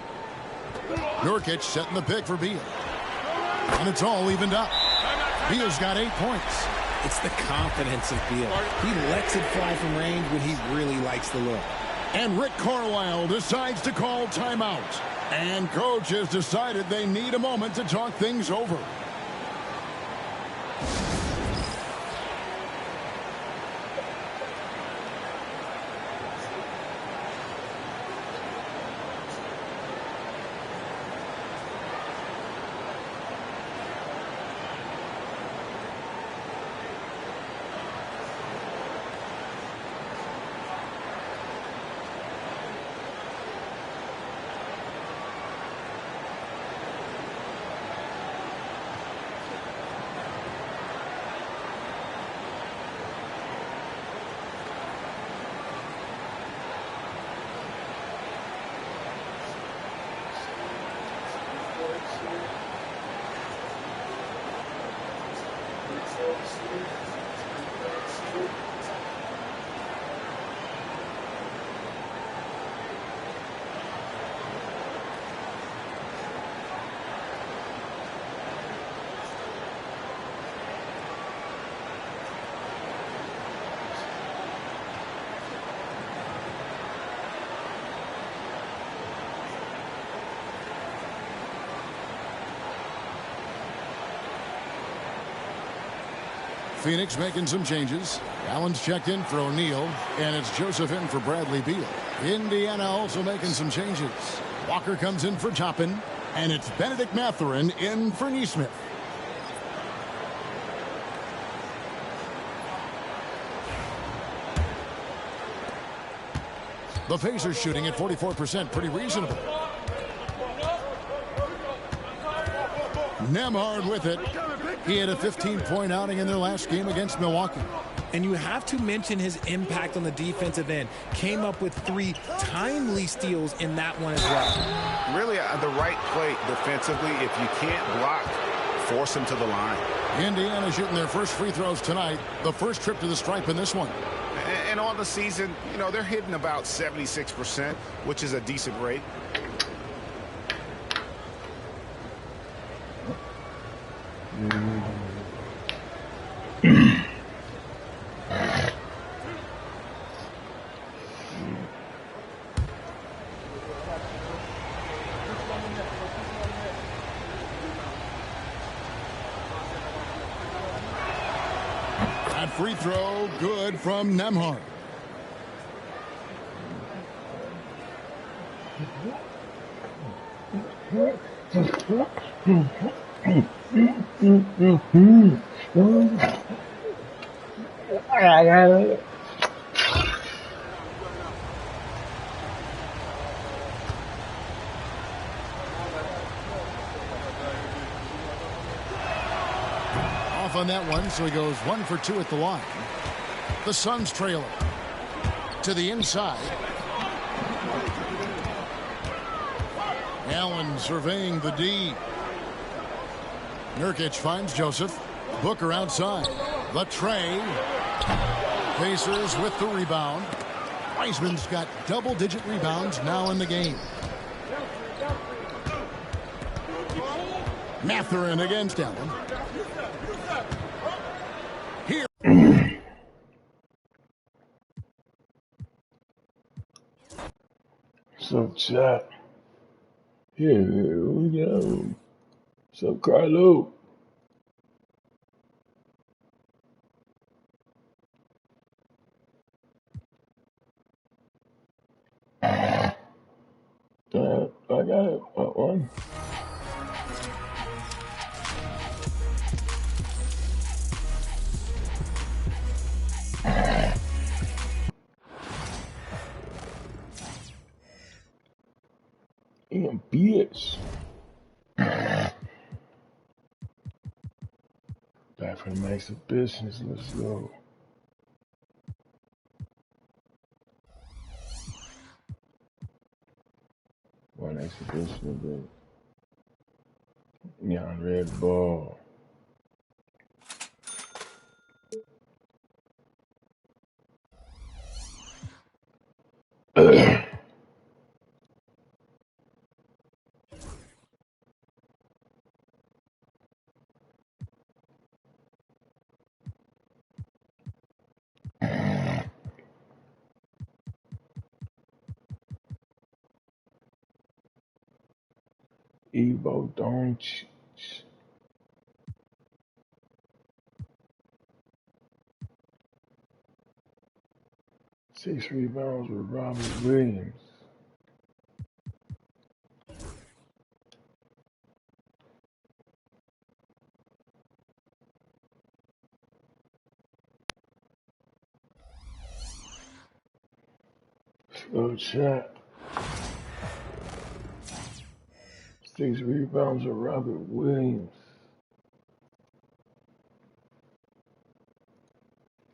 [SPEAKER 12] Nurkic setting the pick for Beal. And it's all evened up. Beal's got 8 points.
[SPEAKER 14] It's the confidence of Beal. He lets it fly from range when he really likes the look.
[SPEAKER 12] And Rick Carlisle decides to call timeout. And coach has decided they need a moment to talk things over. Phoenix making some changes. Allen's checked in for O'Neal, and it's Joseph in for Bradley Beal. Indiana also making some changes. Walker comes in for Toppin, and it's Benedict Mathurin in for Nesmith. The Pacers shooting at 44%, pretty reasonable. Nembhard with it. He had a 15-point outing in their last game against Milwaukee.
[SPEAKER 14] And you have to mention his impact on the defensive end. Came up with 3 timely steals in that one as well.
[SPEAKER 13] Really, the right play defensively. If you can't block, force him to the line.
[SPEAKER 12] Indiana shooting their first free throws tonight. The first trip to the stripe in this one.
[SPEAKER 13] And on the season, you know, they're hitting about 76%, which is a decent rate.
[SPEAKER 12] That free throw good from Nembhard. Off on that one, so he goes 1 for 2 at the line. The Suns trailing to the inside. Allen surveying the D. Nurkic finds Joseph. Booker outside. The tray. Pacers with the rebound. Wiseman's got double-digit rebounds now in the game. Mathurin against Allen. Here.
[SPEAKER 11] So chat. Here we go. So Carlo. I got it. One. Damn, bitch. Back for the exhibitions. Let's go. One exhibition a day. Yeah, red ball. Evo Doncic. 6 rebounds with Robert Williams. Slow chat. 6 rebounds with Robert Williams.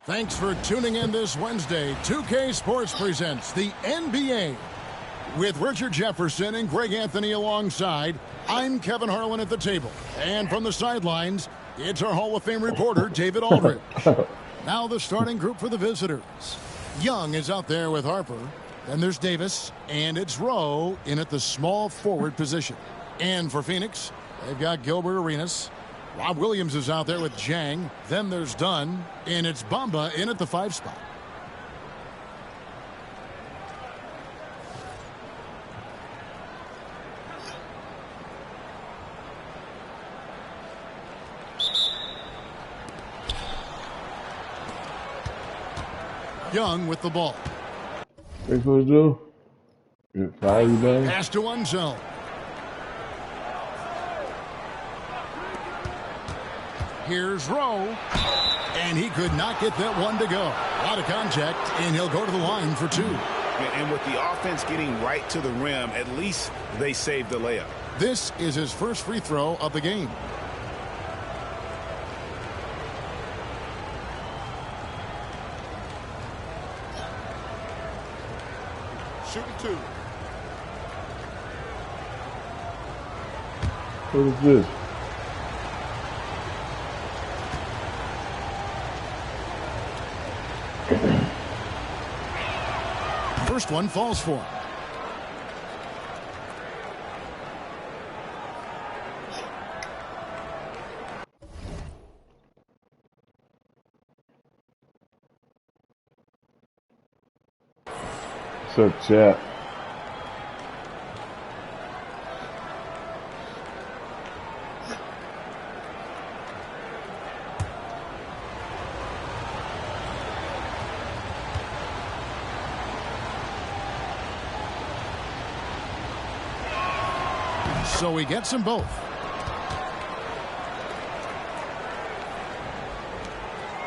[SPEAKER 12] Thanks for tuning in this Wednesday. 2K Sports presents the NBA. With Richard Jefferson and Greg Anthony alongside, I'm Kevin Harlan at the table. And from the sidelines, it's our Hall of Fame reporter, David Aldridge. Now the starting group for the visitors. Young is out there with Harper. Then there's Davis, and it's Rowe in at the small forward position. And for Phoenix, they've got Gilbert Arenas. Rob Williams is out there with Jang. Then there's Dunn, and it's Bamba in at the 5 spot. Young with the ball.
[SPEAKER 11] What you supposed to do? Fire you back?
[SPEAKER 12] Pass to one zone. Here's Rowe, and he could not get that one to go. A lot of contact, and he'll go to the line for 2.
[SPEAKER 13] And with the offense getting right to the rim, at least they saved the layup.
[SPEAKER 12] This is his first free throw of the game.
[SPEAKER 9] Shooting 2.
[SPEAKER 11] What is this?
[SPEAKER 12] First one falls for him.
[SPEAKER 11] What's up, chat?
[SPEAKER 12] So he gets them both.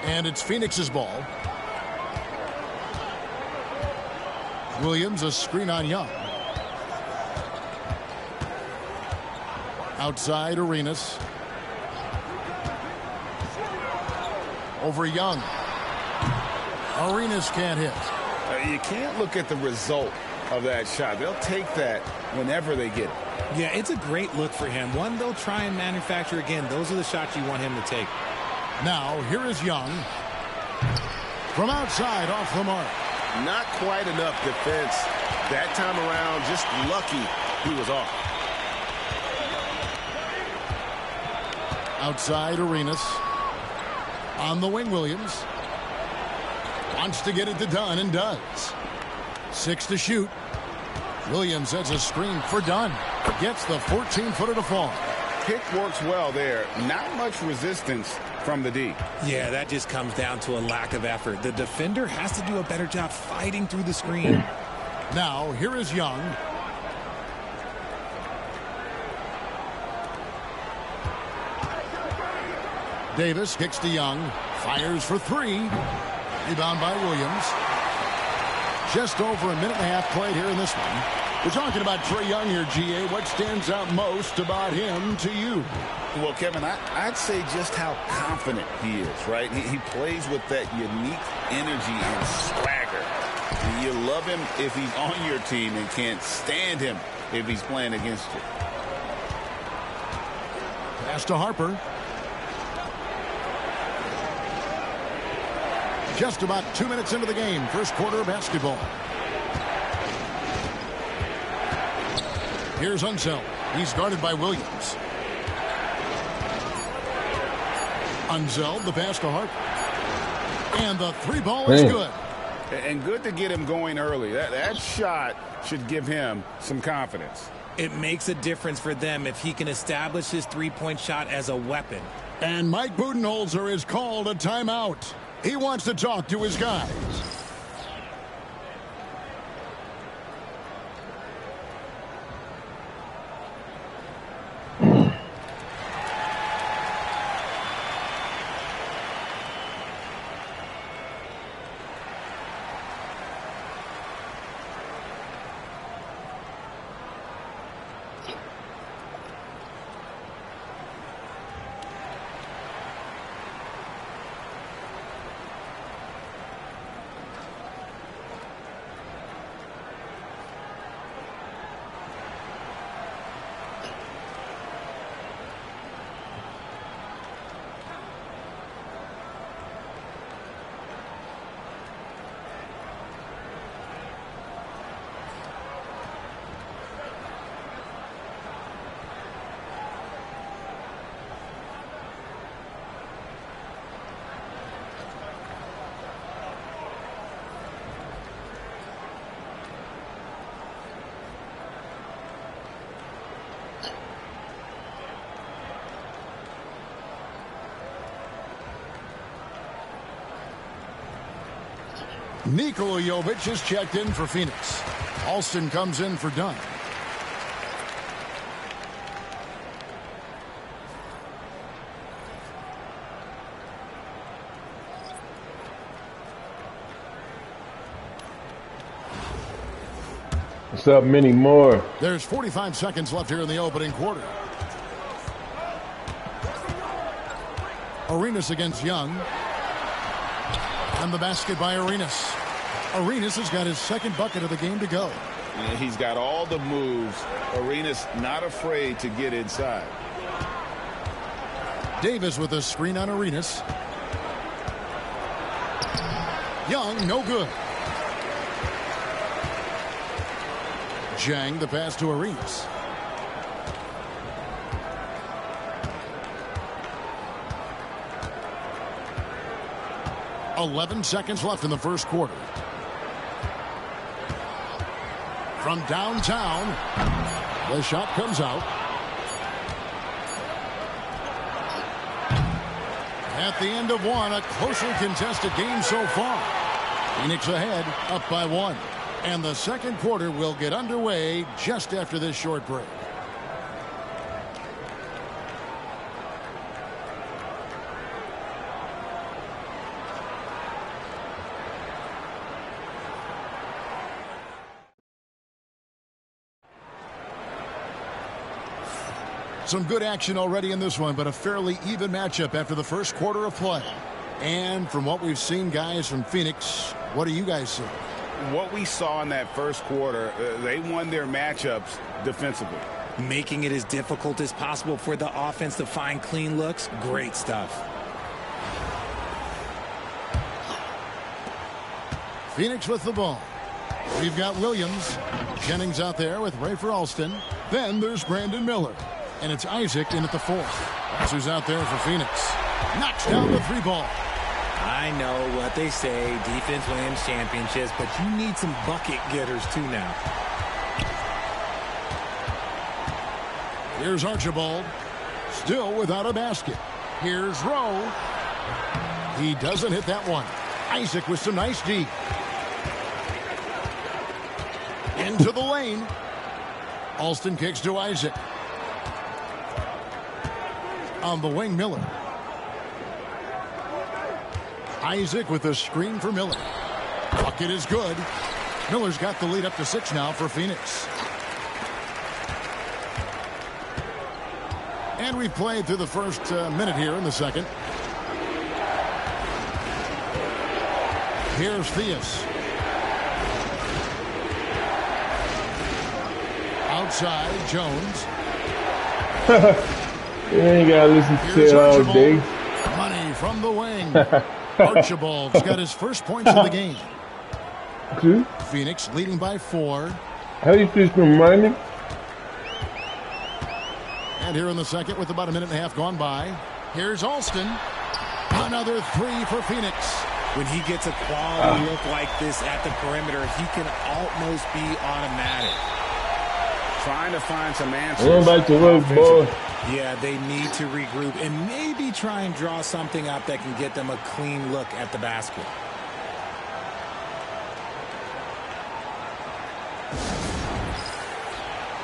[SPEAKER 12] And it's Phoenix's ball. Williams, a screen on Young. Outside Arenas. Over Young. Arenas can't hit.
[SPEAKER 13] You can't look at the result of that shot. They'll take that whenever they get it.
[SPEAKER 14] Yeah, it's a great look for him. One they'll try and manufacture again. Those are the shots you want him to take.
[SPEAKER 12] Now, here is Young. From outside, off the mark.
[SPEAKER 13] Not quite enough defense that time around. Just lucky he was off.
[SPEAKER 12] Outside Arenas. On the wing, Williams. Wants to get it to Dunn and does. 6 to shoot. Williams has a screen for Dunn. Gets the 14-footer to fall.
[SPEAKER 13] Pick works well there. Not much resistance from the D.
[SPEAKER 14] Yeah, that just comes down to a lack of effort. The defender has to do a better job fighting through the screen.
[SPEAKER 12] Now, here is Young. Davis kicks to Young. Fires for three. Rebound by Williams. Just over a minute and a half played here in this one. We're talking about Trae Young here, GA. What stands out most about him to you?
[SPEAKER 16] Well, Kevin, I'd say just how confident he is, right? He plays with that unique energy and swagger. You love him if he's on your team and can't stand him if he's playing against you.
[SPEAKER 12] Pass to Harper. Just about 2 minutes into the game, first quarter of basketball. Here's Unseld. He's guarded by Williams. Unseld, the pass to Harper. And the three ball is good.
[SPEAKER 13] And good to get him going early. That shot should give him some confidence.
[SPEAKER 14] It makes a difference for them if he can establish his three-point shot as a weapon.
[SPEAKER 12] And Mike Budenholzer is called a timeout. He wants to talk to his guys. Nikola Jovic is checked in for Phoenix. Alston comes in for Dunn.
[SPEAKER 11] What's up, many more?
[SPEAKER 12] There's 45 seconds left here in the opening quarter. Arenas against Young. And the basket by Arenas. Arenas has got his second bucket of the game to go.
[SPEAKER 13] And he's got all the moves. Arenas not afraid to get inside.
[SPEAKER 12] Davis with a screen on Arenas. Young, no good. Jang, the pass to Arenas. .11 seconds left in the first quarter. From downtown, the shot comes out. At the end of one, a closely contested game so far. Phoenix ahead, up by one. And the second quarter will get underway just after this short break. Some good action already in this one, but a fairly even matchup after the first quarter of play. And from what we've seen, guys, from Phoenix, what do you guys see?
[SPEAKER 13] What we saw in that first quarter, they won their matchups defensively.
[SPEAKER 14] Making it as difficult as possible for the offense to find clean looks. Great stuff.
[SPEAKER 12] Phoenix with the ball. We've got Williams. Jennings out there with Ray for Alston. Then there's Brandon Miller. And it's Isaac in at the fourth. That's who's out there for Phoenix. Knocks down the three ball.
[SPEAKER 14] I know what they say, defense wins championships, but you need some bucket getters too now.
[SPEAKER 12] Here's Archibald. Still without a basket. Here's Rowe. He doesn't hit that one. Isaac with some nice D. Into the lane. Alston kicks to Isaac. On the wing, Miller. Isaac with a screen for Miller. Bucket is good. Miller's got the lead up to 6 now for Phoenix. And we've played through the first minute here in the second. Here's Theus. Outside, Jones.
[SPEAKER 11] You ain't got to listen to it all day.
[SPEAKER 12] Money from the wing. Archibald's got his first points of the game.
[SPEAKER 11] Two.
[SPEAKER 12] Phoenix leading by 4.
[SPEAKER 11] How do you feel from money?
[SPEAKER 12] And here in the second with about a minute and a half gone by. Here's Alston. Another 3 for Phoenix.
[SPEAKER 14] When he gets a quality look like this at the perimeter, he can almost be automatic.
[SPEAKER 13] Trying to find some answers.
[SPEAKER 11] Going back to work, boy.
[SPEAKER 14] Yeah, they need to regroup and maybe try and draw something up that can get them a clean look at the basket.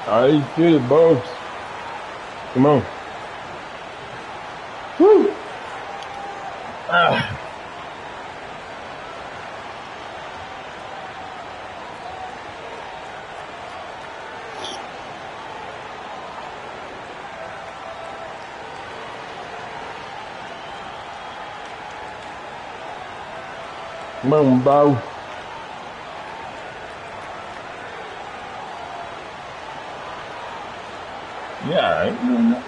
[SPEAKER 11] How do you feel it, Bobs? Come on. Woo! Ah. Come on, Bo. Yeah, I ain't doing that.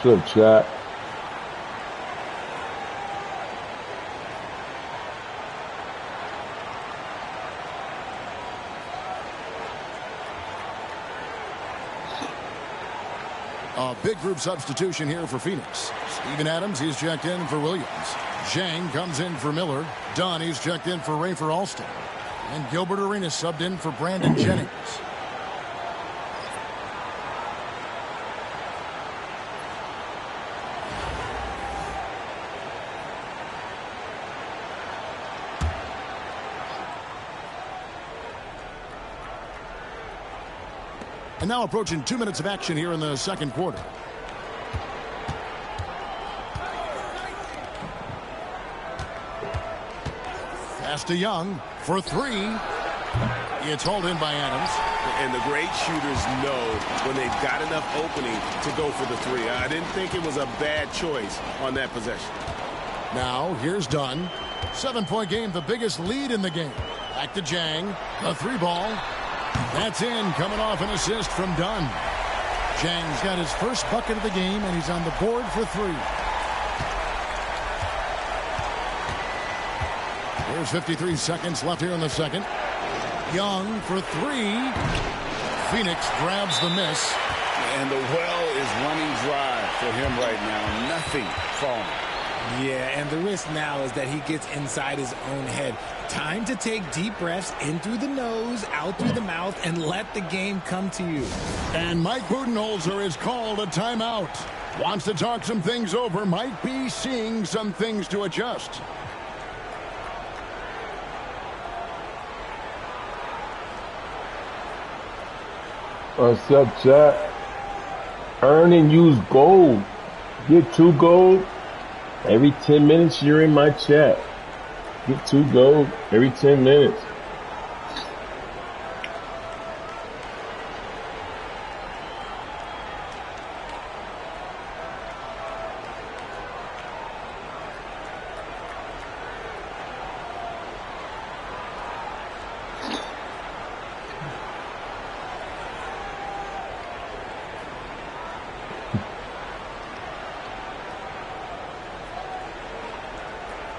[SPEAKER 11] What's up, chat?
[SPEAKER 12] A big group substitution here for Phoenix. Steven Adams, he's checked in for Williams. Zhang comes in for Miller. Dunn, he's checked in for Rafer Alston. And Gilbert Arenas subbed in for Brandon Jennings. And now approaching 2 minutes of action here in the second quarter. Pass to Young for 3. It's hauled in by Adams.
[SPEAKER 13] And the great shooters know when they've got enough opening to go for the 3. I didn't think it was a bad choice on that possession.
[SPEAKER 12] Now here's Dunn. 7-point game, the biggest lead in the game. Back to Zhang. The 3 ball. That's in, coming off an assist from Dunn. Zhang's got his first bucket of the game, and he's on the board for 3. There's 53 seconds left here in the second. Young for 3. Phoenix grabs the miss.
[SPEAKER 13] And the well is running dry for him right now. Nothing falling.
[SPEAKER 14] Yeah, and the risk now is that he gets inside his own head. Time to take deep breaths in through the nose, out through the mouth, and let the game come to you.
[SPEAKER 12] And Mike Budenholzer has called a timeout. Wants to talk some things over. Might be seeing some things to adjust.
[SPEAKER 11] What's up, chat? Earn and use gold. Get 2 gold. Every 10 minutes, you're in my chat. Get 2 gold every 10 minutes.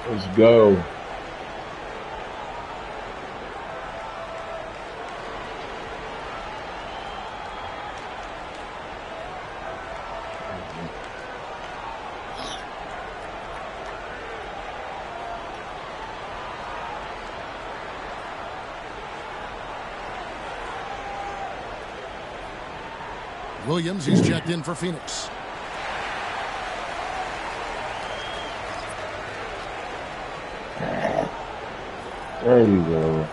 [SPEAKER 11] Let's go.
[SPEAKER 12] Williams, he's checked in for Phoenix.
[SPEAKER 11] There you go.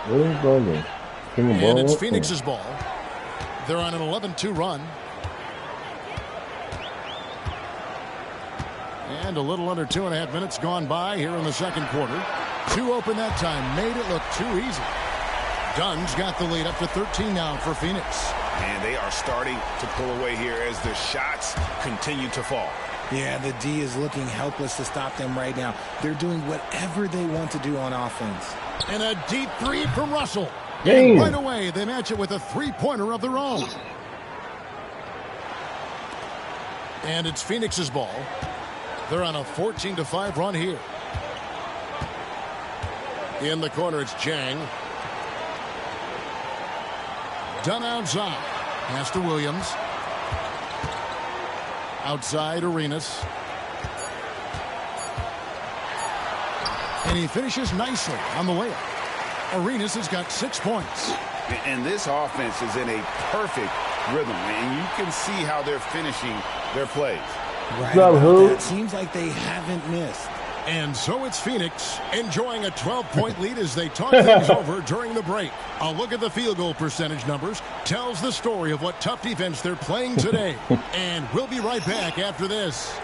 [SPEAKER 11] Where's he going?
[SPEAKER 12] And it's Phoenix's ball. They're on an 11-2 run. And a little under 2.5 minutes gone by here in the second quarter. Two open that time. Made it look too easy. Dunn's got the lead up to 13 now for Phoenix.
[SPEAKER 13] And they are starting to pull away here as the shots continue to fall.
[SPEAKER 14] Yeah, the D is looking helpless to stop them right now. They're doing whatever they want to do on offense.
[SPEAKER 12] And a deep three from Russell.
[SPEAKER 11] Dang.
[SPEAKER 12] And right away, they match it with a three-pointer of their own. And it's Phoenix's ball. They're on a 14-5 run here. In the corner, it's Jang. Dunn outside. Pass to Williams. Outside, Arenas. And he finishes nicely on the layup. Arenas has got 6 points.
[SPEAKER 13] And this offense is in a perfect rhythm, and you can see how they're finishing their plays.
[SPEAKER 14] Right about that. Seems like they haven't missed.
[SPEAKER 12] And so it's Phoenix enjoying a 12-point lead as they talk things over during the break. A look at the field goal percentage numbers tells the story of what tough defense they're playing today. And we'll be right back after this.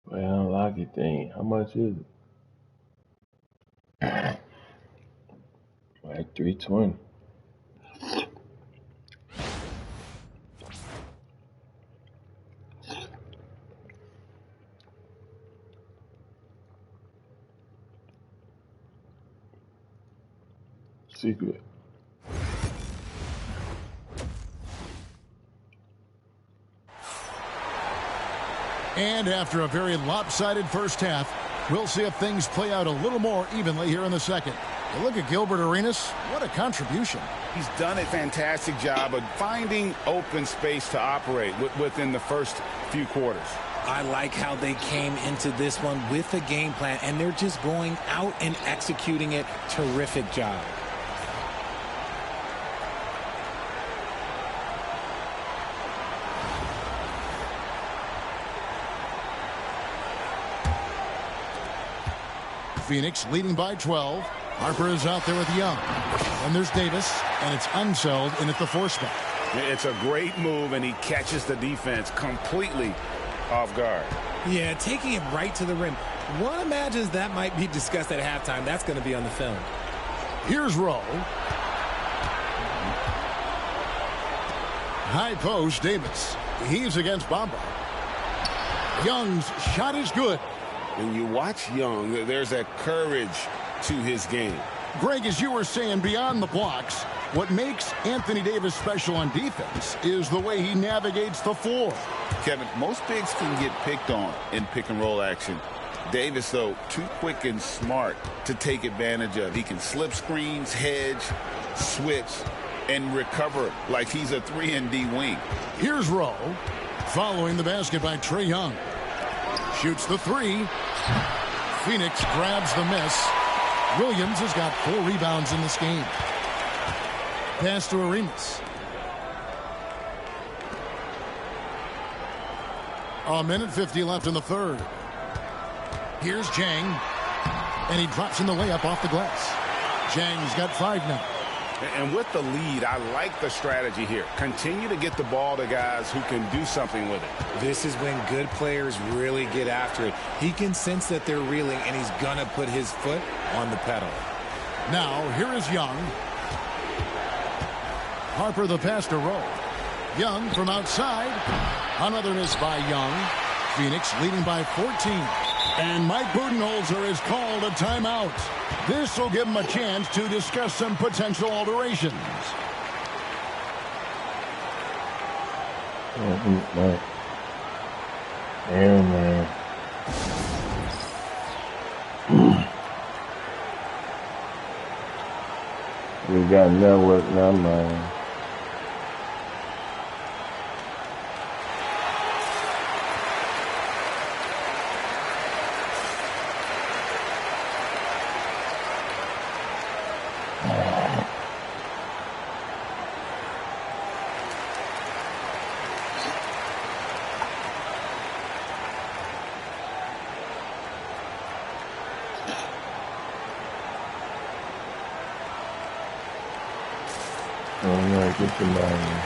[SPEAKER 11] Well, unlock it thing. How much is it? Like 320. Secret.
[SPEAKER 12] And after a very lopsided first half, we'll see if things play out a little more evenly here in the second. And look at Gilbert Arenas. What a contribution.
[SPEAKER 13] He's done a fantastic job of finding open space to operate within the first few quarters.
[SPEAKER 14] I like how they came into this one with a game plan, and they're just going out and executing it. Terrific job.
[SPEAKER 12] Phoenix leading by 12. Harper is out there with Young. And there's Davis, and it's Unseld in at the 4 spot.
[SPEAKER 13] It's a great move, and he catches the defense completely off guard.
[SPEAKER 14] Yeah, taking it right to the rim. One imagines that might be discussed at halftime. That's going to be on the film.
[SPEAKER 12] Here's Rowe. High post, Davis. He's against Bamba. Young's shot is good.
[SPEAKER 13] When you watch Young, there's a courage to his game.
[SPEAKER 12] Greg, as you were saying, beyond the blocks, what makes Anthony Davis special on defense is the way he navigates the floor.
[SPEAKER 16] Kevin, most bigs can get picked on in pick-and-roll action. Davis, though, too quick and smart to take advantage of. He can slip screens, hedge, switch, and recover like he's a 3-and-D wing.
[SPEAKER 12] Here's Rowe. Following the basket by Trae Young. Shoots the 3. Phoenix grabs the miss. Williams has got 4 rebounds in this game. Pass to Arenas. A minute 50 left in the third. Here's Jang. And he drops in the layup off the glass. Jang's got 5 now.
[SPEAKER 13] And with the lead, I like the strategy here. Continue to get the ball to guys who can do something with it.
[SPEAKER 14] This is when good players really get after it. He can sense that they're reeling, and he's going to put his foot on the pedal.
[SPEAKER 12] Now, here is Young. Harper the pass to Rowe. Young from outside. Another miss by Young. Phoenix leading by 14. And Mike Budenholzer has called a timeout. This will give him a chance to discuss some potential alterations.
[SPEAKER 11] Man. We got network now, man. Get the money.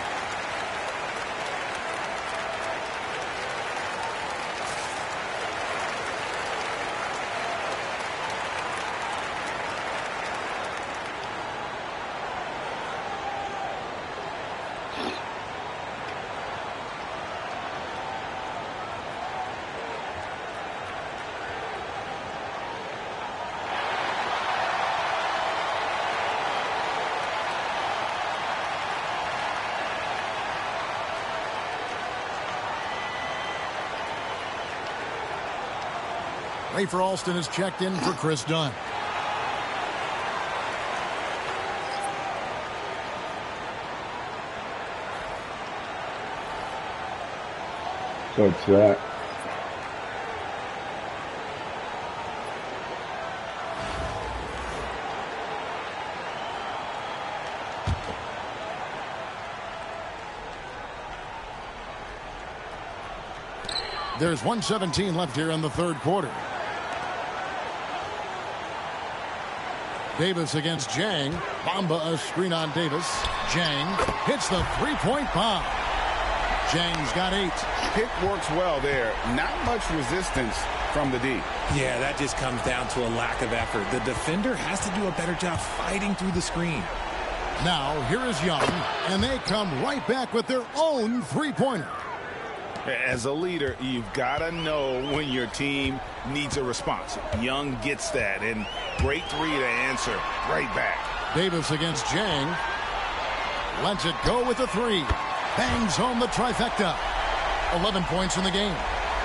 [SPEAKER 12] Rafer Alston is checked in for Chris Dunn.
[SPEAKER 11] What's that?
[SPEAKER 12] There's 1:17 left here in the third quarter. Davis against Jang. Bamba a screen on Davis. Jang hits the three-point bomb. Jang's got 8.
[SPEAKER 16] Pick works well there. Not much resistance from the D.
[SPEAKER 14] Yeah, that just comes down to a lack of effort. The defender has to do a better job fighting through the screen.
[SPEAKER 12] Now, here is Young, and they come right back with their own three-pointer.
[SPEAKER 16] As a leader, you've got to know when your team needs a response. Young gets that, and great three to answer right back.
[SPEAKER 12] Davis against Jang. Lets it go with the 3. Bangs home the trifecta. 11 points in the game.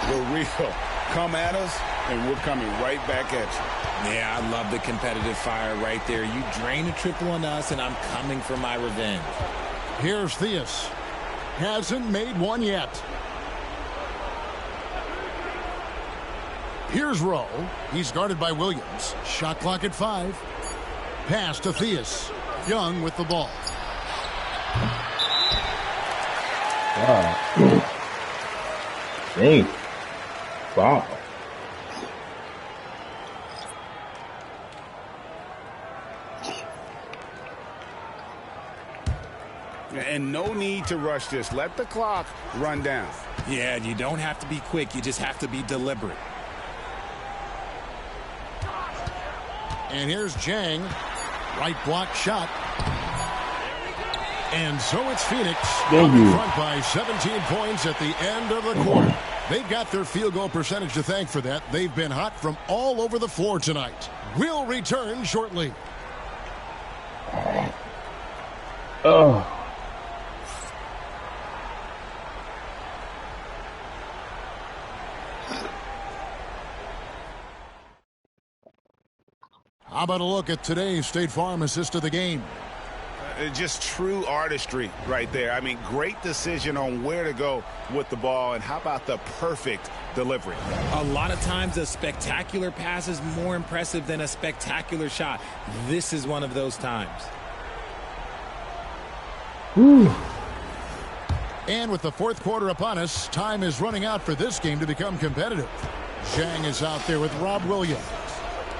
[SPEAKER 16] We're real. Come at us, and we're coming right back at you.
[SPEAKER 14] Yeah, I love the competitive fire right there. You drain a triple on us, and I'm coming for my revenge.
[SPEAKER 12] Here's Theus. Hasn't made one yet. Here's Rowe. He's guarded by Williams. Shot clock at 5. Pass to Theus. Young with the ball.
[SPEAKER 11] Wow. Dang. Wow.
[SPEAKER 16] And no need to rush this. Let the clock run down.
[SPEAKER 14] Yeah, you don't have to be quick. You just have to be deliberate.
[SPEAKER 12] And here's Jang. Right block shot. And so it's Phoenix in front by 17 points at the end of the quarter. They've got their field goal percentage to thank for that. They've been hot from all over the floor tonight. We'll return shortly.
[SPEAKER 11] Oh.
[SPEAKER 12] How about a look at today's State Farm assist of the game?
[SPEAKER 16] Just true artistry right there. I mean, great decision on where to go with the ball, and how about the perfect delivery?
[SPEAKER 14] A lot of times a spectacular pass is more impressive than a spectacular shot. This is one of those times.
[SPEAKER 12] Whew. And with the fourth quarter upon us, time is running out for this game to become competitive. Zhang is out there with Rob Williams.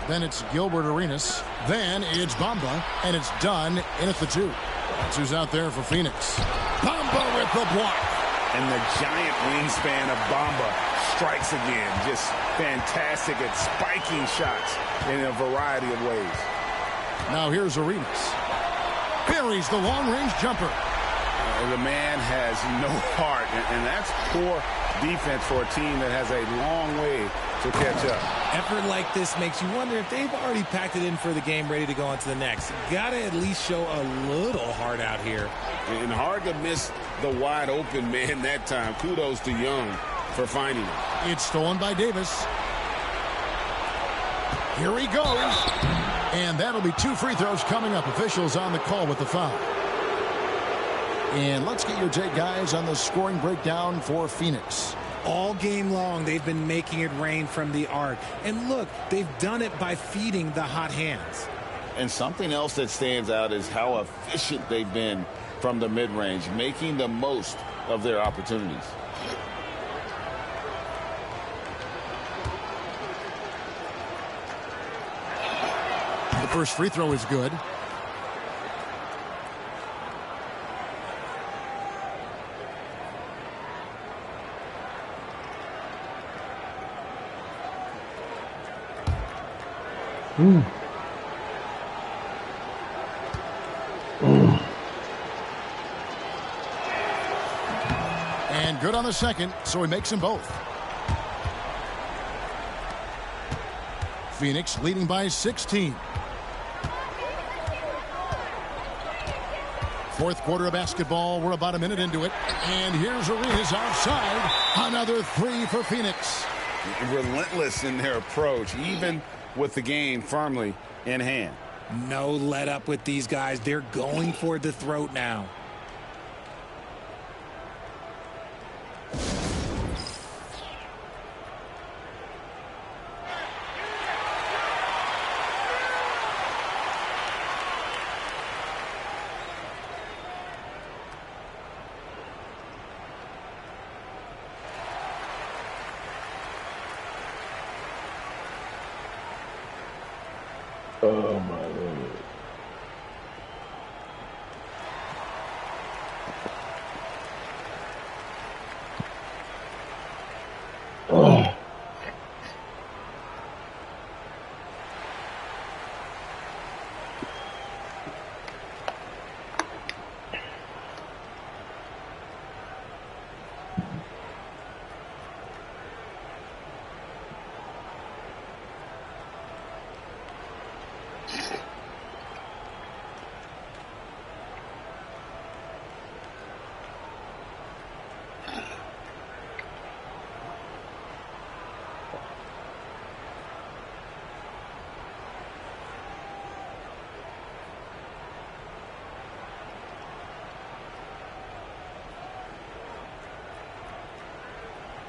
[SPEAKER 12] Then it's Gilbert Arenas. Then it's Bamba, and it's done in at the 2. That's who's out there for Phoenix. Bamba with the block.
[SPEAKER 16] And the giant wingspan of Bamba strikes again. Just fantastic at spiking shots in a variety of ways.
[SPEAKER 12] Now here's Arenas. Buries the long-range jumper.
[SPEAKER 13] The man has no heart, and that's poor defense for a team that has a long way to catch up.
[SPEAKER 14] Effort like this makes you wonder if they've already packed it in for the game, ready to go on to the next. Got to at least show a little heart out here.
[SPEAKER 13] And hard to miss the wide open man that time. Kudos to Young for finding him.
[SPEAKER 12] It's stolen by Davis. Here he goes. And that'll be 2 free throws coming up. Officials on the call with the foul. And let's get your take, guys, on the scoring breakdown for Phoenix.
[SPEAKER 14] All game long, they've been making it rain from the arc. And look, they've done it by feeding the hot hands.
[SPEAKER 16] And something else that stands out is how efficient they've been from the mid-range, making the most of their opportunities.
[SPEAKER 12] The first free throw is good. And good on the second, so he makes them both. Phoenix leading by 16. Fourth quarter of basketball. We're about a minute into it. And here's Arenas outside. Another 3 for Phoenix.
[SPEAKER 13] Relentless in their approach, even with the game firmly in hand.
[SPEAKER 14] No let up with these guys. They're going for the throat now.
[SPEAKER 11] Oh, my Lord. Oh.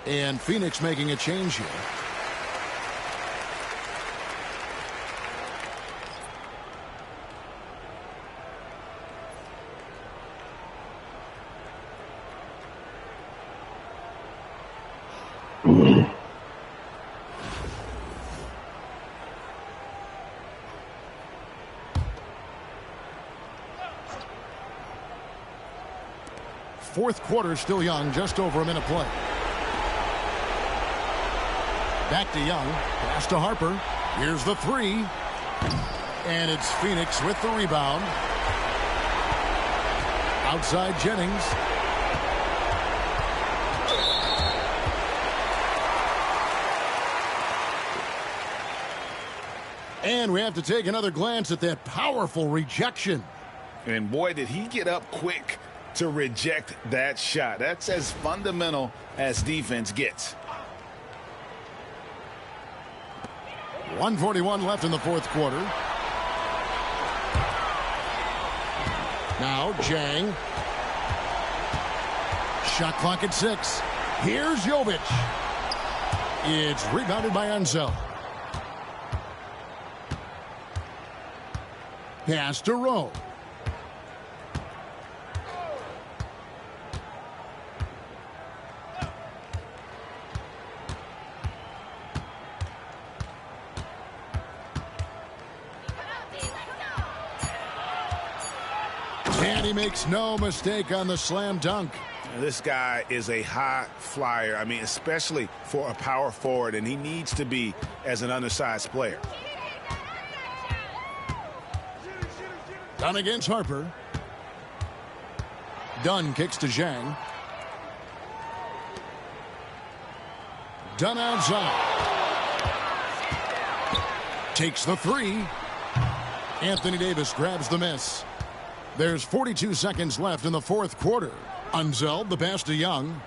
[SPEAKER 12] And Phoenix making a change here. Fourth quarter still young, just over a minute play. Back to Young, pass to Harper. Here's the 3. And it's Phoenix with the rebound. Outside Jennings. And we have to take another glance at that powerful rejection.
[SPEAKER 13] And boy, did he get up quick to reject that shot. That's as fundamental as defense gets.
[SPEAKER 12] 1:41 left in the fourth quarter. Now Jang. Shot clock at 6. Here's Jovic. It's rebounded by Ansel. Pass to Rowe. And he makes no mistake on the slam dunk.
[SPEAKER 13] This guy is a high flyer. I mean, especially for a power forward, and he needs to be as an undersized player.
[SPEAKER 12] Done against Harper. Dunn kicks to Zhang. Dunn outside. Takes the three. Anthony Davis grabs the miss. There's 42 seconds left in the fourth quarter. Unzeld, the pass to Young.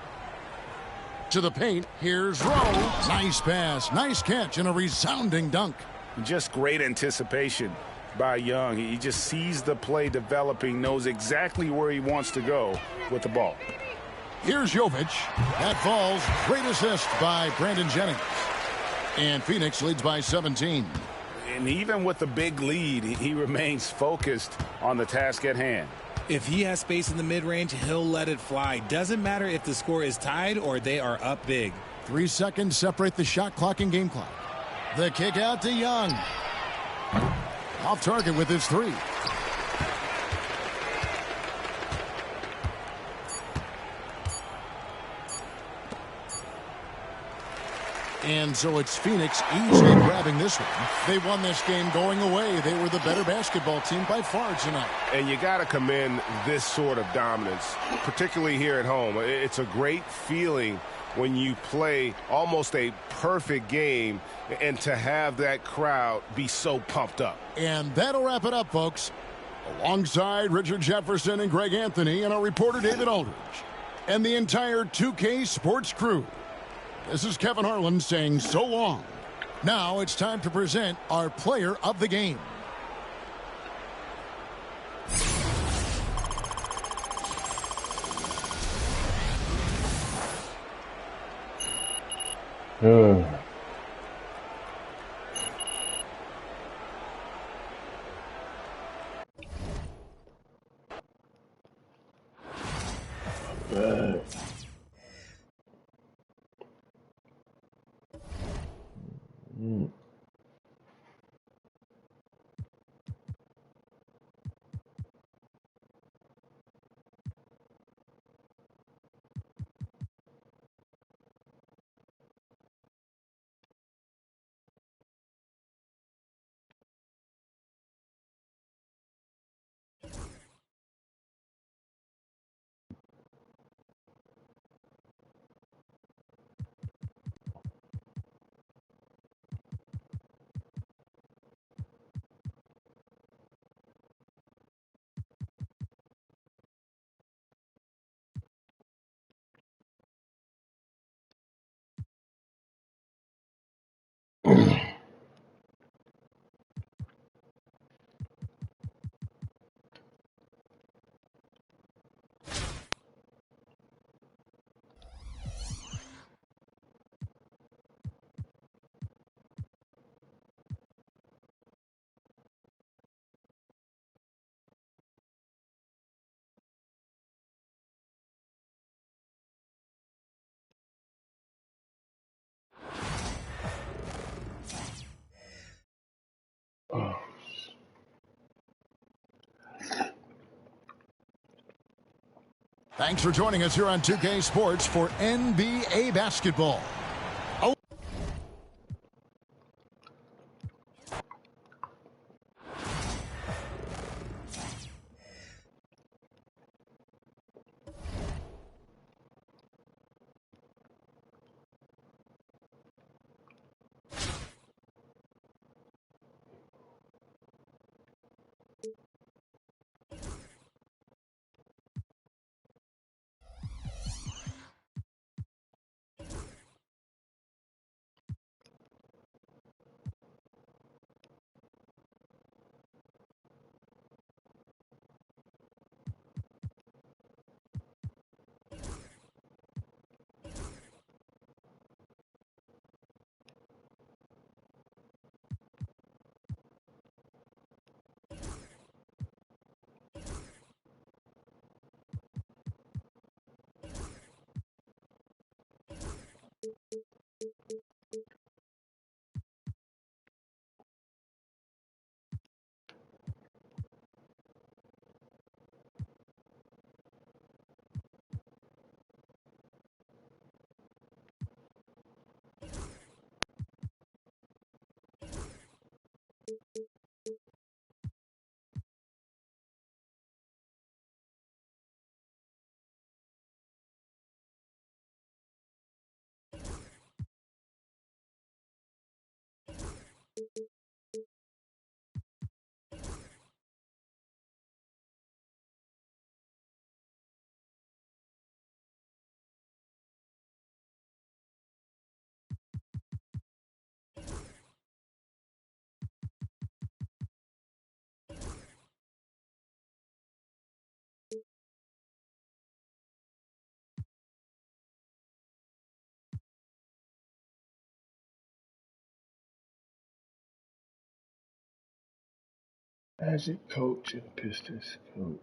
[SPEAKER 12] To the paint, here's Rowe. Nice pass, nice catch, and a resounding dunk.
[SPEAKER 13] Just great anticipation by Young. He just sees the play developing, knows exactly where he wants to go with the ball.
[SPEAKER 12] Here's Jovic. That falls. Great assist by Brandon Jennings. And Phoenix leads by 17.
[SPEAKER 13] And even with the big lead, he remains focused on the task at hand.
[SPEAKER 14] If he has space in the mid-range, he'll let it fly. Doesn't matter if the score is tied or they are up big.
[SPEAKER 12] 3 seconds separate the shot clock and game clock. The kick out to Young. Off target with his three. And so it's Phoenix easily grabbing this one. They won this game going away. They were the better basketball team by far tonight.
[SPEAKER 1] And you got to commend this sort of dominance, particularly here at home. It's a great feeling when you play almost a perfect game and to have that crowd be so pumped up.
[SPEAKER 12] And that'll wrap it up, folks. Alongside Richard Jefferson and Greg Anthony and our reporter David Aldridge and the entire 2K Sports crew. This is Kevin Harlan saying so long. Now it's time to present our player of the game. Thanks for joining us here on 2K Sports for NBA basketball.
[SPEAKER 11] Magic coach and Pistons coach.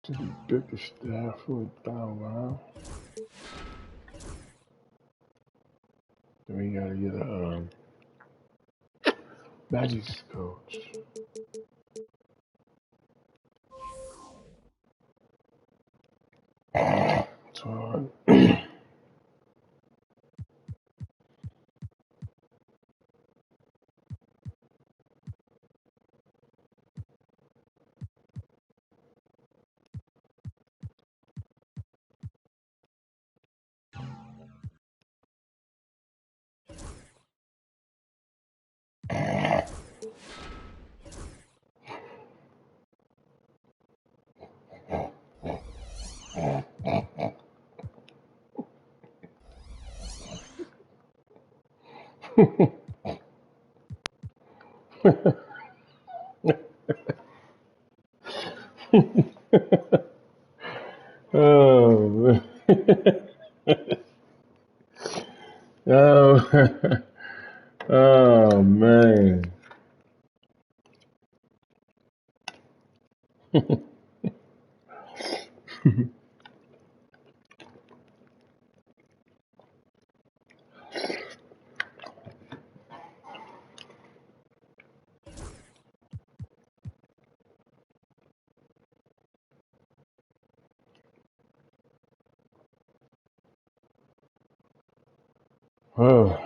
[SPEAKER 11] To be bigger staff for a while. Then we gotta get a Magic's coach. So, oh, man. Oh, oh man. Oh.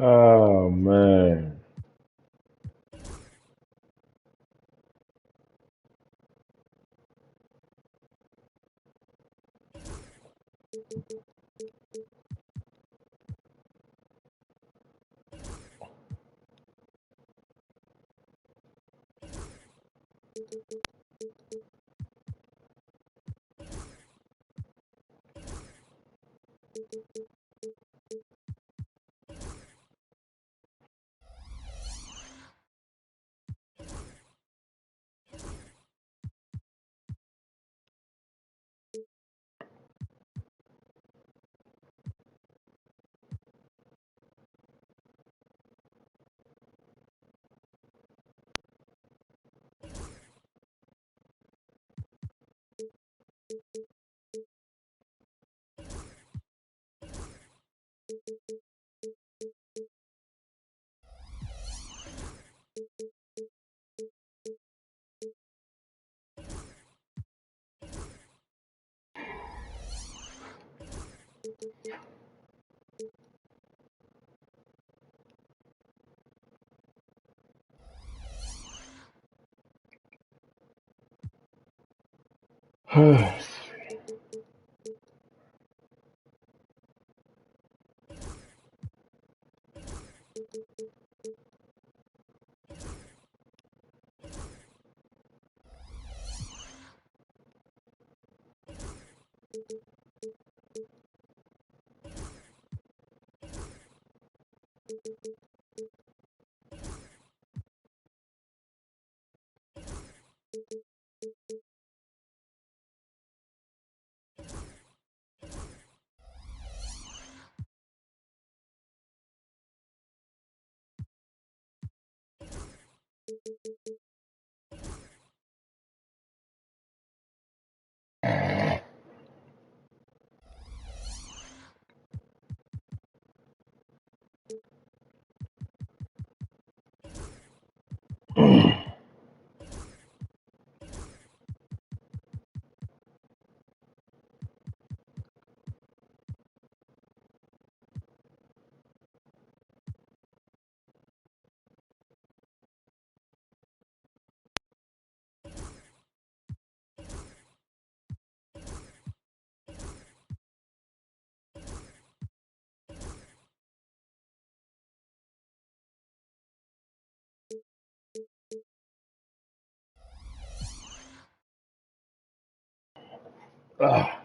[SPEAKER 11] Oh man. Ah.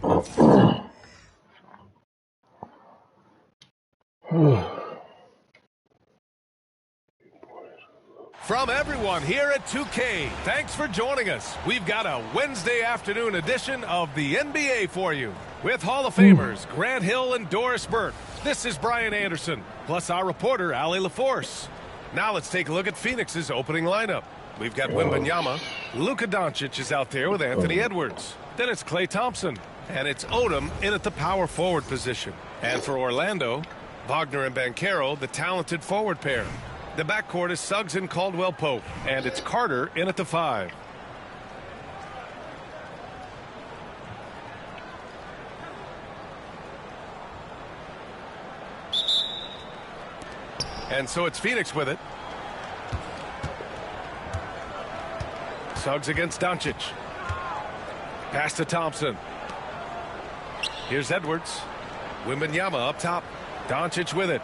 [SPEAKER 1] From everyone here at 2K, thanks for joining us. We've got a Wednesday afternoon edition of the NBA for you with Hall of Famers Grant Hill and Doris Burke. This is Brian Anderson, plus our reporter, Allie LaForce. Now let's take a look at Phoenix's opening lineup. We've got Wembanyama. Luka Doncic is out there with Anthony Edwards. Then it's Klay Thompson. And it's Odom in at the power forward position. And for Orlando, Wagner and Banchero, the talented forward pair. The backcourt is Suggs and Caldwell-Pope. And it's Carter in at the 5. And so it's Phoenix with it. Suggs against Doncic. Pass to Thompson. Here's Edwards. Wembanyama up top. Doncic with it.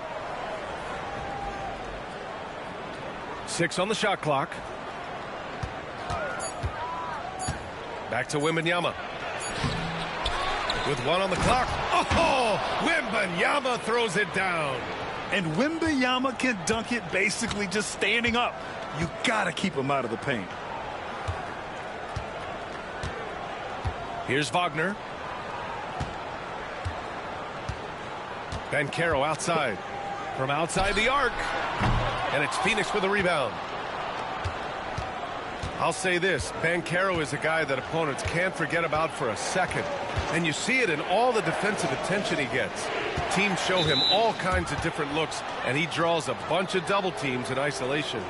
[SPEAKER 1] 6 on the shot clock. Back to Wembanyama. With 1 on the clock. Oh! Wembanyama throws it down.
[SPEAKER 3] And Wembanyama can dunk it basically just standing up. You gotta keep him out of the paint.
[SPEAKER 1] Here's Wagner. Banchero outside. From outside the arc. And it's Phoenix with a rebound. I'll say this. Banchero is a guy that opponents can't forget about for a second. And you see it in all the defensive attention he gets. Teams show him all kinds of different looks, and he draws a bunch of double teams in isolation.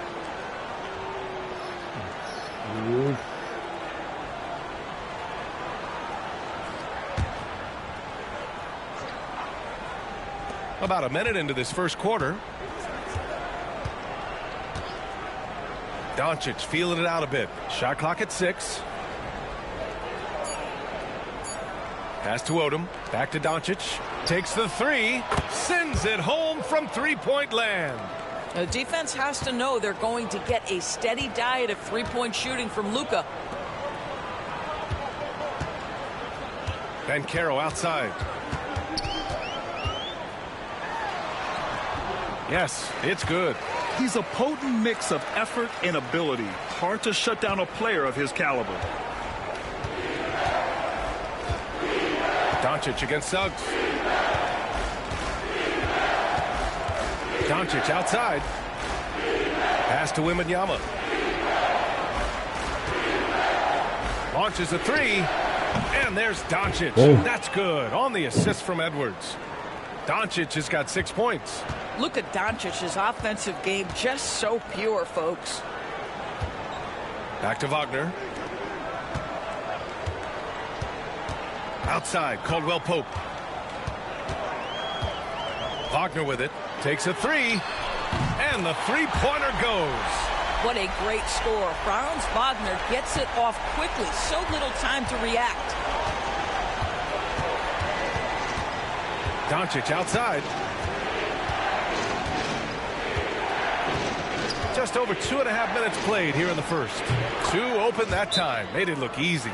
[SPEAKER 1] About a minute into this first quarter. Doncic feeling it out a bit. Shot clock at 6. Pass to Odom. Back to Doncic. Takes the 3. Sends it home from three-point land.
[SPEAKER 4] The defense has to know they're going to get a steady diet of three-point shooting from Luka.
[SPEAKER 1] Banchero outside. Yes, it's good.
[SPEAKER 3] He's a potent mix of effort and ability. Hard to shut down a player of his caliber.
[SPEAKER 1] Doncic against Suggs. Doncic outside. Pass to Wembanyama. Launches a 3. And there's Doncic. That's good. On the assist from Edwards. Doncic has got 6 points.
[SPEAKER 4] Luka Doncic's offensive game just so pure, folks.
[SPEAKER 1] Back to Wagner. Outside, Caldwell-Pope. Wagner with it. Takes a 3. And the three-pointer goes.
[SPEAKER 4] What a great score. Franz Wagner gets it off quickly. So little time to react.
[SPEAKER 1] Doncic outside. Just over 2.5 minutes played here in the first. 2 open that time. Made it look easy.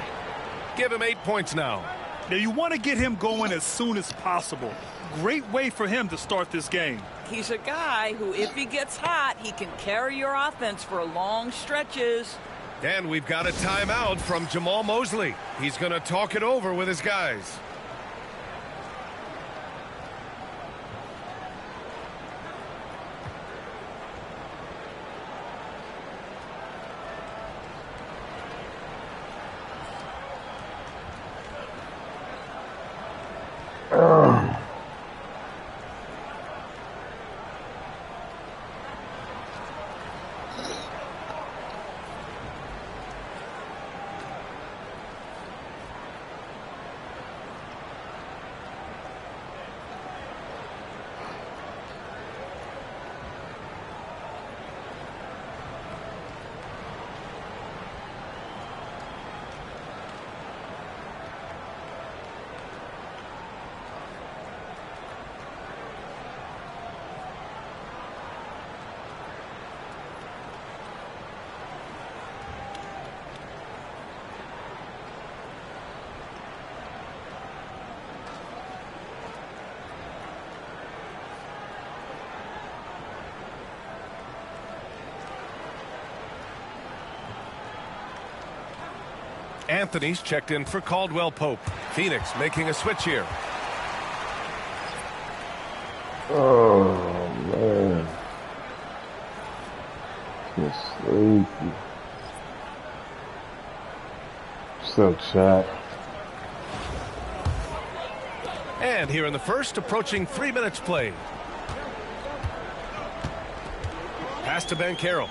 [SPEAKER 1] Give him 8 points now.
[SPEAKER 3] Now you want to get him going as soon as possible. Great way for him to start this game.
[SPEAKER 4] He's a guy who, if he gets hot, he can carry your offense for long stretches.
[SPEAKER 1] And we've got a timeout from Jamal Mosley. He's going to talk it over with his guys. Anthony's checked in for Caldwell Pope. Phoenix making a switch here.
[SPEAKER 11] Oh, man. Just sleepy. What's up, chat?
[SPEAKER 1] And here in the first, approaching 3 minutes played. Pass to Banchero.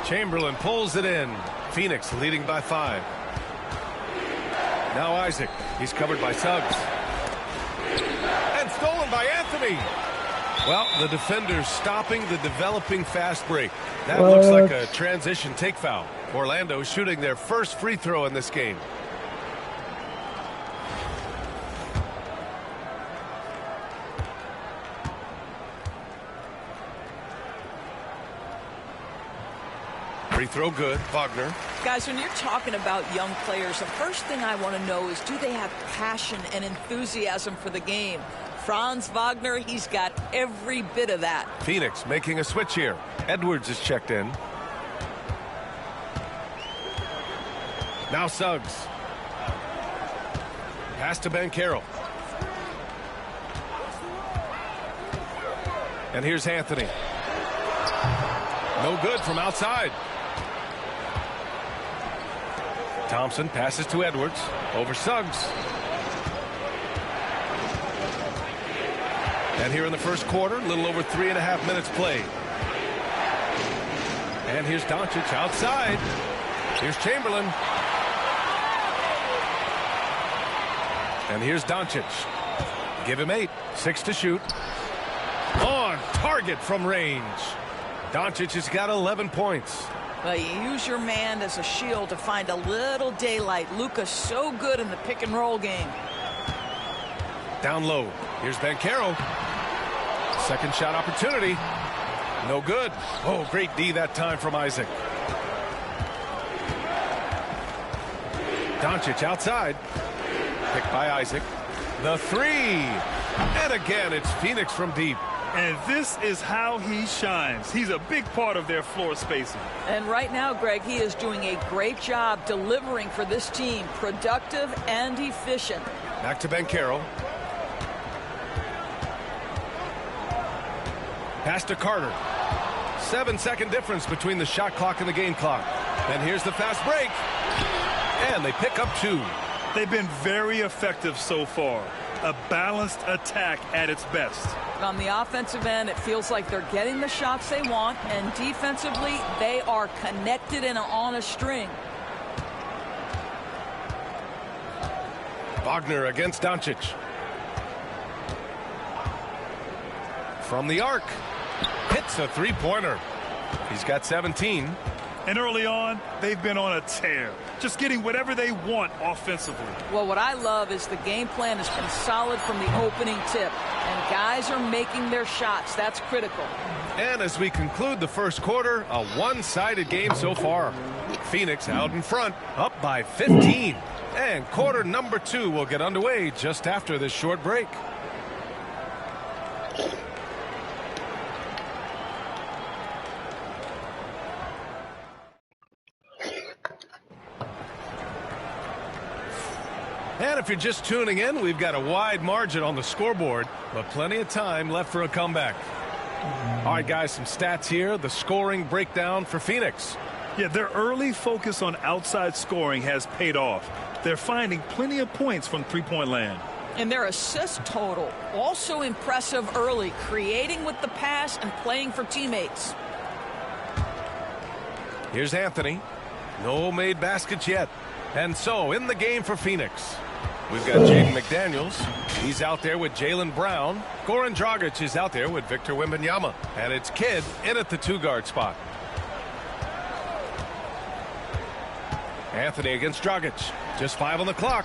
[SPEAKER 1] Chamberlain pulls it in. Phoenix leading by 5. Now Isaac. He's covered by Suggs. And stolen by Anthony. Well, the defender's stopping the developing fast break. That looks like a transition take foul. Orlando shooting their first free throw in this game. Free throw good. Wagner.
[SPEAKER 4] Guys, when you're talking about young players, the first thing I want to know is, do they have passion and enthusiasm for the game? Franz Wagner, he's got every bit of that.
[SPEAKER 1] Phoenix making a switch here. Edwards is checked in. Now Suggs. Pass to Banchero. And here's Anthony. No good from outside. Thompson passes to Edwards. Over Suggs. And here in the first quarter, a little over 3.5 minutes played. And here's Doncic outside. Here's Chamberlain. And here's Doncic. Give him 8. 6 to shoot. On target from range. Doncic has got 11 points.
[SPEAKER 4] Well, you use your man as a shield to find a little daylight. Luka's so good in the pick and roll game.
[SPEAKER 1] Down low. Here's Banchero. Second shot opportunity. No good. Oh, great D that time from Isaac. Doncic outside. Picked by Isaac. The 3. And again, it's Phoenix from deep.
[SPEAKER 3] And this is how he shines. He's a big part of their floor spacing.
[SPEAKER 4] And right now, Greg, he is doing a great job delivering for this team. Productive and efficient.
[SPEAKER 1] Back to Banchero. Pass to Carter. 7-second difference between the shot clock and the game clock. And here's the fast break. And they pick up 2.
[SPEAKER 3] They've been very effective so far. A balanced attack at its best.
[SPEAKER 4] On the offensive end, it feels like they're getting the shots they want, and defensively, they are connected and on a string.
[SPEAKER 1] Wagner against Doncic. From the arc. Hits a three-pointer. He's got 17.
[SPEAKER 3] And early on, they've been on a tear. Just getting whatever they want offensively.
[SPEAKER 4] Well, what I love is the game plan has been solid from the opening tip. And guys are making their shots. That's critical.
[SPEAKER 1] And as we conclude the first quarter, a one-sided game so far. Phoenix out in front, up by 15. And quarter number 2 will get underway just after this short break. And if you're just tuning in, we've got a wide margin on the scoreboard, but plenty of time left for a comeback. All right, guys, some stats here. The scoring breakdown for Phoenix.
[SPEAKER 3] Yeah, their early focus on outside scoring has paid off. They're finding plenty of points from three-point land.
[SPEAKER 4] And their assist total, also impressive early, creating with the pass and playing for teammates.
[SPEAKER 1] Here's Anthony. No made baskets yet. And so, in the game for Phoenix, we've got Jaden McDaniels. He's out there with Jaylen Brown. Goran Dragic is out there with Victor Wembanyama. And it's Kidd in at the 2-guard spot. Anthony against Dragic. Just 5 on the clock.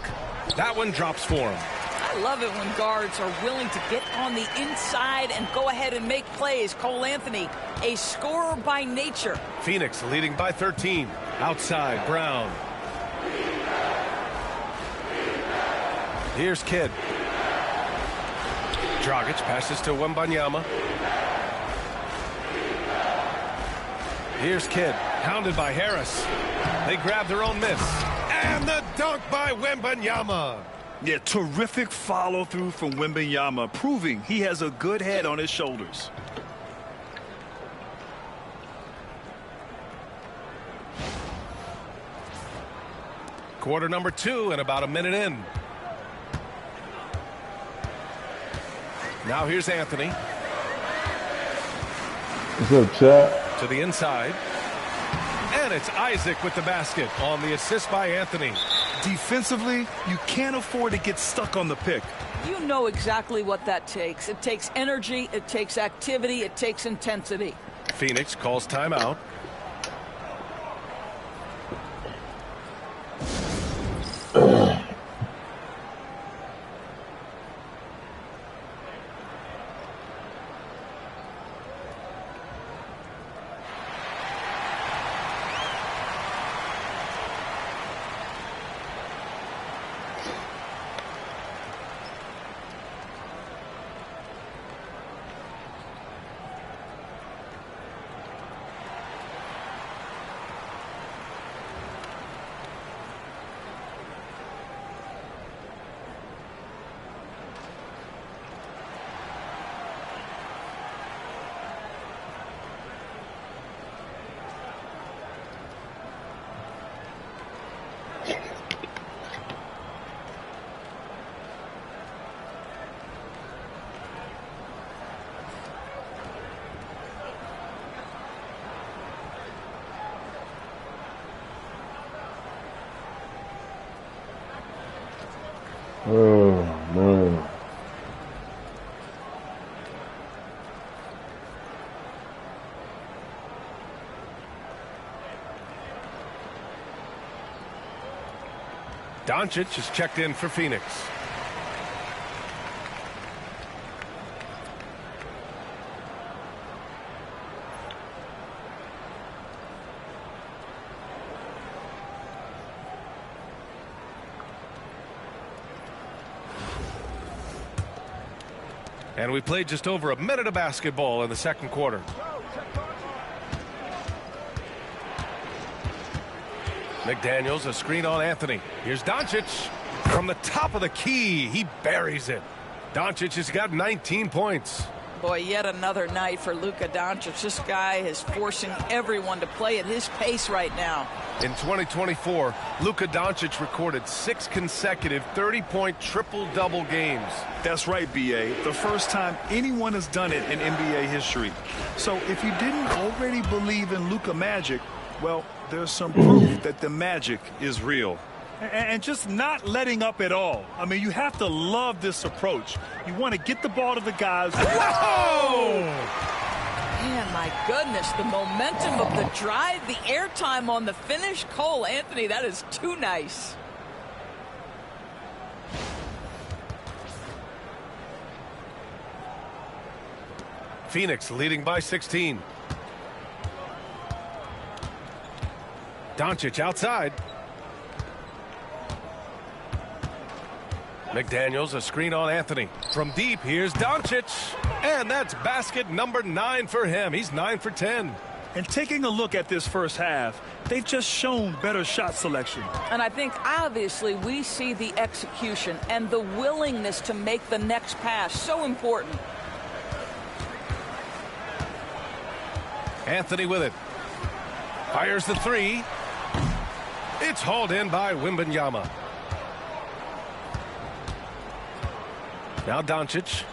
[SPEAKER 1] That one drops for him.
[SPEAKER 4] I love it when guards are willing to get on the inside and go ahead and make plays. Cole Anthony, a scorer by nature.
[SPEAKER 1] Phoenix leading by 13. Outside, Brown. Here's Kidd. Dragic passes to Wembanyama. Here's Kidd, hounded by Harris. They grab their own miss. And the dunk by Wembanyama.
[SPEAKER 3] Yeah, terrific follow-through from Wembanyama, proving he has a good head on his shoulders.
[SPEAKER 1] Quarter number 2 and about a minute in. Now here's Anthony.
[SPEAKER 11] What's up, chat?
[SPEAKER 1] To the inside. And it's Isaac with the basket on the assist by Anthony.
[SPEAKER 3] Defensively, you can't afford to get stuck on the pick.
[SPEAKER 4] You know exactly what that takes. It takes energy, it takes activity, it takes intensity.
[SPEAKER 1] Phoenix calls timeout.
[SPEAKER 11] Oh, man.
[SPEAKER 1] Doncic is checked in for Phoenix. And we played just over a minute of basketball in the second quarter. McDaniels, a screen on Anthony. Here's Doncic from the top of the key. He buries it. Doncic has got 19 points.
[SPEAKER 4] Boy, yet another night for Luka Doncic. This guy is forcing everyone to play at his pace right now.
[SPEAKER 1] In 2024, Luka Doncic recorded 6 consecutive 30-point triple-double games.
[SPEAKER 3] That's right, B.A. The first time anyone has done it in NBA history. So if you didn't already believe in Luka magic, well, there's some proof that the magic is real. And just not letting up at all. I mean, you have to love this approach. You want to get the ball to the guys.
[SPEAKER 4] Whoa! Man, my goodness, the momentum of the drive, the airtime on the finish. Cole Anthony, that is too nice.
[SPEAKER 1] Phoenix leading by 16. Doncic outside. McDaniels, a screen on Anthony. From deep, here's Doncic. And that's basket number 9 for him. He's 9 for 10.
[SPEAKER 3] And taking a look at this first half, they've just shown better shot selection.
[SPEAKER 4] And I think obviously we see the execution and the willingness to make the next pass so important.
[SPEAKER 1] Anthony with it. Fires the 3. It's hauled in by Wembanyama. Now Doncic.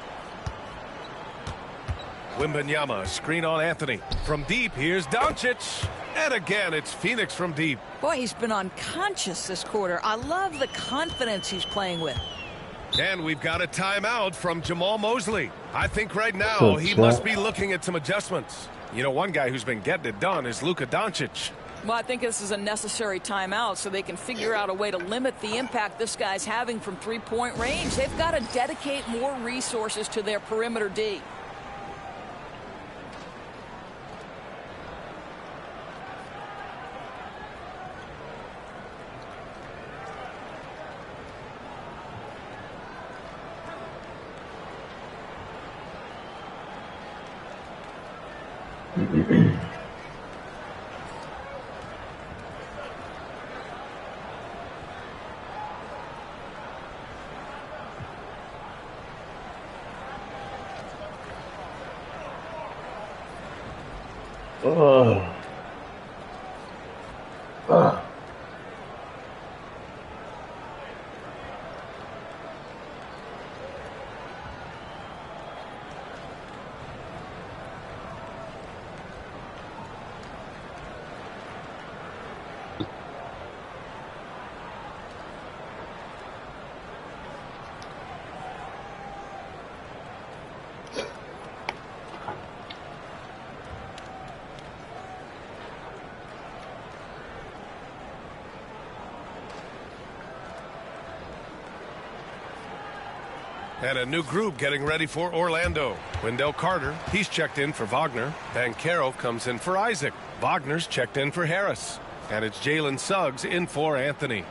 [SPEAKER 1] Wembanyama, screen on Anthony. From deep, here's Doncic. And again, it's Phoenix from deep.
[SPEAKER 4] Boy, he's been unconscious this quarter. I love the confidence he's playing with.
[SPEAKER 1] And we've got a timeout from Jamal Mosley. I think right now he must be looking at some adjustments. You know, one guy who's been getting it done is Luka Doncic.
[SPEAKER 4] Well, I think this is a necessary timeout so they can figure out a way to limit the impact this guy's having from three-point range. They've got to dedicate more resources to their perimeter D.
[SPEAKER 1] And a new group getting ready for Orlando. Wendell Carter, he's checked in for Wagner. Banchero comes in for Isaac. Wagner's checked in for Harris. And it's Jalen Suggs in for Anthony.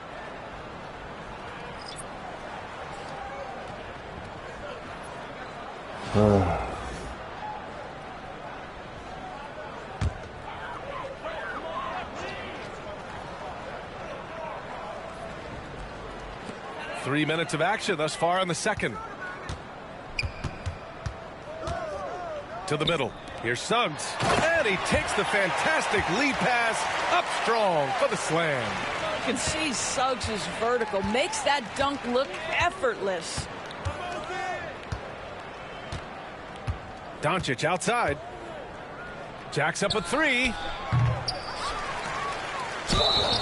[SPEAKER 1] Three minutes of action thus far in the second. To the middle. Here's Suggs. And he takes the fantastic lead pass up strong for the slam.
[SPEAKER 4] You can see Suggs is vertical. Makes that dunk look effortless.
[SPEAKER 1] Doncic outside. Jacks up a three.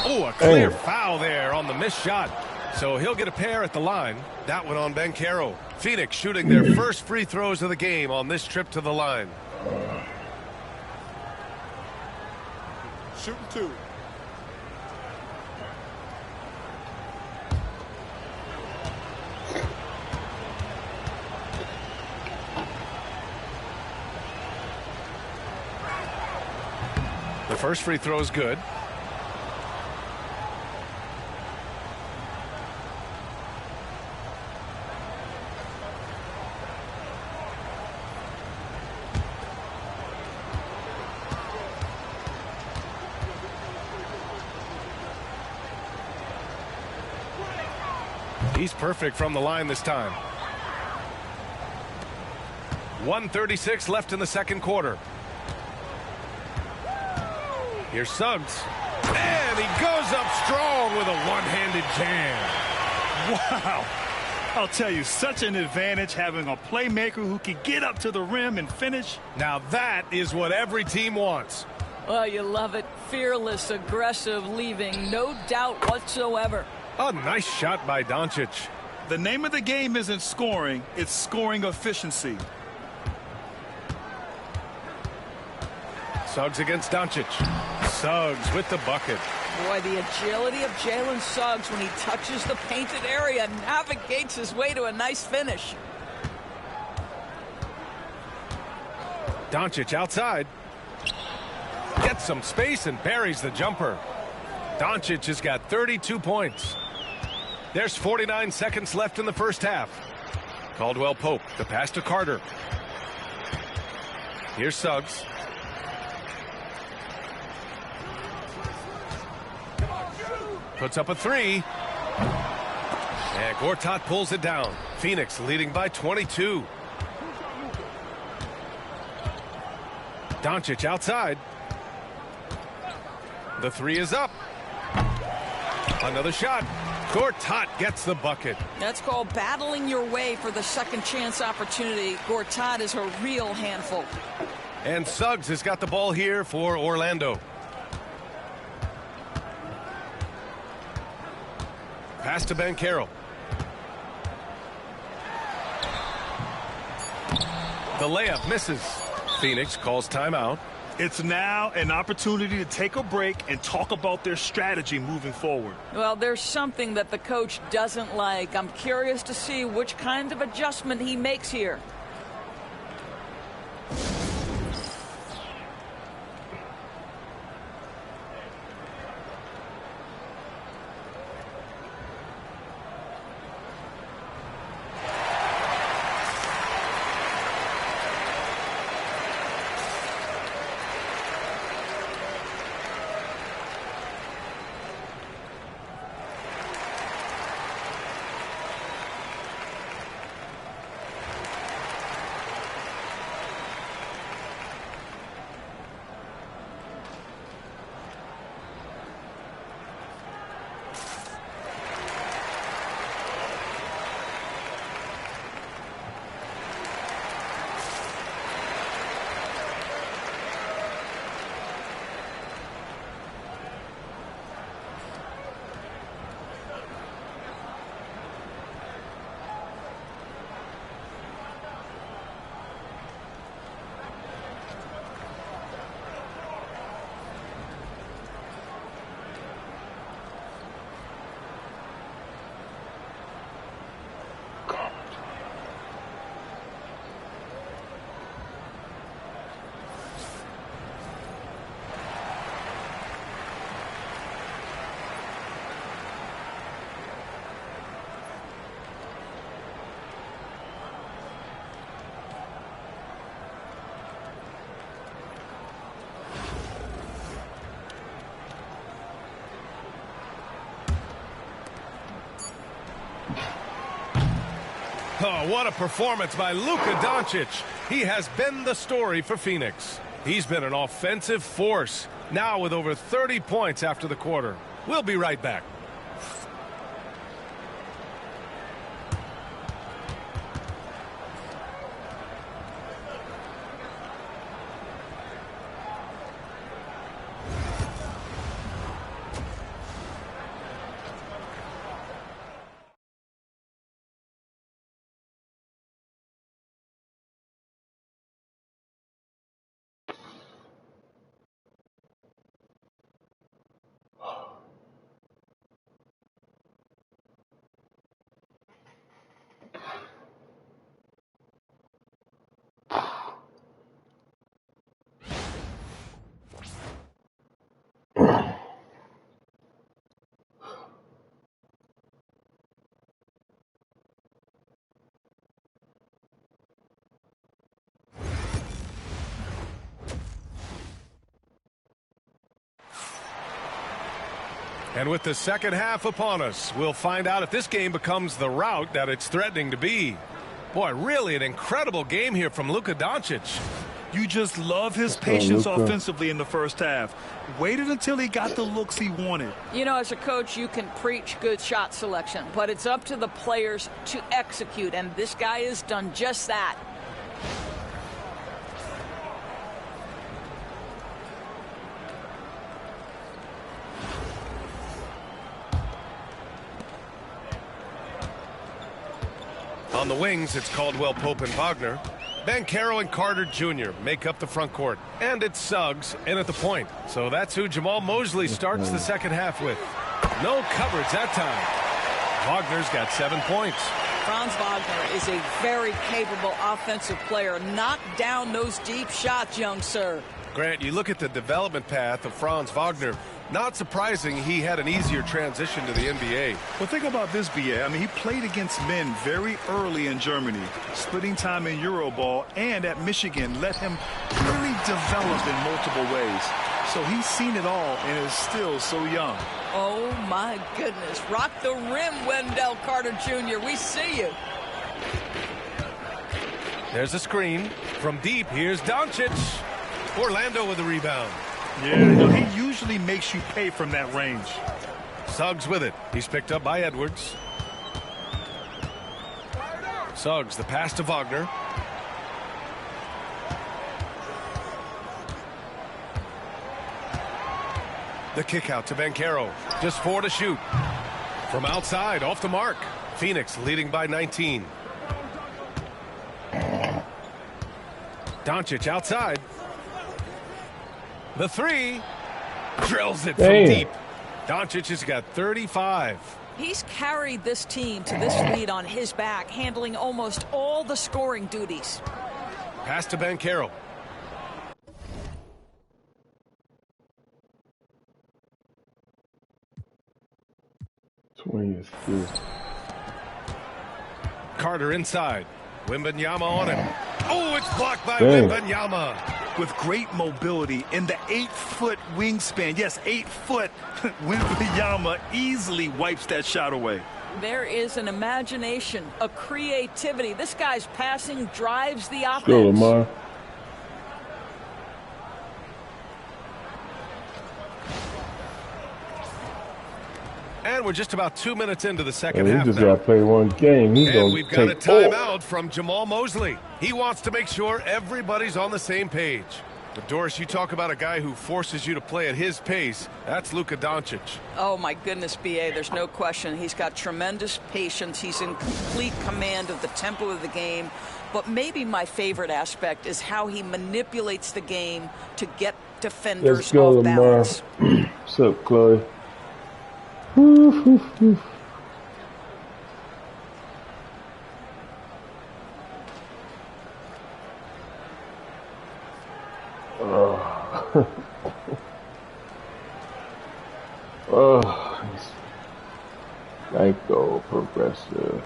[SPEAKER 1] Oh, a clear foul there on the missed shot. So he'll get a pair at the line. That one on Banchero. Phoenix shooting their first free throws of the game on this trip to the line.
[SPEAKER 10] Shooting two.
[SPEAKER 1] The first free throw is good. He's perfect from the line this time. 1:36 left in the second quarter. Here's Suggs. And he goes up strong with a one-handed jam.
[SPEAKER 3] Wow. I'll tell you, such an advantage having a playmaker who can get up to the rim and finish.
[SPEAKER 1] Now that is what every team wants.
[SPEAKER 4] Well, you love it. Fearless, aggressive, leaving no doubt whatsoever.
[SPEAKER 1] A nice shot by Doncic.
[SPEAKER 3] The name of the game isn't scoring, it's scoring efficiency.
[SPEAKER 1] Suggs against Doncic. Suggs with the bucket.
[SPEAKER 4] Boy, the agility of Jalen Suggs when he touches the painted area, navigates his way to a nice finish.
[SPEAKER 1] Doncic outside. Gets some space and buries the jumper. Doncic has got 32 points. There's 49 seconds left in the first half. Caldwell Pope, the pass to Carter. Here's Suggs. Puts up a three. And Gortat pulls it down. Phoenix leading by 22. Doncic outside. The three is up. Another shot. Gortat gets the bucket.
[SPEAKER 4] That's called battling your way for the second chance opportunity. Gortat is a real handful.
[SPEAKER 1] And Suggs has got the ball here for Orlando. Pass to Banchero. The layup misses. Phoenix calls timeout.
[SPEAKER 3] It's now an opportunity to take a break and talk about their strategy moving forward.
[SPEAKER 4] Well, there's something that the coach doesn't like. I'm curious to see which kind of adjustment he makes here.
[SPEAKER 1] Oh, what a performance by Luka Doncic. He has been the story for Phoenix. He's been an offensive force, now with over 30 points after the quarter. We'll be right back. And with the second half upon us, we'll find out if this game becomes the rout that it's threatening to be. Boy, really an incredible game here from Luka Doncic.
[SPEAKER 3] You just love his patience offensively in the first half. Waited until he got the looks he wanted.
[SPEAKER 4] You know, as a coach, you can preach good shot selection, but it's up to the players to execute, and this guy has done just that.
[SPEAKER 1] On the wings, it's Caldwell Pope and Wagner. Banchero and Carter Jr. make up the front court. And it's Suggs in at the point. So that's who Jamal Mosley starts the second half with. No coverage that time. Wagner's got 7 points.
[SPEAKER 4] Franz Wagner is a very capable offensive player. Knock down those deep shots, young sir.
[SPEAKER 1] Grant, you look at the development path of Franz Wagner. Not surprising he had an easier transition to the NBA.
[SPEAKER 3] Well, think about this, B.A. I mean, he played against men very early in Germany, splitting time in Euroball, and at Michigan let him really develop in multiple ways. So he's seen it all and is still so young.
[SPEAKER 4] Oh, my goodness. Rock the rim, Wendell Carter Jr. We see you.
[SPEAKER 1] There's a screen. From deep, here's Doncic. Orlando with the rebound.
[SPEAKER 3] Yeah, you know, he usually makes you pay from that range.
[SPEAKER 1] Suggs with it. He's picked up by Edwards. Suggs, the pass to Wagner. The kick out to Banchero. Just 4 to shoot. From outside, off the mark. Phoenix leading by 19. Doncic outside. The 3 drills it from deep. Doncic has got 35.
[SPEAKER 4] He's carried this team to this lead on his back, handling almost all the scoring duties.
[SPEAKER 1] Pass to Banchero. Carter inside. Wembanyama on him. Oh, it's blocked by Wembanyama.
[SPEAKER 3] With great mobility in the 8-foot wingspan. Yes, 8 foot. Wembanyama easily wipes that shot away.
[SPEAKER 4] There is an imagination, a creativity. This guy's passing drives the offense.
[SPEAKER 11] Go, Lamar.
[SPEAKER 1] And we're just about 2 minutes into the second half.
[SPEAKER 11] He just got to play one game.
[SPEAKER 1] And we've got a timeout from Jamal Mosley. He wants to make sure everybody's on the same page. But Doris, you talk about a guy who forces you to play at his pace. That's Luka Doncic.
[SPEAKER 4] Oh, my goodness, B.A., there's no question. He's got tremendous patience. He's in complete command of the tempo of the game. But maybe my favorite aspect is how he manipulates the game to get defenders
[SPEAKER 11] Let's go,
[SPEAKER 4] off balance.
[SPEAKER 11] What's up, Chloe? Psycho progressive.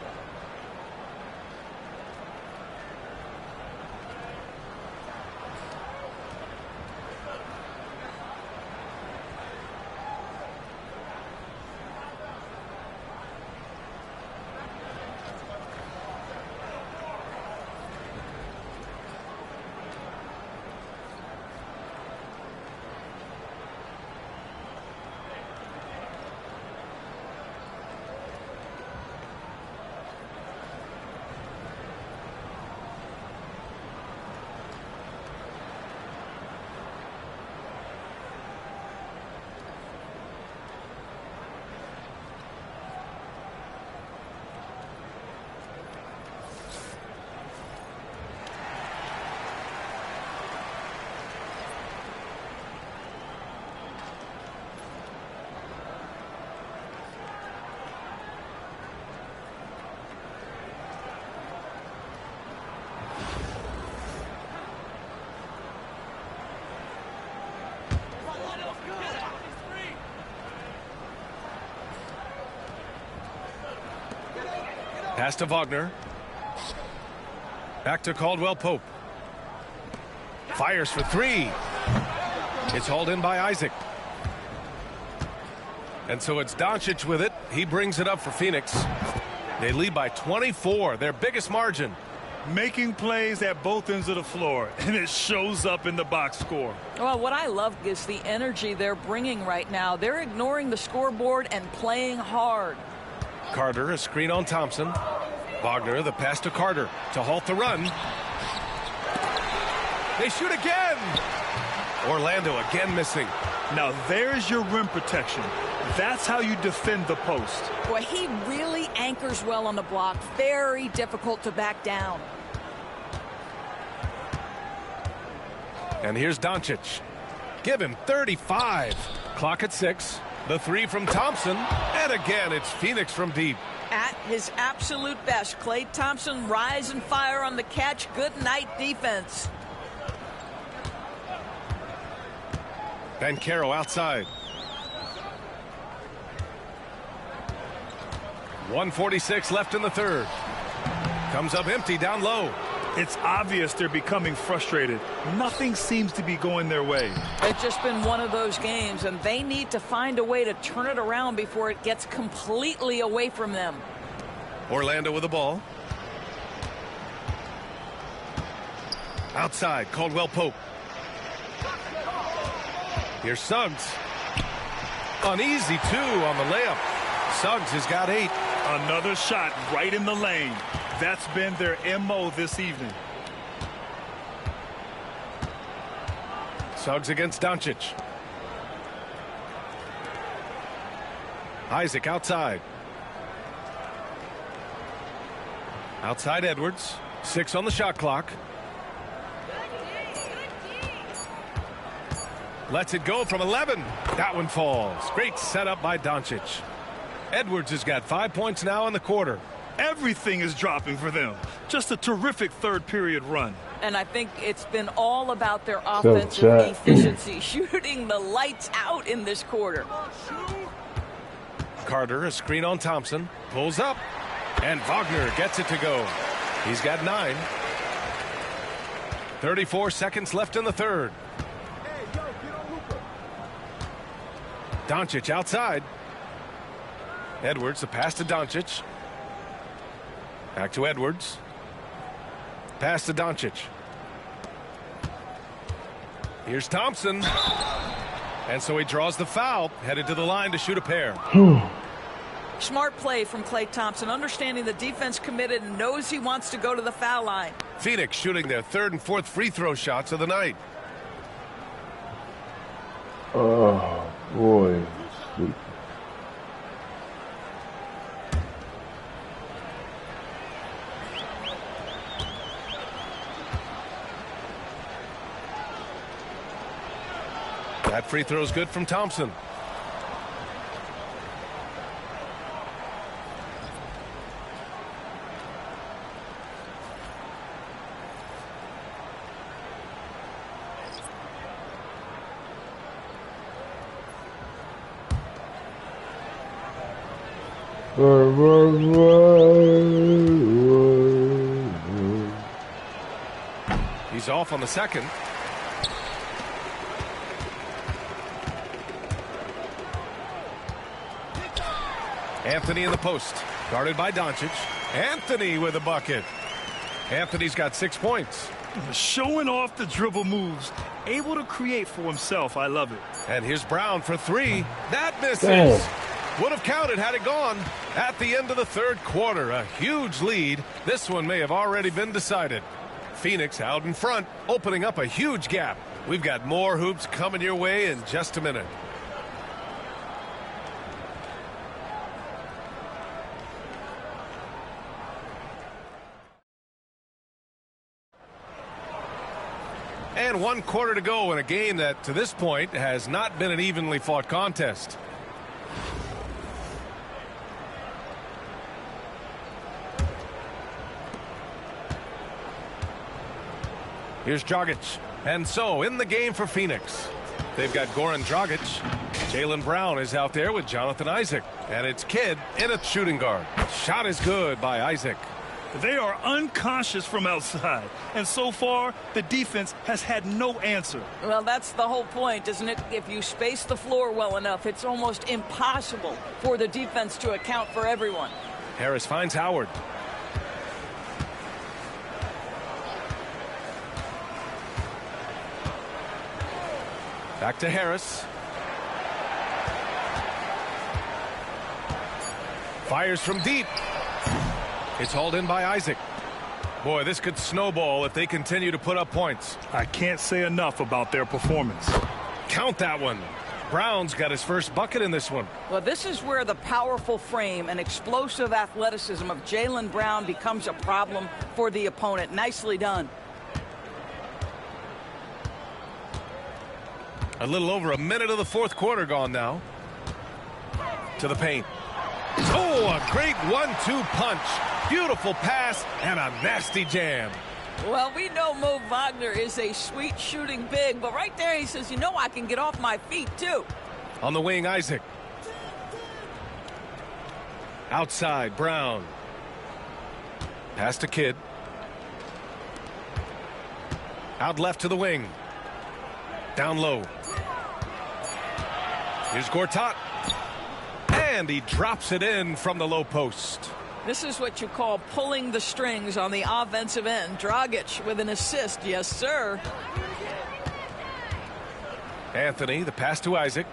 [SPEAKER 1] Pass to Wagner. Back to Caldwell Pope. Fires for three. It's hauled in by Isaac. And so it's Doncic with it. He brings it up for Phoenix. They lead by 24, their biggest margin.
[SPEAKER 3] Making plays at both ends of the floor, and it shows up in the box score.
[SPEAKER 4] Well, what I love is the energy they're bringing right now. They're ignoring the scoreboard and playing hard.
[SPEAKER 1] Carter, a screen on Thompson. Wagner, the pass to Carter to halt the run. They shoot again. Orlando again missing.
[SPEAKER 3] Now there's your rim protection. That's how you defend the post.
[SPEAKER 4] Boy, he really anchors well on the block. Very difficult to back down.
[SPEAKER 1] And here's Doncic. Give him 35. Clock at 6. The three from Thompson. And again, it's Phoenix from deep.
[SPEAKER 4] At his absolute best, Klay Thompson rise and fire on the catch. Good night defense.
[SPEAKER 1] Banchero outside. 1:46 left in the third. Comes up empty down low.
[SPEAKER 3] It's obvious they're becoming frustrated. Nothing seems to be going their way.
[SPEAKER 4] It's just been one of those games, and they need to find a way to turn it around before it gets completely away from them.
[SPEAKER 1] Orlando with the ball. Outside, Caldwell Pope. Here's Suggs. Uneasy, too, on the layup. Suggs has got 8.
[SPEAKER 3] Another shot right in the lane. That's been their MO this evening.
[SPEAKER 1] Suggs against Doncic. Isaac outside. Outside Edwards. 6 on the shot clock. Lets it go from 11. That one falls. Great setup by Doncic. Edwards has got 5 points now in the quarter.
[SPEAKER 3] Everything is dropping for them. Just a terrific third period run.
[SPEAKER 4] And I think it's been all about their offensive efficiency, shooting the lights out in this quarter.
[SPEAKER 1] Carter, a screen on Thompson, pulls up, and Wagner gets it to go. He's got 9. 34 seconds left in the third. Doncic outside. Edwards, the pass to Doncic. Back to Edwards. Pass to Doncic. Here's Thompson. And so he draws the foul, headed to the line to shoot a pair.
[SPEAKER 4] Smart play from Klay Thompson, understanding the defense committed and knows he wants to go to the foul line.
[SPEAKER 1] Phoenix shooting their 3rd and 4th free throw shots of the night.
[SPEAKER 11] Oh, boy. Sweet.
[SPEAKER 1] That free throw is good from Thompson. He's off on the second. Anthony in the post, guarded by Doncic. Anthony with a bucket. Anthony's got 6 points.
[SPEAKER 3] Showing off the dribble moves, able to create for himself. I love it.
[SPEAKER 1] And here's Brown for 3. That misses.
[SPEAKER 11] Damn.
[SPEAKER 1] Would have counted had it gone. At the end of the third quarter, a huge lead. This one may have already been decided. Phoenix out in front, opening up a huge gap. We've got more hoops coming your way in just a minute. And 1 quarter to go in a game that, to this point, has not been an evenly fought contest. Here's Dragic. And so, in the game for Phoenix, They've got Goran Dragic. Jaylen Brown is out there with Jonathan Isaac. And it's Kidd in a shooting guard. Shot is good by Isaac.
[SPEAKER 3] They are unconscious from outside, and so far the defense has had no answer.
[SPEAKER 4] Well, that's the whole point, isn't it? If you space the floor well enough, it's almost impossible for the defense to account for everyone.
[SPEAKER 1] Harris finds Howard. Back to Harris. Fires from deep. It's hauled in by Isaac. Boy, this could snowball if they continue to put up points.
[SPEAKER 3] I can't say enough about their performance.
[SPEAKER 1] Count that one. Brown's got his first bucket in this one.
[SPEAKER 4] Well, this is where the powerful frame and explosive athleticism of Jaylen Brown becomes a problem for the opponent. Nicely done.
[SPEAKER 1] A little over a minute of the fourth quarter gone now. To the paint. Oh, a great 1-2 punch. Beautiful pass and a nasty jam.
[SPEAKER 4] Well, we know Mo Wagner is a sweet shooting big, but right there he says, you know, I can get off my feet too.
[SPEAKER 1] On the wing, Isaac. Outside, Brown. Pass to Kidd. Out left to the wing. Down low. Here's Gortat. And he drops it in from the low post.
[SPEAKER 4] This is what you call pulling the strings on the offensive end. Dragic with an assist. Yes, sir.
[SPEAKER 1] Anthony, the pass to Isaac.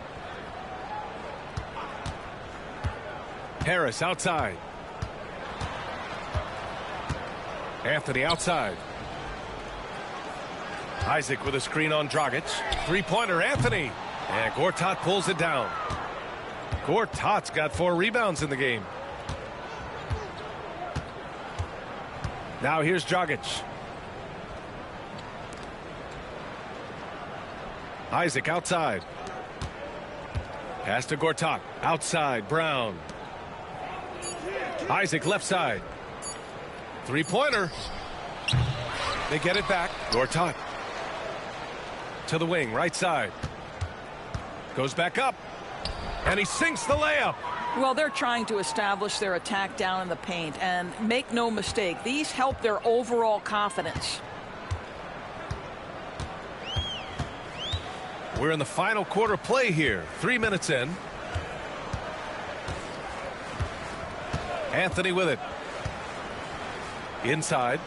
[SPEAKER 1] Harris outside. Anthony outside. Isaac with a screen on Dragic. Three-pointer, Anthony. And Gortat pulls it down. Gortat's got 4 rebounds in the game. Now here's Dragic. Isaac outside. Pass to Gortat. Outside, Brown. Isaac left side. Three-pointer. They get it back. Gortat. To the wing, right side. Goes back up. And he sinks the layup.
[SPEAKER 4] Well, they're trying to establish their attack down in the paint. And make no mistake, these help their overall confidence.
[SPEAKER 1] We're in the final quarter play here. 3 minutes in. Anthony with it. Inside.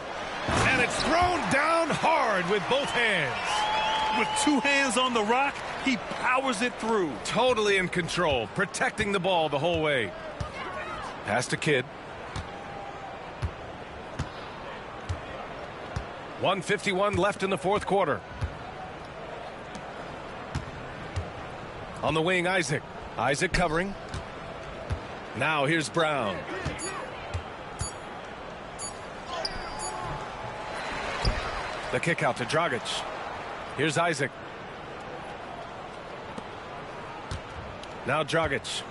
[SPEAKER 1] And it's thrown down hard with both hands.
[SPEAKER 3] With 2 hands on the rock, he powers it through.
[SPEAKER 1] Totally in control, protecting the ball the whole way. Pass to Kidd. 1:51 left in the fourth quarter. On the wing, Isaac. Isaac covering. Now here's Brown. The kick out to Dragic. Here's Isaac. Now Dragic.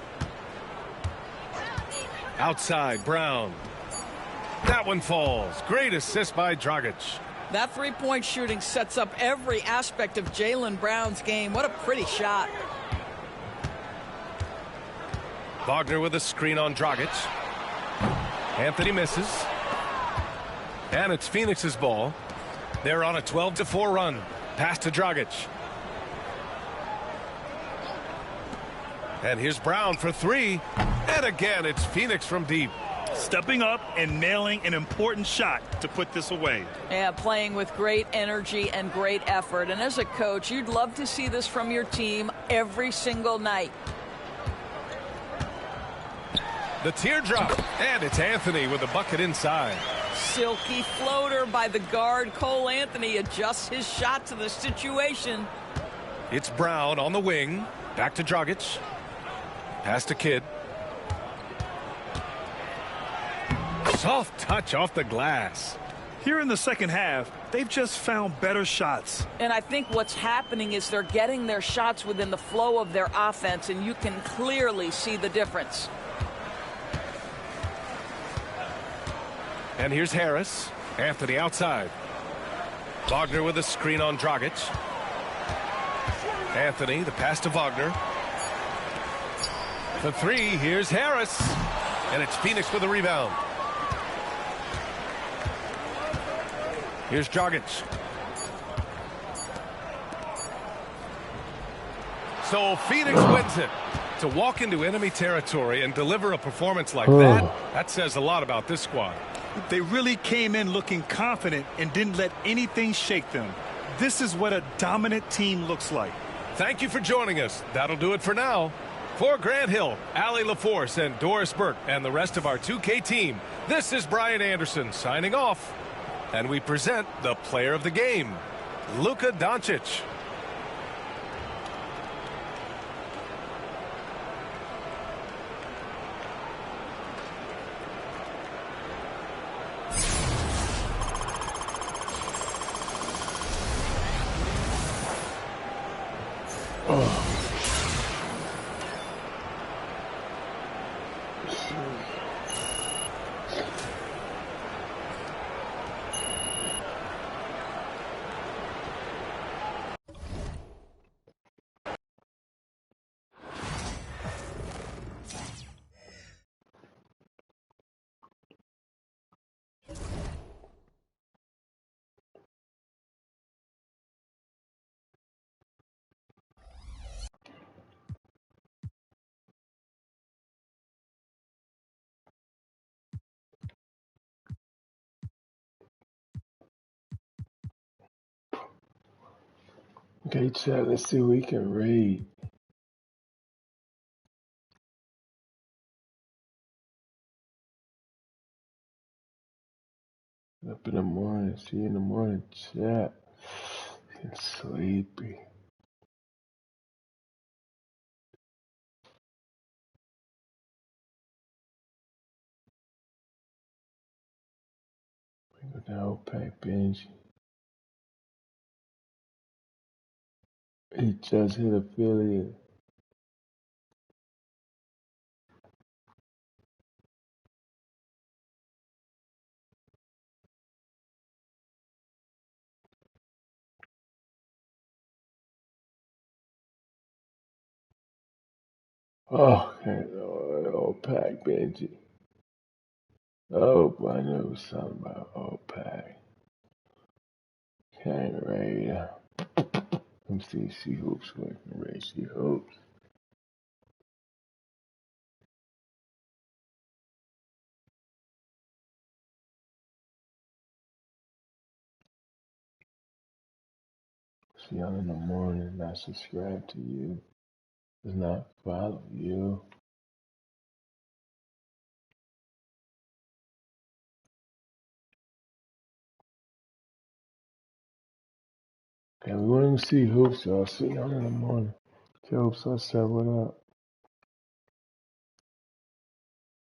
[SPEAKER 1] Outside, Brown. That one falls. Great assist by Dragic.
[SPEAKER 4] That three-point shooting sets up every aspect of Jaylen Brown's game. What a pretty shot.
[SPEAKER 1] Wagner with a screen on Dragic. Anthony misses. And it's Phoenix's ball. They're on a 12-4 run. Pass to Dragic. And here's Brown for 3. And again, it's Phoenix from deep.
[SPEAKER 3] Stepping up and nailing an important shot to put this away.
[SPEAKER 4] Yeah, playing with great energy and great effort. And as a coach, you'd love to see this from your team every single night.
[SPEAKER 1] The teardrop. And it's Anthony with a bucket inside.
[SPEAKER 4] Silky floater by the guard. Cole Anthony adjusts his shot to the situation.
[SPEAKER 1] It's Brown on the wing. Back to Dragic. Pass to Kidd. Soft touch off the glass.
[SPEAKER 3] Here in the second half, they've just found better shots.
[SPEAKER 4] And I think what's happening is they're getting their shots within the flow of their offense, and you can clearly see the difference.
[SPEAKER 1] And here's Harris. Anthony outside. Wagner with a screen on Dragic. Anthony, the pass to Wagner. The three, here's Harris. And it's Phoenix with the rebound. Here's Dragic. So Phoenix wins it. To walk into enemy territory and deliver a performance like that says a lot about this squad.
[SPEAKER 3] They really came in looking confident and didn't let anything shake them. This is what a dominant team looks like.
[SPEAKER 1] Thank you for joining us. That'll do it for now. For Grant Hill, Allie LaForce, and Doris Burke, and the rest of our 2K team, this is Brian Anderson signing off. And we present the player of the game, Luka Doncic.
[SPEAKER 11] Okay, chat, let's see what we can read. Up in the morning, see you in the morning, chat. Getting sleepy. We go down pack bench. He just hit affiliate. Oh, okay, old pack Benji. Oh, I knew something about old pack. Can't read. Let me see hoops working. Read see hoops. See y'all in the morning. Not subscribe to you. Does not follow you. Okay, we want to see hoops, y'all. See y'all in the morning. Tell hoops I said what up.